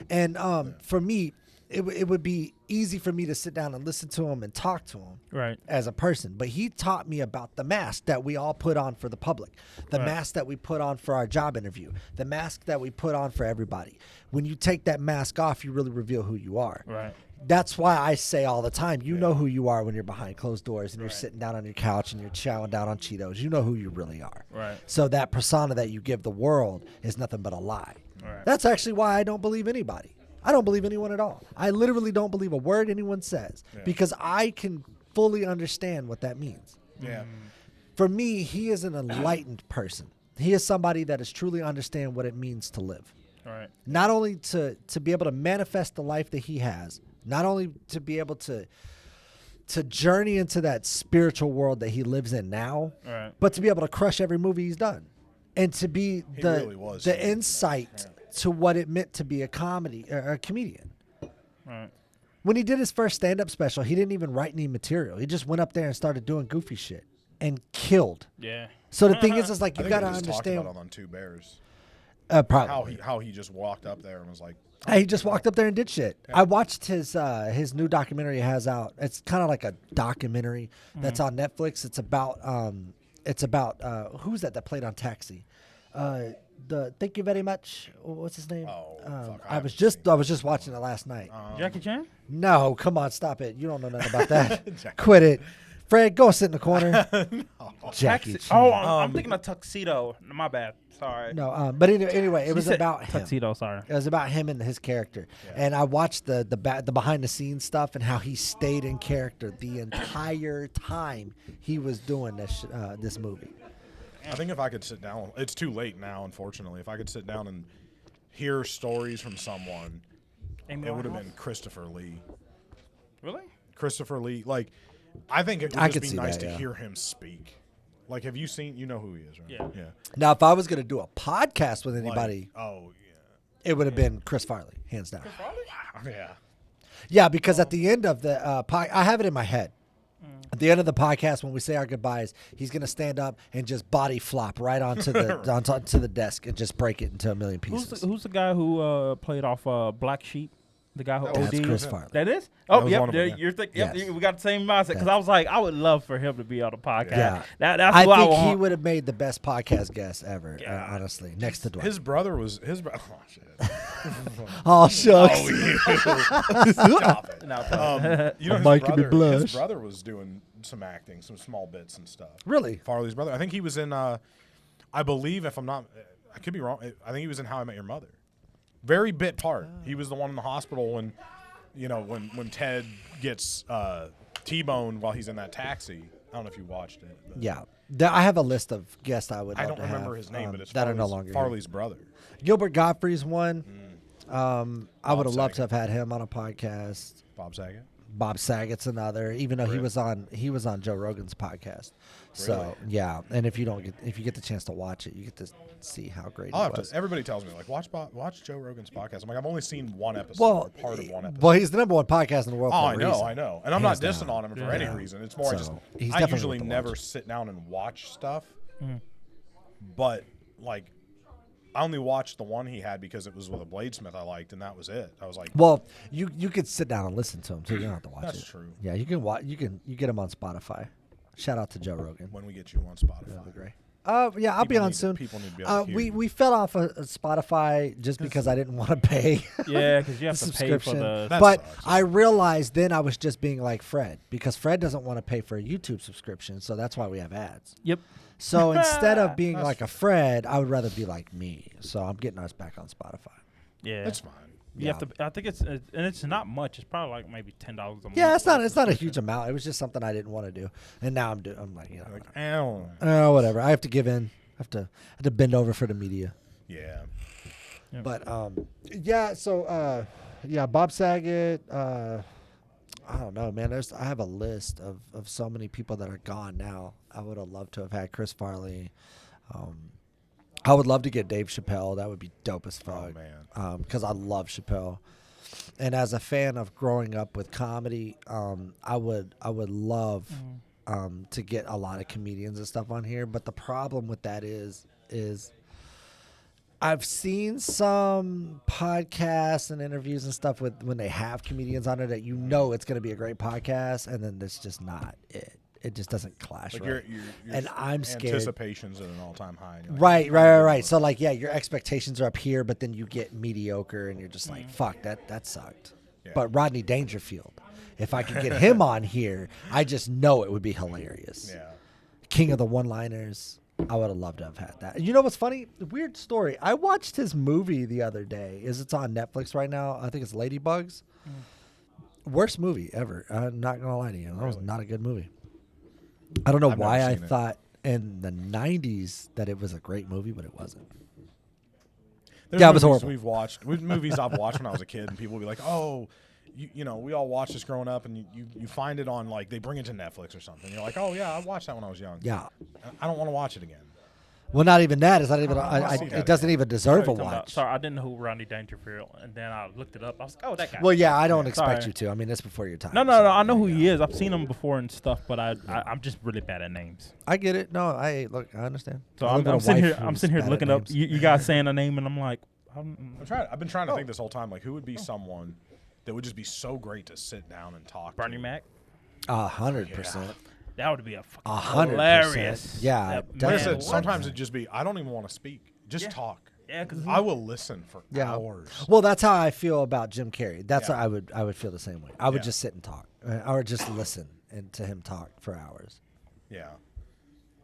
and for me. It would be easy for me to sit down and listen to him and talk to him as a person. But he taught me about the mask that we all put on for the public, the mask that we put on for our job interview, the mask that we put on for everybody. When you take that mask off, you really reveal who you are. Right. That's why I say all the time, you know who you are when you're behind closed doors and you're sitting down on your couch and you're chowing down on Cheetos. You know who you really are. Right. So that persona that you give the world is nothing but a lie. Right. That's actually why I don't believe anybody. I don't believe anyone at all. I literally don't believe a word anyone says because I can fully understand what that means. Yeah. For me, he is an enlightened person. He is somebody that is truly understand what it means to live. Right. Not only to be able to manifest the life that he has, not only to be able to journey into that spiritual world that he lives in now, but to be able to crush every movie he's done. And to be the insight to what it meant to be a comedian. Right. When he did his first stand-up special, he didn't even write any material. He just went up there and started doing goofy shit and killed. Yeah. So the thing is like, you got to understand. understand. Talked about it on Two Bears. Probably. How he just walked up there and was like. He just walked up there and did shit. Yeah. I watched his new documentary he has out. It's kind of like a documentary that's on Netflix. It's about who's that played on Taxi? Thank you very much. What's his name? I was just watching it last night. Jackie Chan? No, come on, stop it. You don't know nothing about that. Quit it. Fred, go sit in the corner. No. Jackie Chan. Oh, I'm thinking of Tuxedo. My bad. Sorry. No, but anyway, it was about him. Tuxedo, sorry. It was about him and his character. Yeah. And I watched the behind the scenes stuff and how he stayed in character the entire time he was doing this movie. I think if I could sit down, it's too late now, unfortunately. If I could sit down and hear stories from someone, it would have been Christopher Lee. Really? Christopher Lee. Like, I think it would just be nice to hear him speak. Like, have you seen, you know who he is, right? Yeah. Now, if I was going to do a podcast with anybody, it would have been Chris Farley, hands down. Chris Farley? Wow. Yeah. Yeah, because at the end of the I have it in my head. At the end of the podcast, when we say our goodbyes, he's gonna stand up and just body flop right onto the desk and just break it into a million pieces. Who's the guy who played off Black Sheep? The guy who That's OD'd? Chris Farley. That is? That Oh, was yep. one of them, yeah. You're thinking. Yep, Yes. we got the same mindset. Because I was like, I would love for him to be on the podcast. Yeah. That's I who I think want. he would have made the best podcast guest ever, Yeah. honestly, next to Dwight. His brother was oh shit. Oh, shucks. Oh, you. Stop it. No, You know, Making me blush. his brother was doing some acting, some small bits and stuff. Really? Farley's brother. I think he was in. I believe, if I'm not, I could be wrong. I think he was in How I Met Your Mother. Very bit part. He was the one in the hospital when, when Ted gets T-boned while he's in that taxi. I don't know if you watched it. But Yeah. I have a list of guests I would love I don't to remember have, his name, but it's that Farley's, are no longer here. Farley's brother. Gilbert Gottfried's one. I would have loved to Saget. have had him on a podcast. Bob Saget. Bob Saget's another, even though he Really? was on Joe Rogan's podcast. So Really? yeah, and if you get the chance to watch it, you get to see how great I'll it have was. to, everybody tells me, like, watch Joe Rogan's podcast. I'm like, I've only seen one episode, Well, or part of one episode. well, he's the number one podcast in the world. Oh, for I a know, reason. I know. And I'm not Hands dissing down. on him for any Yeah. reason. It's more So, I he's definitely usually worth the never watch. sit down and watch stuff. But, like, I only watched the one he had because it was with a bladesmith I liked, and that was it. I was like, Well, you could sit down and listen to him too. You don't have to watch That's it. true. Yeah, you can watch. You get him on Spotify. Shout out to Joe Rogan. when we get you on Spotify. That'd be great. Yeah, I'll be People on need to- soon. people need to be able to hear you. We fell off of Spotify just because I didn't want to pay. Yeah, because you have the to pay for subscription. the. That But sucks. I realized then I was just being like Fred because Fred doesn't want to pay for a YouTube subscription, so that's why we have ads. Yep. So instead of being That's like a Fred, I would rather be like me. So I'm getting us back on Spotify. Yeah. That's fine. You have to. I think and it's not much. It's probably like maybe $10 a month. Yeah, it's not a huge amount. It was just something I didn't want to do, and now I'm like, Like, ow. whatever. I have to give in. I have to bend over for the media. Yeah. Yeah. But yeah. So Bob Saget. I don't know, man. I have a list of so many people that are gone now. I would have loved to have had Chris Farley. I would love to get Dave Chappelle. That would be dope as fuck. Oh, man. Because I love Chappelle. And as a fan of growing up with comedy, I would love to get a lot of comedians and stuff on here. But the problem with that is I've seen some podcasts and interviews and stuff with when they have comedians on it that you know it's going to be a great podcast, and then that's just not it. It just doesn't clash. Like right. your And I'm scared. Anticipation's at an all-time high. And you're like, Right. So like, yeah, your expectations are up here, but then you get mediocre, and you're just like, fuck, that sucked. Yeah. But Rodney Dangerfield, if I could get him on here, I just know it would be hilarious. Yeah. King of the one-liners. I would have loved to have had that. You know what's funny? Weird story. I watched his movie the other day. It's on Netflix right now. I think it's Ladybugs. Worst movie ever. I'm not gonna lie to you. That was not a good movie. I don't know I've why never I seen it. thought in the 90s that it was a great movie, but it wasn't. There's Yeah, it was movies horrible. We've watched movies I've watched when I was a kid, and people will be like, "Oh, you know, we all watched this growing up," and you find it on like they bring it to Netflix or something. You're like, "Oh yeah, I watched that when I was young." Yeah. I don't want to watch it again. Well, not even that. It's not even. wanna see that It doesn't even deserve a Talking about- watch. Sorry, I didn't know who Rodney Dangerfield, and then I looked it up. I was like, oh, that guy. Well, yeah, I don't expect Sorry. you to. I mean, it's before your time. No, so- I know who he is. I've seen him before and stuff, but I'm just really bad at names. I get it. No, I understand. So I live with I'm a sitting wife here. I'm who's sitting here bad at looking up. names. You guys saying a name, and I'm like, I've been trying to think this whole time, like who would be someone that would just be so great to sit down and talk. Bernie to. Mac. 100%. That would be a fucking 100%. hilarious. Yeah, That- Like I definitely. said, what? sometimes it'd just be I don't even want to speak. Just Yeah. talk. Yeah, because I will listen for Yeah. hours. Well, that's how I feel about Jim Carrey. That's Yeah. how I would feel the same way. I would Yeah. just sit and talk, or just listen and to him talk for hours. Yeah.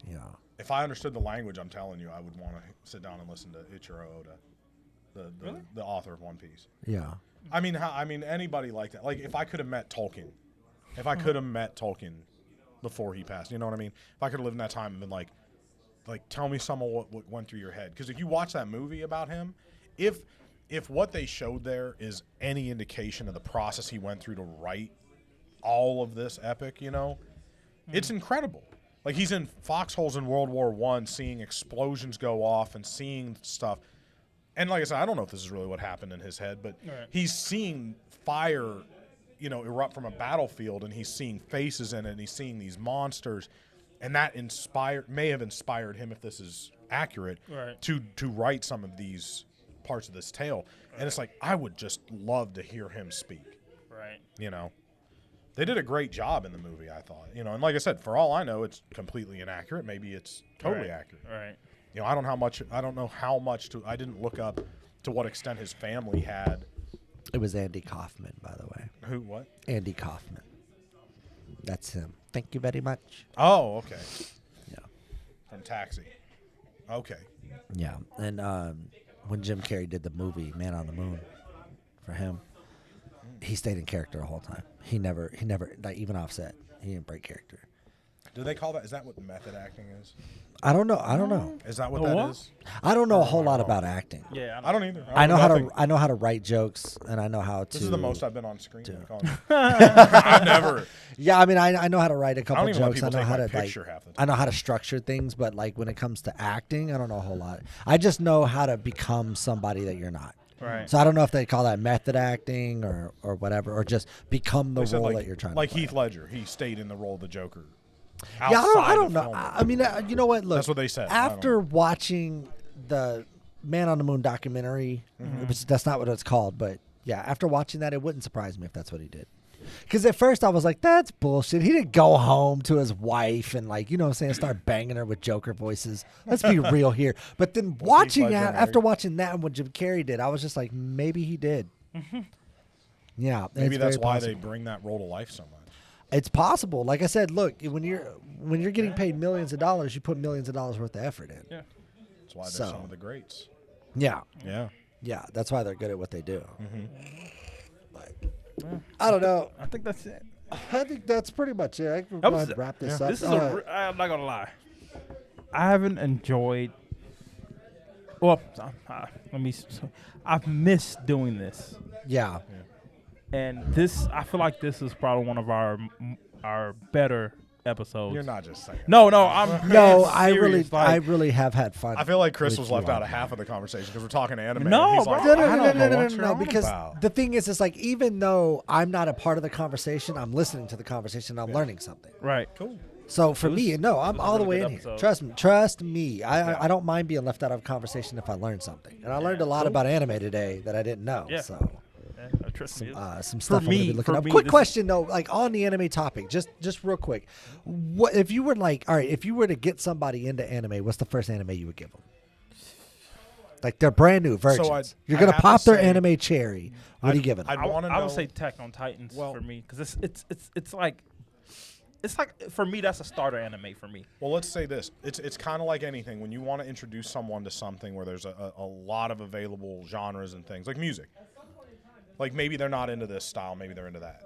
You know. If I understood the language, I'm telling you, I would want to sit down and listen to Ichiro Oda, the author of One Piece. Yeah. I mean, anybody like that. Like, if I could have met Tolkien, before he passed, you know what I mean? If I could have lived in that time and been like, tell me some of what went through your head. Because if you watch that movie about him, if what they showed there is any indication of the process he went through to write all of this epic, you know, it's incredible. Like, he's in foxholes in World War I, seeing explosions go off and seeing stuff. And like I said, I don't know if this is really what happened in his head, but Right. he's seeing fire, erupt from a battlefield, and he's seeing faces in it, and he's seeing these monsters, and that may have inspired him, if this is accurate, to write some of these parts of this tale. And it's like, I would just love to hear him speak. Right. They did a great job in the movie, I thought. And like I said, for all I know, it's completely inaccurate. Maybe it's totally accurate. Right. I don't know how much I didn't look up to what extent his family had. It was Andy Kaufman, by the way. Who? What? Andy Kaufman. That's him. Thank you very much. Oh, okay. Yeah. From Taxi. Okay. Yeah. And when Jim Carrey did the movie Man on the Moon, for him, he stayed in character the whole time. He never, like, even offset. He didn't break character. Do they call that? Is that what method acting is? I don't know. Is that what that is? I don't know a whole lot about acting. Yeah, I don't either. I know how to write jokes, and I know how to. This is the most I've been on screen. I've never. Yeah, I mean, I know how to write a couple I don't even jokes. let I know how to picture half the time. I know how to structure things, but like when it comes to acting, I don't know a whole lot. I just know how to become somebody that you're not. Right. So I don't know if they call that method acting or whatever, or just become the role that you're trying to play. Like Heath Ledger, he stayed in the role of the Joker. Yeah, I don't know. I mean, you know what? Look, that's what they said. After watching the Man on the Moon documentary, which that's not what it's called, but yeah, after watching that, it wouldn't surprise me if that's what he did. Because at first I was like, that's bullshit. He didn't go home to his wife and, like, you know what I'm saying, start banging her with Joker voices. Let's be real here. But then after watching that and what Jim Carrey did, I was just like, maybe he did. Yeah. Maybe that's why they bring that role to life so much. It's possible. Like I said, look, when you're getting paid millions of dollars, you put millions of dollars worth of effort in. Yeah. That's why they're some of the greats. Yeah. Yeah. Yeah, that's why they're good at what they do. But I don't know. I think that's it. I think that's pretty much it. I can go ahead and wrap this up. This is I'm not gonna lie. I haven't enjoyed. Well, I've missed doing this. Yeah. And I feel like this is probably one of our better episodes. You're not just saying. No, I really have had fun. I feel like Chris was left out of half of the conversation because we're talking anime. No, he's bro. like, No, because the thing is, it's like, even though I'm not a part of the conversation, I'm listening to the conversation, I'm learning something. Right. Cool. So for me, no, I'm all the way in episode. here. Trust me. I don't mind being left out of a conversation if I learn something. And I learned a lot about anime today that I didn't know. Yeah. So some stuff I'm gonna be looking up. Quick question though, like on the anime topic, just real quick. What if you were like, all right, if you were to get somebody into anime, what's the first anime you would give them? Like they're brand new virgins. You're gonna pop their anime cherry. What are you giving them? I would say Attack on Titans for me, because it's like for me that's a starter anime for me. Well, let's say this: it's kind of like anything. When you want to introduce someone to something where there's a lot of available genres and things, like music. Like maybe they're not into this style, maybe they're into that.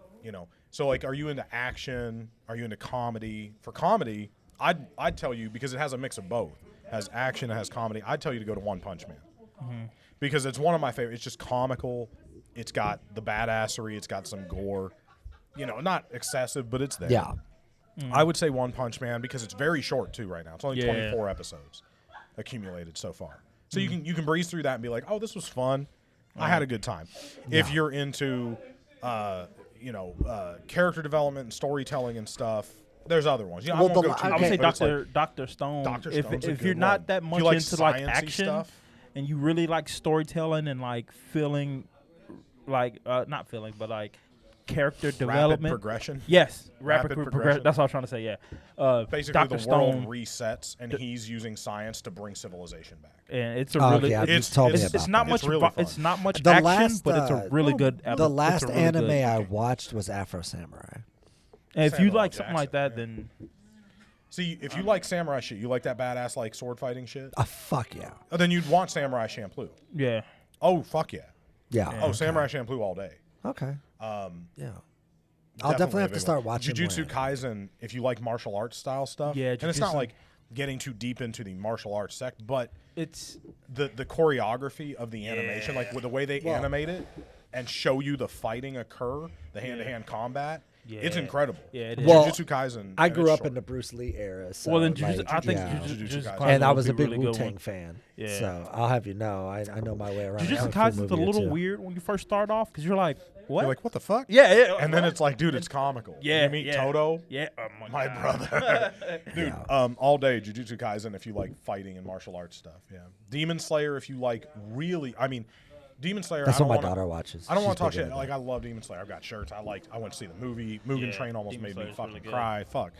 So like, are you into action? Are you into comedy? For comedy, I'd tell you, because it has a mix of both. It has action, it has comedy. I'd tell you to go to One Punch Man. Because it's one of my favorite. It's just comical. It's got the badassery. It's got some gore. Not excessive, but it's there. Yeah. I would say One Punch Man because it's very short too right now. It's only 24 episodes accumulated so far. So you can breeze through that and be like, oh, this was fun. I had a good time. Yeah. If you're into, character development and storytelling and stuff, there's other ones. I would say Dr. Stone. If you're not that much into like action stuff, and you really like storytelling and like feeling, like not feeling, but like character development, rapid progression. Yes, rapid progression. That's what I was trying to say. Yeah. Basically, Dr. the world Stone resets, and he's using science to bring civilization back. And it's a really it's not much really it's not much action, but it's a really good. The last anime I watched was Afro Samurai. And if you like something like that, then see, if you like samurai shit, you like that badass like sword fighting shit. Fuck yeah. Oh, then you'd want Samurai Champloo. Yeah. Oh fuck yeah. Yeah. Oh, Samurai Champloo all day. Okay. Yeah. I'll definitely have to start watching Jujutsu Kaisen if you like martial arts style stuff. Yeah, and it's not like getting too deep into the martial arts sect, but it's the choreography of the animation, like with the way they animate it and show you the fighting occur, the hand-to-hand combat. Yeah. It's incredible. Yeah, it is. Well, Jujutsu Kaisen. I and grew it's up in the short. Bruce Lee era. So Well, then like, I think yeah. Jujutsu Kaisen Kaisen And I would was be a big really good Wu-Tang one. fan. Yeah. So I'll have you know, I know my way around. Jujutsu Kaisen's a little weird when you first start off because you're like, what? You're like, what the fuck? Yeah. And then it's like, dude, it's comical. Yeah, You meet yeah. Toto. Yeah. Oh My God. brother. Dude, all day Jujutsu Kaisen if you like fighting and martial arts stuff. Yeah. Demon Slayer if you like really, I mean, Demon Slayer. That's I what don't my wanna, daughter watches. I don't want She's to talk big shit. into Like that. I love Demon Slayer. I've got shirts. I went to see the movie. Mugen Yeah, Train almost Demon made me Slayer's fucking really good. cry. Fuck.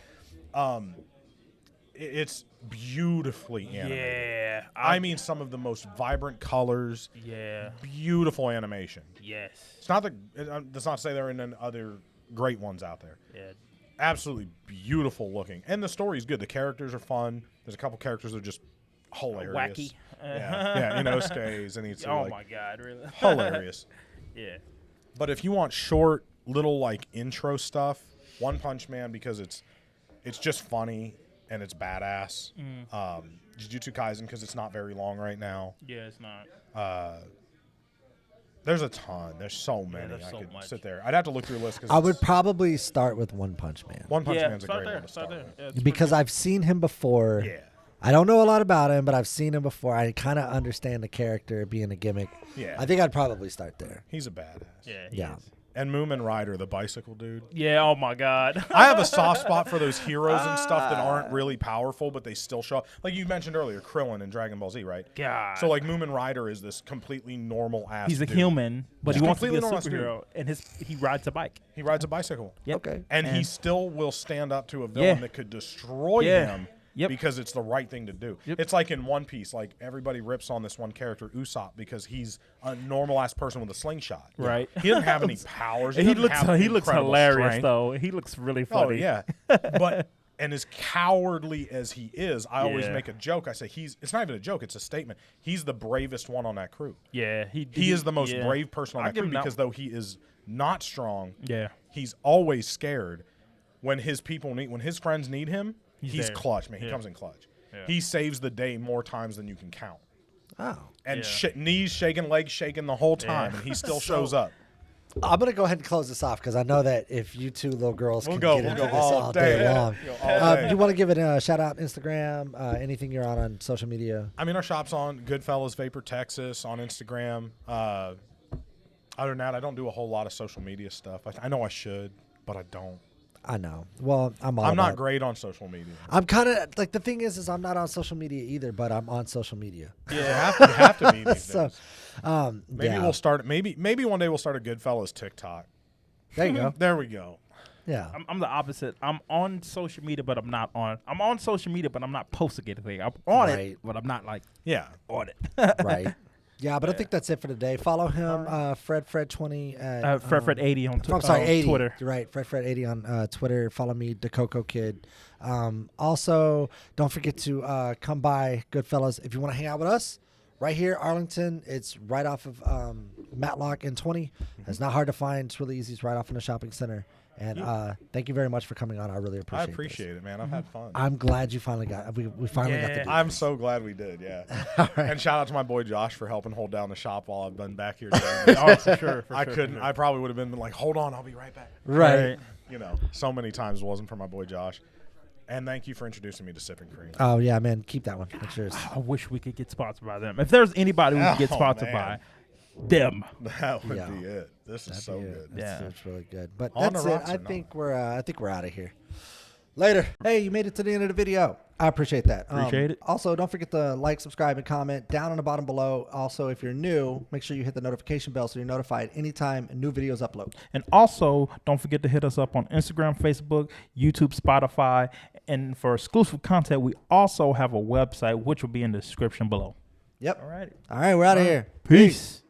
It's beautifully animated. Yeah. I mean, some of the most vibrant colors. Yeah. Beautiful animation. Yes. It's not that's not to say there aren't other great ones out there. Yeah. Absolutely beautiful looking, and the story's good. The characters are fun. There's a couple characters that are just hilarious. Wacky. Yeah, Inosuke's and he's Oh like my God! Really? hilarious. Yeah. But if you want short little like intro stuff, One Punch Man because it's just funny and it's badass. Jujutsu Kaisen because it's not very long right now. Yeah, it's not. There's a ton. There's so many. there's I so could much. sit there. I'd have to look through a list. Cause I would probably start with One Punch Man One Punch Yeah, Man's a start great there. one to Start start there. with. Yeah, it's because I've seen him before. Yeah. I don't know a lot about him, but I've seen him before. I kind of understand the character being a gimmick. Yeah. I think I'd probably start there. He's a badass. Yeah. Yeah. And Moomin Rider, the bicycle dude. Yeah. Oh my God. I have a soft spot for those heroes and stuff that aren't really powerful, but they still show up. Like you mentioned earlier, Krillin in Dragon Ball Z, right? God. So like Moomin Rider is this completely normal ass. He's a dude. human, but Yeah. he wants to be a Completely normal superhero, and he rides a bike. He rides a bicycle. Yep. Okay. And he still will stand up to a villain Yeah. that could destroy Yeah. him Yep. because it's the right thing to do. Yep. It's like in One Piece, like everybody rips on this one character, Usopp, because he's a normal ass person with a slingshot. Right. He doesn't have any powers. And he doesn't have looks incredible hilarious strength. though. He looks really Oh funny. yeah, but and as cowardly as he is, I always Yeah. make a joke. I say it's not even a joke; it's a statement. He's the bravest one on that crew. Yeah. He is the most yeah. brave person on I'll that give crew him that because though he is not strong, Yeah. he's always scared. When his friends need him, he's there. clutch, man. He Yeah. comes in clutch. Yeah. He saves the day more times than you can count. Oh. And Yeah. knees shaking, legs shaking the whole time, and he still shows up. I'm going to go ahead and close this off because I know that if you two little girls We'll can go. get We'll into go this all all day. day long. Go all day. You want to give it a shout out Instagram, anything you're on social media? I mean, our shop's on Goodfellas Vapor Texas on Instagram. Other than that, I don't do a whole lot of social media stuff. I know I should, but I don't. I know. Well, I'm not about- great on social media. I'm kind of like the thing is I'm not on social media either, but I'm on social media. You have to be these So, days. Maybe yeah. we'll start. Maybe one day we'll start a Goodfellas TikTok. There you go. There we go. Yeah. I'm the opposite. I'm on social media, but I'm not on. I'm on social media, but I'm not posting anything. I'm on Right. it, but I'm not like Yeah. on it. Right. Yeah, but I think that's it for today. Follow him, Fred20 at Fred80 on I'm sorry, 80. Twitter. You're right, Fred80 on Twitter. Follow me, the Coco Kid. Also, don't forget to come by Goodfellas if you want to hang out with us. Right here, Arlington. It's right off of Matlock and 20. It's not hard to find. It's really easy. It's right off in the shopping center. And thank you very much for coming on. I really appreciate I this. appreciate it, man. I've had fun. I'm glad you finally got. We finally got to do. I'm so glad we did. Yeah. And shout out to my boy Josh for helping hold down the shop while I've been back here. Doing this. Oh, for sure. I couldn't. I probably would have been like, hold on, I'll be right back. Right. You know, so many times it wasn't for my boy Josh. And thank you for introducing me to Sipping Cream. Oh yeah, man. Keep that one. It's yours. I wish we could get sponsored by them. If there's anybody we can get Oh, sponsored man. by, them. That would Yeah. be it. This is so good. Yeah. It's really good. But On that's the it. rocks I or not? think we're out of here. Later. Hey, you made it to the end of the video. I appreciate that. Appreciate it. Also, don't forget to like, subscribe, and comment down on the bottom below. Also, if you're new, make sure you hit the notification bell so you're notified anytime new videos upload. And also, don't forget to hit us up on Instagram, Facebook, YouTube, Spotify. And for exclusive content, we also have a website, which will be in the description below. Yep. All right. All right, we're out of here. Peace.